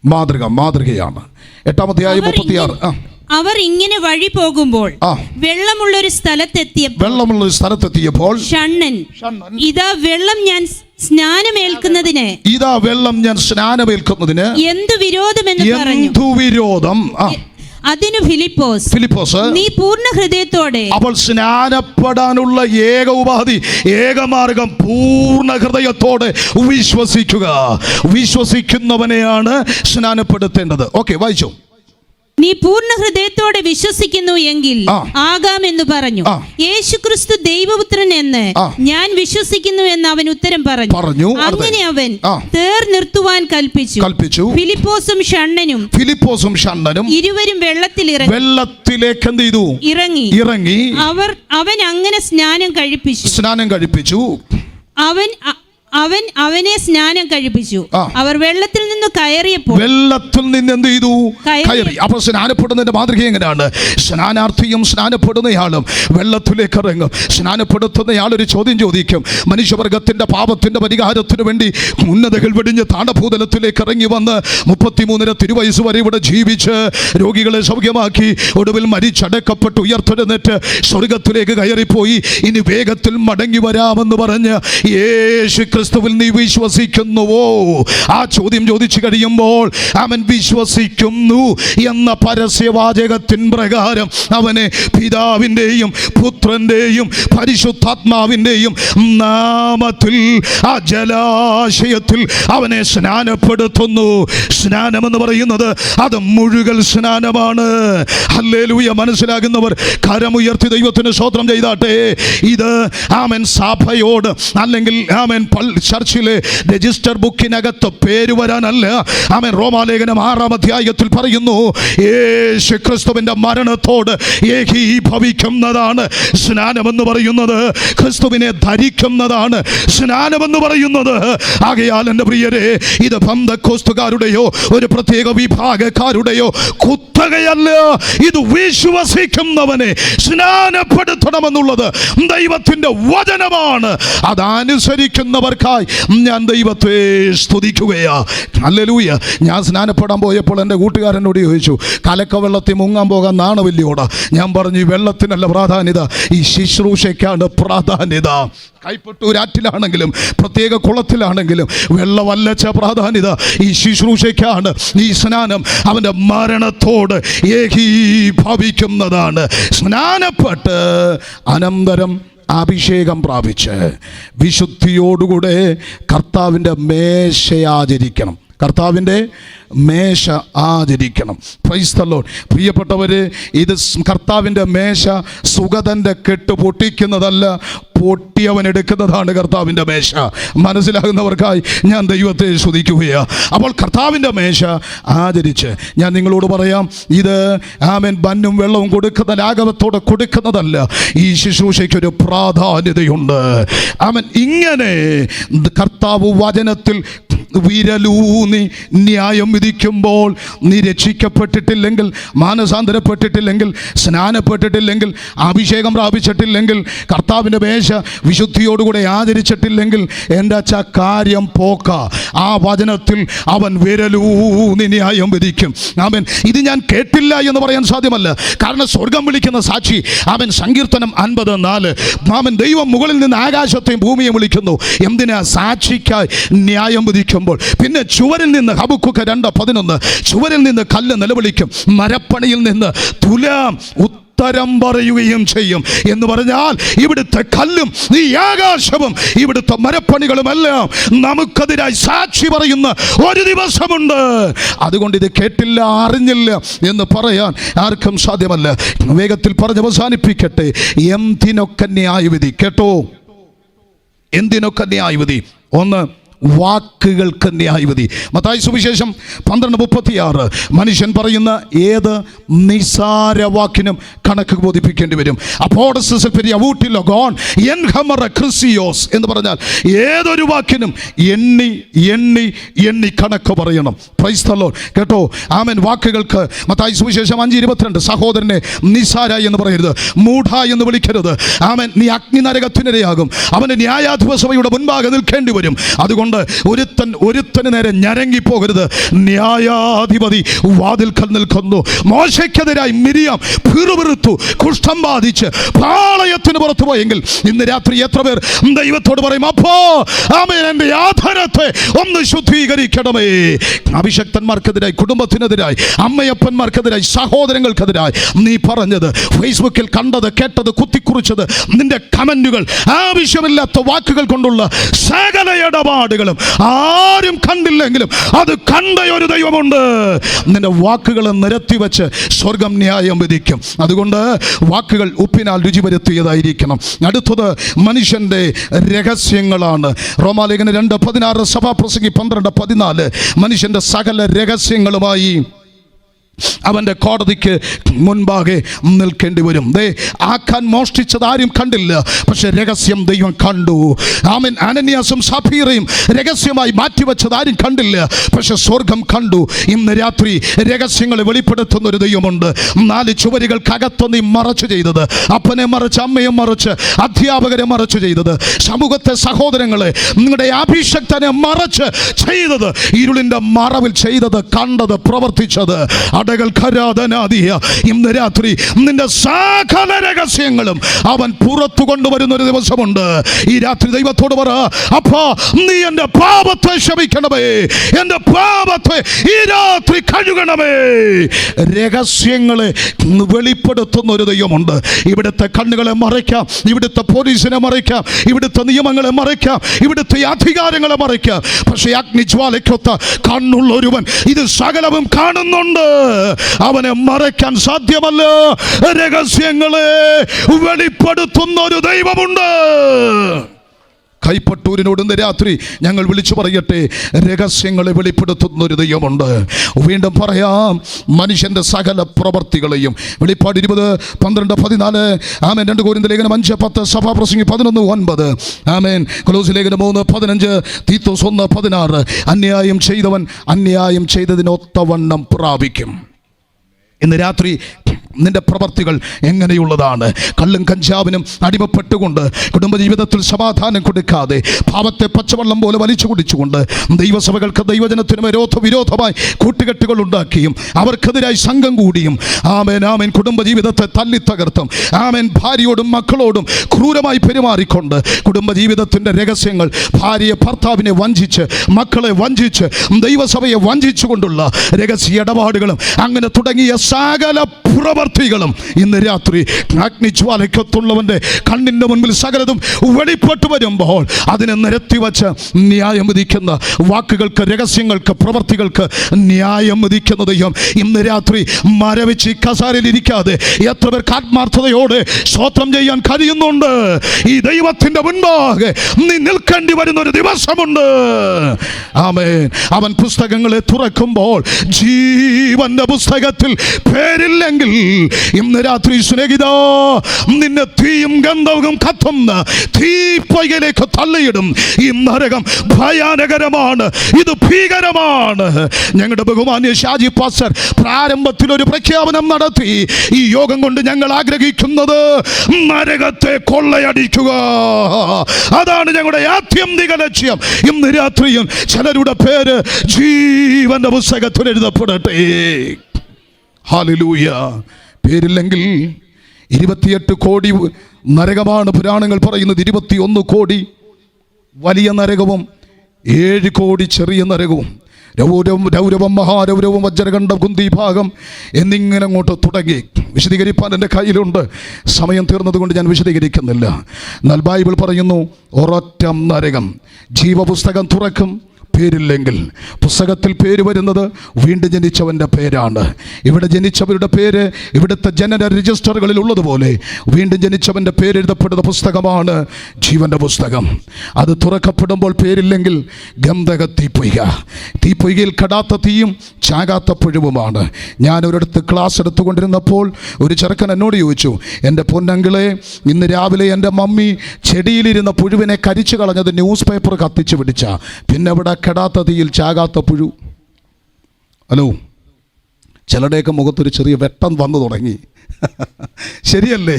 മാതൃകയാണ്. 8-ാം അധ്യായം 36. അവർ ഇങ്ങനെ വഴി പോകുമ്പോൾ വെള്ളമുള്ളൊരു സ്ഥലത്തെത്തിയപ്പോൾ ഷണ്ണൻ, ഇതാ വെള്ളം ഞാൻ സ്നാനമേൽക്കുന്നതിന് എന്തു വിരോധമെന്ന് പറഞ്ഞു. അതിനു ഫിലിപ്പോസ്, നീ പൂർണ്ണ ഹൃദയത്തോടെ. അപ്പോൾ സ്നാനപ്പെടാനുള്ള ഏക ഉപാധി, ഏകമാർഗം പൂർണ്ണ ഹൃദയത്തോടെ വിശ്വസിക്കുക. വിശ്വസിക്കുന്നവനെയാണ് സ്നാനപ്പെടുത്തേണ്ടത്. ഓക്കെ, വായിച്ചു. നീ പൂർണ്ണ ഹൃദയത്തോടെ വിശ്വസിക്കുന്നു എങ്കിൽ ആകാമെന്ന് പറഞ്ഞു. യേശുക്രിസ്തു ദൈവപുത്രൻ എന്ന് ഞാൻ വിശ്വസിക്കുന്നു എന്ന് അവൻ ഉത്തരം പറഞ്ഞു. അങ്ങനെ അവൻ തേർ നിർത്തുവാൻ കൽപ്പിച്ചു. ഫിലിപ്പോസും ഷണ്ണനും ഇരുവരും വെള്ളത്തിലേക്ക് എന്ത് ചെയ്തു? ഇറങ്ങി. അവൻ അങ്ങനെ സ്നാനം കഴിപ്പിച്ചു. അവനെ സ്നാനം കഴിപ്പിച്ചു. അവർ വെള്ളത്തിൽ നിന്ന് എന്ത് ചെയ്തു? കയറി. അപ്പൊ സ്നാനപ്പെടുന്നതിന്റെ മാതൃക എങ്ങനെയാണ്? സ്നാനാർത്ഥിയും സ്നാനപ്പെടുന്നയാളും വെള്ളത്തിലേക്ക് ഇറങ്ങും. സ്നാനപ്പെടുത്തുന്നയാൾ ഒരു ചോദ്യം ചോദിക്കും. മനുഷ്യവർഗത്തിന്റെ പാപത്തിന്റെ പരിഹാരത്തിന് വേണ്ടി ഉന്നതകൾ വെടിഞ്ഞ് താണഭൂതലത്തിലേക്ക് ഇറങ്ങി വന്ന് 33 തിരുവയസ്സ് വരെ ഇവിടെ ജീവിച്ച് രോഗികളെ സൗഖ്യമാക്കി ഒടുവിൽ മരിച്ചടക്കപ്പെട്ട് ഉയർത്തെഴുന്നേറ്റ് സ്വർഗത്തിലേക്ക് കയറിപ്പോയി. ഇനി വേഗത്തിൽ മടങ്ങി വരാമെന്ന് പറഞ്ഞ് യേശു യേശുക്രിസ്തുവിൽ നീ വിശ്വസിക്കുന്നുവോ? ആ ചോദ്യം ചോദിച്ചു കഴിയുമ്പോൾ അവൻ വിശ്വസിക്കുന്നു എന്ന പരസ്യവാചകത്തിൻ പ്രകാരം അവനെ പിതാവിൻ്റെയും പുത്രൻ്റെയും പരിശുദ്ധാത്മാവിൻ്റെയും നാമത്തിൽ ആ ജലാശയത്തിൽ അവനെ സ്നാനപ്പെടുത്തുന്നു. സ്നാനമെന്ന് പറയുന്നത് അത് മുഴുകൽ സ്നാനമാണ്. ഹല്ലേലൂയ. മനസ്സിലാകുന്നവർ കരമുയർത്തി ദൈവത്തിന് സ്തോത്രം ചെയ്താട്ടെ. ഇത് ആമേൻ സഭയോട് അല്ലെങ്കിൽ ആമേൻ ചർച്ചിലെ രജിസ്റ്റർ ബുക്കിനകത്ത് പേര് വരാനല്ല. ആമേൻ റോമാലേഖനം 6-ാം അധ്യായത്തിൽ പറയുന്നു, യേശു ക്രിസ്തുവിന്റെ മരണത്തോട് ഏകീഭവിക്കുന്നതാണ് സ്നാനമെന്ന് പറയുന്നത്. ക്രിസ്തുവിനെ ധരിക്കുന്നതാണ് സ്നാനമെന്ന് പറയുന്നത്. ആകയാൽ എൻ്റെ പ്രിയരെ, ഇത് പെന്തക്കോസ്തുകാരുടെയോ ഒരു പ്രത്യേക വിഭാഗക്കാരുടെയോ കുത്തകയല്ല. ഇത് വിശ്വസിക്കുന്നവനെ സ്നാനപ്പെടുത്തണമെന്നുള്ളത് ദൈവത്തിന്റെ വചനമാണ്. അതനുസരിക്കുന്നവർക്കായി ഞാൻ ദൈവത്തെ സ്തുതിക്കുകയാ. ഹല്ലേലൂയ. ഞാൻ സ്നാനപ്പെടാൻ പോയപ്പോൾ എൻ്റെ കൂട്ടുകാരനോട് ചോദിച്ചു, കലക്ക വെള്ളത്തിൽ മുങ്ങാൻ പോകാൻ നാണമില്ലയോടാ? ഞാൻ പറഞ്ഞു, ഈ വെള്ളത്തിനല്ല പ്രാധാന്യത, ഈ ശുശ്രൂഷയ്ക്കാണ് പ്രാധാന്യത. കൈപ്പട്ടൂരാറ്റിലാണെങ്കിലും പ്രത്യേക കുളത്തിലാണെങ്കിലും വെള്ളമല്ലച്ച പ്രാധാന്യത ഈ ശുശ്രൂഷയ്ക്കാണ്. ഈ സ്നാനം അവൻ്റെ മരണത്തോട് ഏകീഭവിക്കുന്നതാണ്. സ്നാനപ്പെട്ട് അനന്തരം അഭിഷേകം പ്രാപിച്ച് വിശുദ്ധിയോടുകൂടെ കർത്താവിൻ്റെ മേശ ആചരിക്കണം. കർത്താവിൻ്റെ മേശ ആചരിക്കണം. Price the Lord. പ്രിയപ്പെട്ടവരെ, ഇത് കർത്താവിൻ്റെ മേശ സുഗതൻ്റെ കെട്ട് പൊട്ടിക്കുന്നതല്ല, പൊട്ടിയവൻ എടുക്കുന്നതാണ് കർത്താവിൻ്റെ മേശ. മനസ്സിലാകുന്നവർക്കായി ഞാൻ ദൈവത്തെ സ്തുതിക്കുകയാണ്. അപ്പോൾ കർത്താവിൻ്റെ മേശ ആചരിച്ച് ഞാൻ നിങ്ങളോട് പറയാം, ഇത് ആമേൻ ബന്നും വെള്ളവും കൊടുക്കുന്ന ലാഘവത്തോടെ കൊടുക്കുന്നതല്ല. ഈ ശുശ്രൂഷയ്ക്കൊരു പ്രാധാന്യതയുണ്ട്. ആമേൻ. ഇങ്ങനെ കർത്താവ് വചനത്തിൽ വിരലൂന്നി ന്യായം വിധിക്കുമ്പോൾ നീ രക്ഷിക്കപ്പെട്ടിട്ടില്ലെങ്കിൽ, മാനസാന്തരപ്പെട്ടിട്ടില്ലെങ്കിൽ, സ്നാനപ്പെട്ടിട്ടില്ലെങ്കിൽ, അഭിഷേകം പ്രാപിച്ചിട്ടില്ലെങ്കിൽ, കർത്താവിൻ്റെ മേശ വിശുദ്ധിയോടുകൂടെ ആചരിച്ചിട്ടില്ലെങ്കിൽ എൻ്റെ അച്ഛ കാര്യം പോക്ക. ആ വചനത്തിൽ അവൻ വിരലൂന്നി ന്യായം വിധിക്കും. ആമേൻ. ഇത് ഞാൻ കേട്ടില്ല എന്ന് പറയാൻ സാധ്യമല്ല. കാരണം സ്വർഗം വിളിക്കുന്ന സാക്ഷി അവൻ സങ്കീർത്തനം 50:4. ആമേൻ. ദൈവം മുകളിൽ നിന്ന് ആകാശത്തെയും ഭൂമിയെയും വിളിക്കുന്നു. എന്തിനാ? സാക്ഷിക്കായി ന്യായം വിധിക്കുമ്പോൾ. പിന്നെ ചുവരിൽ നിന്ന് ഹബക്കൂക്ക് 2:11 ചുവരിൽ നിന്ന് കല്ല് നിലവിളിക്കും, മരപ്പണിയിൽ നിന്ന് തുലാം ഉത്തരം പറയുകയും ചെയ്യും. എന്ന് പറഞ്ഞാൽ ഇവിടുത്തെ കല്ലും ഈ ആകാശവും ഇവിടുത്തെ മരപ്പണികളുമെല്ലാം നമുക്കെതിരായി സാക്ഷി പറയുന്ന ഒരു ദിവസമുണ്ട്. അതുകൊണ്ട് ഇത് കേട്ടില്ല, അറിഞ്ഞില്ല എന്ന് പറയാൻ ആർക്കും സാധ്യമല്ല. വേഗത്തിൽ പറഞ്ഞ് അവസാനിപ്പിക്കട്ടെ. എന്തിനൊക്കെ ന്യായവിധി കേട്ടോ? എന്തിനൊക്കെ ന്യായവിധി? ഒന്ന്, വാക്കുകൾക്ക് ന്യായവിധി. മത്തായി സുവിശേഷം 12:36 മനുഷ്യൻ പറയുന്ന ഏത് നിസാര വാക്കിനും കണക്ക് ബോധിപ്പിക്കേണ്ടി വരും. എന്ന് പറഞ്ഞാൽ ഏതൊരു വാക്കിനും എണ്ണി എണ്ണി എണ്ണി കണക്ക് പറയണം. Price the Lord. കേട്ടോ? ആമേൻ. വാക്കുകൾക്ക് മത്തായി സുവിശേഷം 5:22 സഹോദരനെ നിസാര എന്ന് പറയരുത്, മൂഢ എന്ന് വിളിക്കരുത്. ആമേൻ. നീ അഗ്നി നരകത്തിനിരയാകും, അവന് ന്യായാധിപ സഭയുടെ മുൻപാകെ നിൽക്കേണ്ടി വരും. അതുകൊണ്ട് ഒരുത്തന് നേരെ ഞരങ്ങിപ്പോകരുത്. ന്യായാധിപതി വാതിൽക്കൽ നിൽക്കുന്നു. മോശയ്ക്കെതിരായി മിരിയാം പിറുപിറുത്തു, കുഷ്ഠം ബാധിച്ച് പാളയത്തിന് പുറത്തു പോയെങ്കിൽ ഇന്ന് രാത്രി എത്ര പേർ ദൈവത്തോട് പറയും, അപ്പോ ആമേൻ എൻ്റെ ആധാരത്തെ ഒന്ന് ശുദ്ധീകരിക്കണമേ. അഭിഷക്തന്മാർക്കെതിരായി, കുടുംബത്തിനെതിരായി, അമ്മയപ്പന്മാർക്കെതിരായി, സഹോദരങ്ങൾക്കെതിരായി നീ പറഞ്ഞത്, ഫേസ്ബുക്കിൽ കണ്ടത്, കേട്ടത്, കുത്തിക്കുറിച്ചത്, നിന്റെ കമന്റുകൾ, ആവശ്യമില്ലാത്ത വാക്കുകൾ കൊണ്ടുള്ള സകല ഇടപാടുകളും ആരും കണ്ടില്ലെങ്കിലും അത് കണ്ട ഒരു ദൈവമുണ്ട്. നിന്റെ വാക്കുകൾ നിരത്തി വെച്ച് സ്വർഗം ന്യായം വിധിക്കും. അതുകൊണ്ട് വാക്കുകൾ ഉപ്പിനാൽ രുചി വരുത്തിയതായിരിക്കണം. അടുത്തത് മനുഷ്യന്റെ രഹസ്യങ്ങളാണ്. റോമാലേഖനം 2:16 സഭാപ്രസംഗി 12:14 മനുഷ്യന്റെ സകല രഹസ്യങ്ങളുമായി അവൻ്റെ കോടതിക്ക് മുൻപാകെ നിൽക്കേണ്ടി വരും. ആഖാൻ മോഷ്ടിച്ചത് ആരും കണ്ടില്ല, പക്ഷെ രഹസ്യം ദൈവം കണ്ടു. ആമേൻ. അനന്യാസും സഫീറയും രഹസ്യമായി മാറ്റിവെച്ചത് ആരും കണ്ടില്ല, പക്ഷെ സ്വർഗം കണ്ടു. ഇന്ന് രാത്രി രഹസ്യങ്ങളെ വെളിപ്പെടുത്തുന്ന ഒരു ദൈവമുണ്ട്. 4 ചുവരുകൾക്കകത്ത് നീ മറച്ചു ചെയ്തത്, അപ്പനെ മറച്ച്, അമ്മയെ മറച്ച്, അധ്യാപകരെ മറച്ചു ചെയ്തത്, സമൂഹത്തെ, സഹോദരങ്ങളെ, നിങ്ങളുടെ അഭിഷക്തനെ മറച്ച് ചെയ്തത്, ഇരുളിൻ്റെ മറവിൽ ചെയ്തത്, കണ്ടത്, പ്രവർത്തിച്ചത്, ഇന്ന് രാത്രി നിന്റെ സകല രഹസ്യങ്ങളും അവൻ പുറത്തു കൊണ്ടുവരുന്ന ഒരു ദിവസമുണ്ട്. ഈ രാത്രി ദൈവത്തോട് പറ, അപ്പാ നീ എന്റെ പാപത്തെ ക്ഷമിക്കണമേ, എന്റെ പാപത്തെ ഈ രാത്രി കഴുകണമേ. രഹസ്യങ്ങളെ വെളിപ്പെടുത്തുന്ന ഒരു ദൈവമുണ്ട്. ഇവിടുത്തെ കണ്ണുകളെ മറയ്ക്കാം, ഇവിടുത്തെ പോലീസിനെ മറയ്ക്കാം, ഇവിടുത്തെ നിയമങ്ങളെ മറയ്ക്കാം, ഇവിടുത്തെ അധികാരങ്ങളെ മറയ്ക്കാം. പക്ഷേ അഗ്നിജ്വാലയ്ക്കൊത്ത കണ്ണുള്ള ഒരുവൻ ഇത് സകലവും കാണുന്നുണ്ട്. അവനെ മറയ്ക്കാൻ സാധ്യമല്ല. രഹസ്യങ്ങളെ വെളിപ്പെടുത്തുന്ന ഒരു ദൈവമുണ്ട്. കൈപ്പട്ടൂരിനോട് ഇന്ന് രാത്രി ഞങ്ങൾ വിളിച്ചു പറയട്ടെ, രഹസ്യങ്ങളെ വെളിപ്പെടുത്തുന്ന ഒരു ദൈവമുണ്ട്. വീണ്ടും പറയാം, മനുഷ്യന്റെ സകല പ്രവർത്തികളെയും. വെളിപ്പാട് 20:12-14. ആമേൻ. 2 കൊരിന്ത്യർ ലേഖനം 5:10, സഭാപ്രസംഗി 11:9. ആമേൻ. കൊലോസ്യ ലേഖനം 3:15, തീത്തോസ് 1:16. അന്യായം ചെയ്തവൻ അന്യായം ചെയ്തതിനൊത്തവണ്ണം പ്രാപിക്കും. ഇന്ന് രാത്രി നിന്റെ പ്രവർത്തികൾ എങ്ങനെയുള്ളതാണ്? കള്ളും കഞ്ചാവിനും അടിമപ്പെട്ടുകൊണ്ട് കുടുംബജീവിതത്തിൽ സമാധാനം കൊടുക്കാതെ പാപത്തെ പച്ചവെള്ളം പോലെ വലിച്ചു കുടിച്ചുകൊണ്ട് ദൈവസഭകൾക്ക് ദൈവജനത്തിനും വിരോധമായി കൂട്ടുകെട്ടുകൾ ഉണ്ടാക്കിയും അവർക്കെതിരായി സംഘം കൂടിയും ആമേൻ ആമേൻ കുടുംബജീവിതത്തെ തല്ലിത്തകർത്തും ആമേൻ ഭാര്യയോടും മക്കളോടും ക്രൂരമായി പെരുമാറിക്കൊണ്ട് കുടുംബജീവിതത്തിൻ്റെ രഹസ്യങ്ങൾ, ഭാര്യയെ ഭർത്താവിനെ വഞ്ചിച്ച്, മക്കളെ വഞ്ചിച്ച്, ദൈവസഭയെ വഞ്ചിച്ചുകൊണ്ടുള്ള രഹസ്യ ഇടപാടുകളും അങ്ങനെ തുടങ്ങിയ സകല പ്രവർത്തികളും ഇന്ന് രാത്രി അഗ്നിജ്വാലയ്ക്കത്തുള്ളവന്റെ കണ്ണിൻ്റെ മുൻപിൽ സകലതും വെളിപ്പെട്ടു വരുമ്പോൾ അതിനെ നിരത്തി വച്ച് ന്യായം വിധിക്കുന്ന വാക്കുകൾക്ക്, രഹസ്യങ്ങൾക്ക്, പ്രവർത്തികൾക്ക് ന്യായം വിധിക്കുന്ന ദൈവം ഇന്ന് രാത്രി മരവിച്ച് കസാരയിൽ ഇരിക്കാതെ എത്ര പേർക്ക് ആത്മാർത്ഥതയോടെ സ്തോത്രം ചെയ്യാൻ കഴിയുന്നുണ്ട്? ഈ ദൈവത്തിന്റെ മുൻപാകെ നീ നിൽക്കേണ്ടി വരുന്ന ഒരു ദിവസമുണ്ട്. ആമേൻ. അവൻ പുസ്തകങ്ങളെ തുറക്കുമ്പോൾ ജീവന്റെ പുസ്തകത്തിൽ പേരില്ലെങ്കിൽ ഇന്ന് രാത്രി സ്നേഹിതാ, നിന്നെ തീയും ഗന്ധവും കത്തുന്ന തീപ്പൊയ്കയിലേക്ക് തള്ളിയിടും. ഈ നരകം ഭയാനകരമാണ്, ഇത് ഭീകരമാണ്. ഞങ്ങളുടെ ബഹുമാന്യ ഷാജി പാസ്റ്റർ പ്രാരംഭത്തിൽ ഒരു പ്രഖ്യാപനം നടത്തി. ഈ യോഗം കൊണ്ട് ഞങ്ങൾ ആഗ്രഹിക്കുന്നത് നരകത്തെ കൊള്ളയടിക്കുക. അതാണ് ഞങ്ങളുടെ ആത്യന്തിക ലക്ഷ്യം. ഇന്ന് രാത്രിയും ചിലരുടെ പേര് ജീവന്റെ പുസ്തകത്തിൽ എഴുതപ്പെടട്ടെ. ഹല്ലേലൂയ. പേരില്ലെങ്കിൽ 28 കോടി നരകമാണ് പുരാണങ്ങൾ പറയുന്നത്. 21 കോടി വലിയ നരകവും 7 കോടി ചെറിയ നരകവും. രൗരവം, മഹാരൗരവം, വജ്രകണ്ഠം, കുന്തിഭാഗം എന്നിങ്ങനെ അങ്ങോട്ട് തുടങ്ങി വിശദീകരിപ്പാൻ എൻ്റെ കയ്യിലുണ്ട്. സമയം തീർന്നതുകൊണ്ട് ഞാൻ വിശദീകരിക്കുന്നില്ല. എന്നാൽ ബൈബിൾ പറയുന്നു, ഒരൊറ്റ നരകം. ജീവപുസ്തകം തുറക്കും, പേരില്ലെങ്കിൽ പുസ്തകത്തിൽ പേര് വരുന്നത് വീണ്ടും ജനിച്ചവൻ്റെ പേരാണ്. ഇവിടെ ജനിച്ചവരുടെ പേര് ഇവിടുത്തെ ജനന രജിസ്റ്ററുകളിൽ ഉള്ളതുപോലെ വീണ്ടും ജനിച്ചവൻ്റെ പേര് എഴുതപ്പെടുന്ന പുസ്തകമാണ് ജീവൻ്റെ പുസ്തകം. അത് തുറക്കപ്പെടുമ്പോൾ പേരില്ലെങ്കിൽ ഗന്ധക തീപ്പൊയ്കയിൽ കടാത്ത തീയും ചാകാത്ത പുഴുവുമാണ്. ഞാൻ ഒരിടത്ത് ക്ലാസ് എടുത്തുകൊണ്ടിരുന്നപ്പോൾ ഒരു ചെറുക്കൻ എന്നോട് ചോദിച്ചു, എൻ്റെ പൊന്നങ്കിളെ, ഇന്ന് രാവിലെ എൻ്റെ മമ്മി ചെടിയിലിരുന്ന പുഴുവിനെ കരിച്ചു കളഞ്ഞത് ന്യൂസ് പേപ്പർ കത്തിച്ച് പിടിച്ച, പിന്നെ ഇവിടെ കെടാത്ത തീയിൽ ചാകാത്ത പുഴു. ഹലോ, ചിലരുടെയൊക്കെ മുഖത്തൊരു ചെറിയ വെട്ടം വന്നു തുടങ്ങി. ശരിയല്ലേ?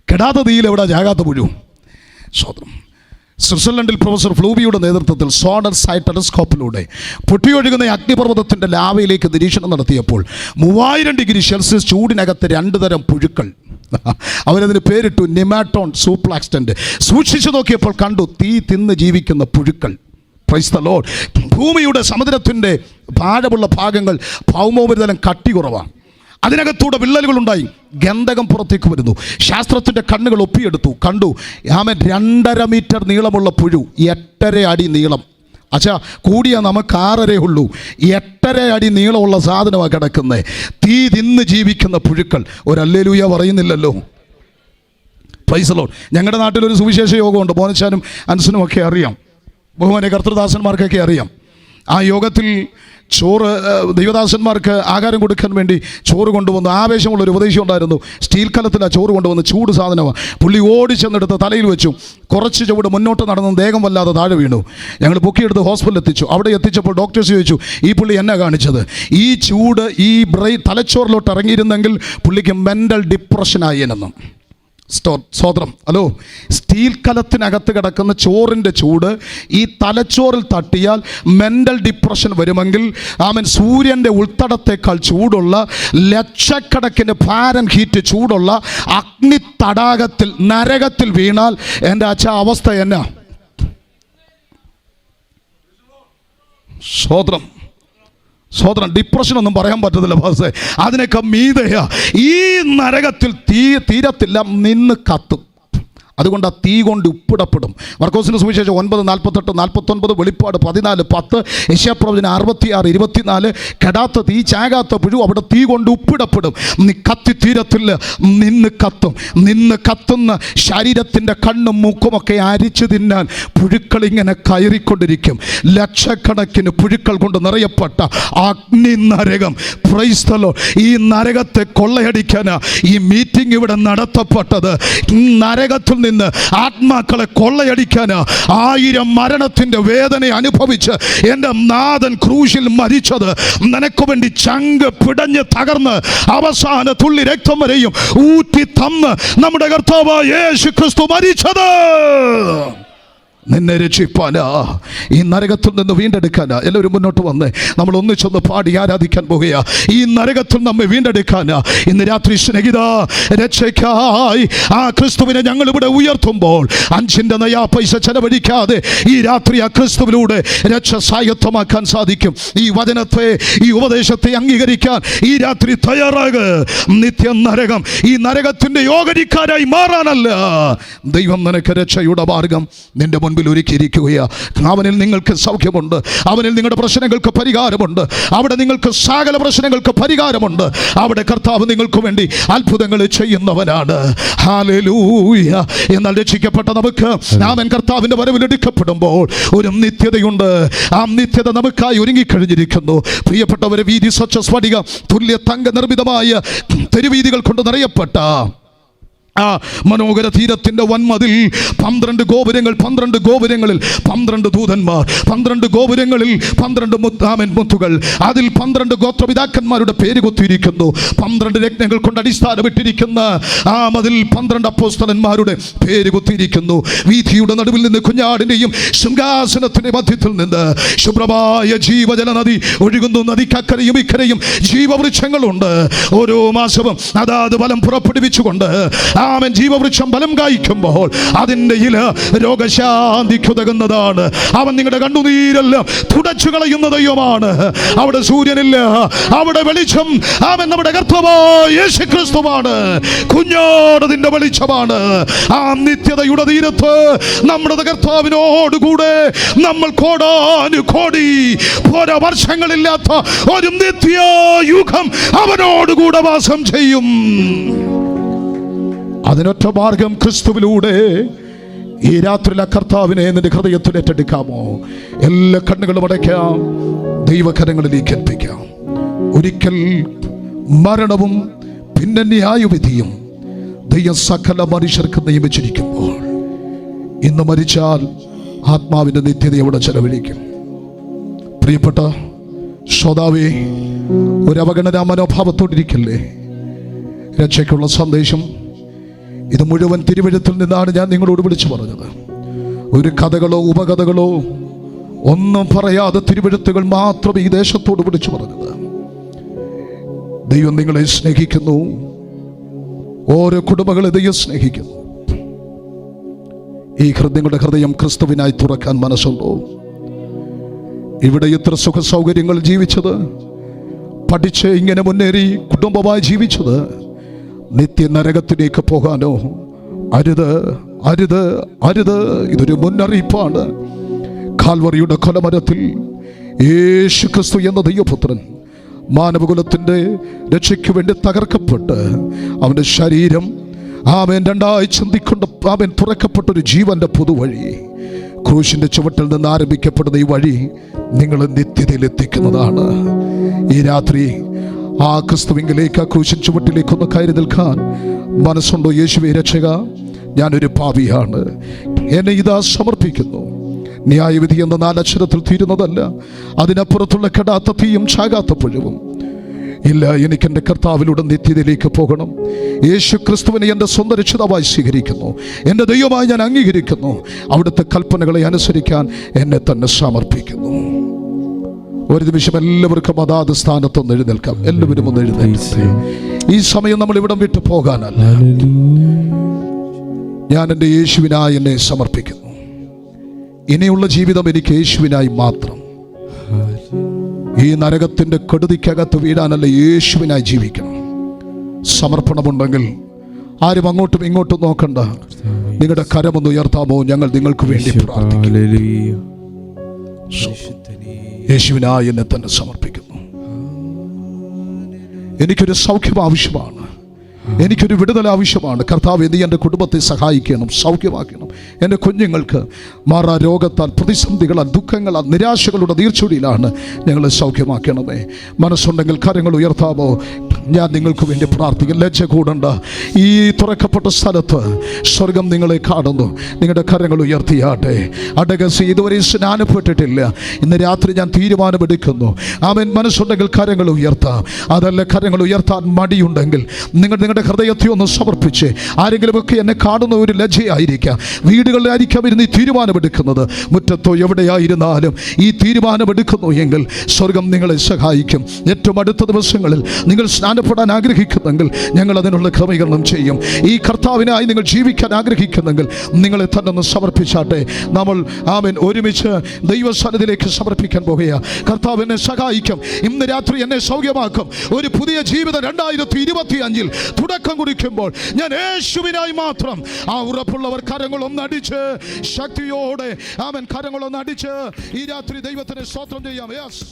കെടാത്ത തീയിൽ എവിടെ ചാകാത്ത പുഴു? സ്വതന്ത്രം. സ്വിറ്റ്സർലൻഡിൽ പ്രൊഫസർ ഫ്ലൂബിയുടെ നേതൃത്വത്തിൽ സോണർ സൈറ്റ് ടെലസ്കോപ്പിലൂടെ പൊട്ടിയൊഴുകുന്ന അഗ്നിപർവ്വതത്തിൻ്റെ ലാവയിലേക്ക് നിരീക്ഷണം നടത്തിയപ്പോൾ 3000 ഡിഗ്രി സെൽഷ്യസ് ചൂടിനകത്ത് 2 തരം പുഴുക്കൾ, അവരതിന് പേരിട്ടു നിമാറ്റോൺ സൂപ്ലാക്സ്റ്റന്റ്. സൂക്ഷിച്ചു നോക്കിയപ്പോൾ കണ്ടു തീ തിന്ന് ജീവിക്കുന്ന പുഴുക്കൾ. Price the Lord. ഭൂമിയുടെ സമുദ്രത്തിൻ്റെ ഭാരമുള്ള ഭാഗങ്ങൾ ഭൗമോപരിതലം കട്ടി കുറവാണ്. അതിനകത്തൂടെ വിള്ളലുകളുണ്ടായി ഗന്ധകം പുറത്തേക്ക് വരുന്നു. ശാസ്ത്രത്തിൻ്റെ കണ്ണുകൾ ഒപ്പിയെടുത്തു, കണ്ടു. 2.5 മീറ്റർ നീളമുള്ള പുഴു, 8.5 അടി നീളം. അച്ഛാ, കൂടിയ നമുക്ക് 6.5 ഉള്ളൂ. 8.5 അടി നീളമുള്ള സാധനമാണ് കിടക്കുന്നത്. തീ തിന്ന് ജീവിക്കുന്ന പുഴുക്കൾ. ഒരു ഹല്ലേലൂയ പറയുന്നില്ലല്ലോ. Praise the Lord. ഞങ്ങളുടെ നാട്ടിലൊരു സുവിശേഷ യോഗമുണ്ട്. മോനച്ചാനും അൻസനും ഒക്കെ അറിയാം, ബഹുമാന്യ കർത്തൃദാസന്മാർക്കൊക്കെ അറിയാം. ആ യോഗത്തിൽ ചോറ്, ദൈവദാസന്മാർക്ക് ആഹാരം കൊടുക്കാൻ വേണ്ടി ചോറ് കൊണ്ടുവന്ന് ആവേശമുള്ളൊരു ഉപദേശം ഉണ്ടായിരുന്നു. സ്റ്റീൽ കലത്തിലാണ് ചോറ് കൊണ്ടുവന്ന്, ചൂട് സാധനമാണ്. പുള്ളി ഓടിച്ചെന്നെടുത്ത് തലയിൽ വെച്ചു. കുറച്ച് ചുവട് മുന്നോട്ട് നടന്ന് ദേഹം വല്ലാതെ താഴെ വീണു. ഞങ്ങൾ പൊക്കിയെടുത്ത് ഹോസ്പിറ്റലിൽ എത്തിച്ചു. അവിടെ എത്തിച്ചപ്പോൾ ഡോക്ടേഴ്സ് ചോദിച്ചു, ഈ പുള്ളി എന്നാ കാണിച്ചത്? ഈ ചൂട് ഈ തലച്ചോറിലോട്ട് ഇറങ്ങിയിരുന്നെങ്കിൽ പുള്ളിക്ക് മെൻ്റൽ ഡിപ്രഷനായേനെന്നും. സ്വതന്ത്രം. ഹലോ, സ്റ്റീൽ കലത്തിനകത്ത് കിടക്കുന്ന ചോറിൻ്റെ ചൂട് ഈ തലച്ചോറിൽ തട്ടിയാൽ മെൻ്റൽ ഡിപ്രഷൻ വരുമെങ്കിൽ സൂര്യൻ്റെ ഉൾത്തടത്തേക്കാൾ ചൂടുള്ള ലക്ഷക്കണക്കിന് ഫാരൻഹീറ്റ് ചൂടുള്ള അഗ്നി തടാകത്തിൽ നരകത്തിൽ വീണാൽ എൻ്റെ അവസ്ഥ എന്നാ? സ്വതന്ത്രം. ഡിപ്രഷനൊന്നും പറയാൻ പറ്റത്തില്ല ഭാസേ, അതിനൊക്കെ മീതയാ. ഈ നരകത്തിൽ തീരത്തില്ല, നിന്ന് കത്തും. അതുകൊണ്ട് ആ തീ കൊണ്ട് ഉപ്പിടപ്പെടും. മർക്കോസിന്റെ സുവിശേഷം 9:48-49, വെളിപ്പാട് 14:10, യെശയ്യാപ്രവചനം 66:24. കെടാത്ത തീ, ചാകാത്ത പുഴു, അവിടെ തീ കൊണ്ട് ഉപ്പിടപ്പെടും. നീ കത്തി തീരത്തില്ല, നിന്ന് കത്തും. നിന്ന് കത്തുന്ന ശരീരത്തിൻ്റെ കണ്ണും മൂക്കുമൊക്കെ അരിച്ചു തിന്നാൻ പുഴുക്കൾ ഇങ്ങനെ കയറിക്കൊണ്ടിരിക്കും. ലക്ഷക്കണക്കിന് പുഴുക്കൾ കൊണ്ട് നിറയപ്പെട്ട അഗ്നി നരകം. Price the Lord. ഈ നരകത്തെ കൊള്ളയടിക്കാനാ ഈ മീറ്റിംഗ് ഇവിടെ നടത്തപ്പെട്ടത്. നരകത്തിൽ നിന്ന് ആത്മാക്കളെ കൊള്ളയടിക്കാൻ 1000 മരണത്തിന്റെ വേദന അനുഭവിച്ച് എൻ്റെ നാഥൻ ക്രൂശിൽ മരിച്ചത് നിനക്ക് വേണ്ടി ചങ്ക് പിടഞ്ഞ് തകർന്ന് അവസാന തുള്ളി രക്തം വരെയും ഊറ്റി തന്ന് നമ്മുടെ കർത്താവായ യേശു ക്രിസ്തു മരിച്ചത് നിന്നെ രക്ഷിപ്പാനാ, ഈ നരകത്തിൽ നിന്ന് വീണ്ടെടുക്കാനാ. എല്ലാവരും മുന്നോട്ട് വന്ന് നമ്മൾ ഒന്നിച്ചൊന്ന് പാടി ആരാധിക്കാൻ പോകുക. ഈ നരകത്തിൽ നമ്മെ വീണ്ടെടുക്കാനാ ഇന്ന് രാത്രി സ്നേഹിത രക്ഷയ്ക്കായി ആ ക്രിസ്തുവിനെ ഞങ്ങൾ ഇവിടെ ഉയർത്തുമ്പോൾ 5 നയാ പൈസ ചെലവഴിക്കാതെ ഈ രാത്രി ആ ക്രിസ്തുവിലൂടെ രക്ഷ സ്വായത്തമാക്കാൻ സാധിക്കും. ഈ വചനത്തെ, ഈ ഉപദേശത്തെ അംഗീകരിക്കാൻ ഈ രാത്രി തയ്യാറാക്. നിത്യ നരകം, ഈ നരകത്തിന്റെ യോഗ്യക്കാരായി മാറാനല്ല, ദൈവം നിനക്ക് രക്ഷയുടെ മാർഗം നിന്റെ മുൻപിൽ ഒരുക്കിയിരിക്കുകയാണ്. അവനിൽ നിങ്ങൾക്ക് സൗഖ്യമുണ്ട്, അവനിൽ നിങ്ങളുടെ പ്രശ്നങ്ങൾക്ക് പരിഹാരമുണ്ട്, അവിടെ നിങ്ങൾക്ക് സകല പ്രശ്നങ്ങൾക്ക് പരിഹാരമുണ്ട്. അവിടെ കർത്താവ് നിങ്ങൾക്ക് വേണ്ടി അത്ഭുതങ്ങൾ ചെയ്യുന്നവനാണ്. ഹല്ലേലൂയ. എന്നാൽ രക്ഷിക്കപ്പെട്ട നമുക്ക് നാമൻ കർത്താവിന്റെ വരവിൽ എടുക്കപ്പെടുമ്പോൾ ഒരു നിത്യതയുണ്ട്. ആ നിത്യത നമുക്കായി ഒരുങ്ങിക്കഴിഞ്ഞിരിക്കുന്നു. പ്രിയപ്പെട്ടവരെ, വീതി സ്വച്ഛ സ്ഫടിക തുല്യ തങ്ക നിർമ്മിതമായ തെരുവീതികൾ കൊണ്ട് നിറയപ്പെട്ട ആ മനോഹര തീരത്തിന്റെ വൻമതിൽ 12 ഗോപുരങ്ങൾ, 12 ഗോപുരങ്ങളിൽ 12 ദൂതന്മാർ, 12 ഗോപുരങ്ങളിൽ 12 മുത്തുകൾ, അതിൽ 12 ഗോത്രപിതാക്കന്മാരുടെ പേര് കുത്തിയിരിക്കുന്നു. 12 രത്നങ്ങൾ കൊണ്ട് അടിസ്ഥാനമിട്ടിരിക്കുന്ന ആ മതിൽ 12 അപ്പോസ്തലന്മാരുടെ പേര് കുത്തിയിരിക്കുന്നു. വീഥിയുടെ നടുവിൽ നിന്ന് കുഞ്ഞാടിന്റെയും സിംഹാസനത്തിന്റെ മധ്യത്തിൽ നിന്ന് ശുഭ്രമായ ജീവജല നദി ഒഴുകുന്നു. നദിക്കക്കരയും ഇക്കരയും ജീവവൃക്ഷങ്ങളുണ്ട്. ഓരോ മാസവും അതാത് ഫലം പുറപ്പെടുവിച്ചുകൊണ്ട് അവൻ ജീവവൃക്ഷം ഫലം കായ്ക്കുമ്പോൾ അതിൻ്റെ ഇല രോഗശാന്തിക്കുതകുന്നതാണ്. അവൻ നിങ്ങളുടെ കണ്ണുനീരെല്ലാം തുടച്ചു കളയുന്ന ദൈവമാണ്. അവിടെ സൂര്യനില്ല, അവിടെ വെളിച്ചം അവൻ നമ്മുടെ കർത്താവായ യേശു ക്രിസ്തുവാണ്. കുഞ്ഞാടതിന്റെ വെളിച്ചമാണ്. ആ നിത്യതയുടെ തീരത്ത് നമ്മുടെ കർത്താവിനോടുകൂടെ നമ്മൾ കോടാനുകോടി വർഷങ്ങളില്ലാത്ത ഒരു നിത്യയുഗം അവനോടുകൂടെ വാസം ചെയ്യും. അതിനൊറ്റ മാർഗം ക്രിസ്തുവിലൂടെ. ഈ രാത്രിയിലെ കർത്താവിനെ നിന്റെ ഹൃദയത്തിൽ ഏറ്റെടുക്കാമോ? എല്ലാ കണ്ണുകളും അടയ്ക്കാം, ദൈവകരങ്ങളിലേക്ക് എത്തിക്കാം. ഒരിക്കൽ മരണവും പിന്നെ ന്യായവിധിയും ദൈവം സകല മനുഷ്യർക്ക് നിയമിച്ചിരിക്കുമ്പോൾ ഇന്ന് മരിച്ചാൽ ആത്മാവിൻ്റെ നിത്യത എവിടെ ചെലവഴിക്കും? പ്രിയപ്പെട്ട ശ്രോതാവേ, ഒരു അവഗണനാ മനോഭാവത്തോടിരിക്കല്ലേ. രക്ഷയ്ക്കുള്ള സന്ദേശം ഇത് മുഴുവൻ തിരുവെഴുത്തിൽ നിന്നാണ് ഞാൻ നിങ്ങളോട് വിളിച്ചു പറഞ്ഞത്. ഒരു കഥകളോ ഉപകഥകളോ ഒന്നും പറയാതെ തിരുവെഴുത്തുകൾ മാത്രം ഈ ദേശത്തോട് വിളിച്ചു പറഞ്ഞത്. ദൈവം നിങ്ങളെ സ്നേഹിക്കുന്നു. ഓരോ കുടുംബങ്ങളെ ദൈവം സ്നേഹിക്കുന്നു. ഈ നിങ്ങളുടെ ഹൃദയം ക്രിസ്തുവിനായി തുറക്കാൻ മനസ്സുണ്ടോ? ഇവിടെ എത്ര സുഖ സൗകര്യങ്ങൾ ജീവിച്ചത്, പഠിച്ച് ഇങ്ങനെ മുന്നേറി കുടുംബമായി ജീവിച്ചത് നിത്യ നരകത്തിലേക്ക് പോകാനോ? അരുത്, അരുത്, അരുത്. ഇതൊരു മുന്നറിയിപ്പാണ്. കാൽവറിയുടെ കൊലമരത്തിൽ യേശു ക്രിസ്തു എന്ന ദൈവപുത്രൻ മാനവകുലത്തിൻ്റെ രക്ഷയ്ക്ക് വേണ്ടി തകർക്കപ്പെട്ട് അവൻ്റെ ശരീരം അവൻ രണ്ടായി ചിന്തിക്കൊണ്ട് അവൻ തുറക്കപ്പെട്ടൊരു ജീവന്റെ പുതുവഴി, ക്രൂശിൻ്റെ ചുവട്ടിൽ നിന്ന് ആരംഭിക്കപ്പെടുന്ന ഈ വഴി നിങ്ങളെ നിത്യതയിൽ എത്തിക്കുന്നതാണ്. ഈ രാത്രി ആ ക്രിസ്തുവിലേക്ക്, ആ ക്രൂശിൻ ചുവട്ടിലേക്കൊന്ന് കയറി നിൽക്കാൻ മനസ്സുണ്ടോ? യേശുവേ രക്ഷക, ഞാനൊരു പാപിയാണ്, എന്നെ ഇതാ സമർപ്പിക്കുന്നു. ന്യായവിധി എന്ന 4 അക്ഷരത്തിൽ തീരുന്നതല്ല, അതിനപ്പുറത്തുള്ള കെടാത്ത തീയും ചാകാത്ത പുഴുവും ഇല്ല, എനിക്ക് എൻ്റെ കർത്താവിലൂടെ നിത്യതയിലേക്ക് പോകണം. യേശു ക്രിസ്തുവിനെ എൻ്റെ സ്വന്തം രക്ഷിതാവായി സ്വീകരിക്കുന്നു, എൻ്റെ ദൈവമായി ഞാൻ അംഗീകരിക്കുന്നു. അവിടുത്തെ കൽപ്പനകളെ അനുസരിക്കാൻ എന്നെ തന്നെ സമർപ്പിക്കുന്നു. ഒരു നിമിഷം എല്ലാവർക്കും അതാത് സ്ഥാനത്തൊന്ന് എഴുന്നേൽക്കാം. എല്ലാവരും ഒന്ന് എഴുന്നേൽക്കട്ടെ. ഈ സമയം നമ്മൾ ഇവിടം വിട്ടു പോകാനല്ല, ഞാൻ എൻ്റെ യേശുവിനായി എന്നെ സമർപ്പിക്കുന്നു. ഇനിയുള്ള ജീവിതം എനിക്ക് യേശുവിനായി മാത്രം. ഈ നരകത്തിൻ്റെ കെടുതിക്കകത്ത് വീഴാനല്ല, യേശുവിനായി ജീവിക്കണം. സമർപ്പണമുണ്ടെങ്കിൽ ആരും അങ്ങോട്ടും ഇങ്ങോട്ടും നോക്കണ്ട. നിങ്ങളുടെ കരമൊന്ന് ഉയർത്താമോ? ഞങ്ങൾ നിങ്ങൾക്ക് വേണ്ടി പ്രാർത്ഥിക്കും. യേശുവിനായി എന്നെ തന്നെ സമർപ്പിക്കുന്നു. എനിക്കൊരു സൗഖ്യം ആവശ്യമാണ്, എനിക്കൊരു വിടുതൽ ആവശ്യമാണ്. കർത്താവ്, നീ എൻ്റെ കുടുംബത്തെ സഹായിക്കണം, സൗഖ്യമാക്കണം. എൻ്റെ കുഞ്ഞുങ്ങൾക്ക് മാറാ രോഗത്താൽ, പ്രതിസന്ധികളാൽ, ദുഃഖങ്ങളാൽ, നിരാശകളുടെ നീർച്ചുടിയിലാണ്. ഞങ്ങളെ സൗഖ്യമാക്കണമേ. മനസ്സുണ്ടെങ്കിൽ കരങ്ങൾ ഉയർത്താമോ? ഞാൻ നിങ്ങൾക്ക് വേണ്ടി പ്രാർത്ഥിക്കും. ലജ്ജ കൂടണ്ട. ഈ തുറക്കപ്പെട്ട സ്ഥലത്ത് സ്വർഗം നിങ്ങളെ കാണുന്നു. നിങ്ങളുടെ കരങ്ങൾ ഉയർത്തിയാട്ടെ. അടകസി ഇതുവരെ സ്നാനപ്പെട്ടിട്ടില്ല, ഇന്ന് രാത്രി ഞാൻ തീരുമാനമെടുക്കുന്നു. അവൻ മനസ്സുണ്ടെങ്കിൽ കരങ്ങൾ ഉയർത്താം. അതല്ല, കരങ്ങൾ ഉയർത്താൻ മടിയുണ്ടെങ്കിൽ നിങ്ങളുടെ ഹൃദയത്തെ ഒന്ന് സമർപ്പിച്ച്, ആരെങ്കിലുമൊക്കെ എന്നെ കാണുന്ന ഒരു ലജ്ജയായിരിക്കാം, വീടുകളിലായിരിക്കാം ഇരുന്ന് ഈ തീരുമാനമെടുക്കുന്നത്. മുറ്റത്തോ എവിടെയായിരുന്നാലും ഈ തീരുമാനമെടുക്കുന്നു എങ്കിൽ സ്വർഗം നിങ്ങളെ സഹായിക്കും. ഏറ്റവും അടുത്ത ദിവസങ്ങളിൽ നിങ്ങൾ സ്നാനപ്പെടാൻ ആഗ്രഹിക്കുന്നെങ്കിൽ ഞങ്ങൾ അതിനുള്ള ക്രമീകരണം ചെയ്യും. ഈ കർത്താവിനായി നിങ്ങൾ ജീവിക്കാൻ ആഗ്രഹിക്കുന്നെങ്കിൽ നിങ്ങളെ തന്നെ ഒന്ന് സമർപ്പിച്ചാട്ടെ. നമ്മൾ ഒരുമിച്ച് ദൈവസന്നിധിയിലേക്ക് സമർപ്പിക്കാൻ പോകുകയാണ്. കർത്താവ് എന്നെ സഹായിക്കും, ഇന്ന് രാത്രി എന്നെ സൗഖ്യമാക്കും. ഒരു പുതിയ ജീവിതം 2025 തുടക്കം കുറിക്കുമ്പോൾ ഞാൻ യേശുവിനായി മാത്രം. ആ ഉറപ്പുള്ളവർ കരങ്ങളൊന്നടിച്ച് ശക്തിയോടെ കരങ്ങളൊന്നടിച്ച് ഈ രാത്രി ദൈവത്തിന് സ്തോത്രം ചെയ്യാം. യെസ്.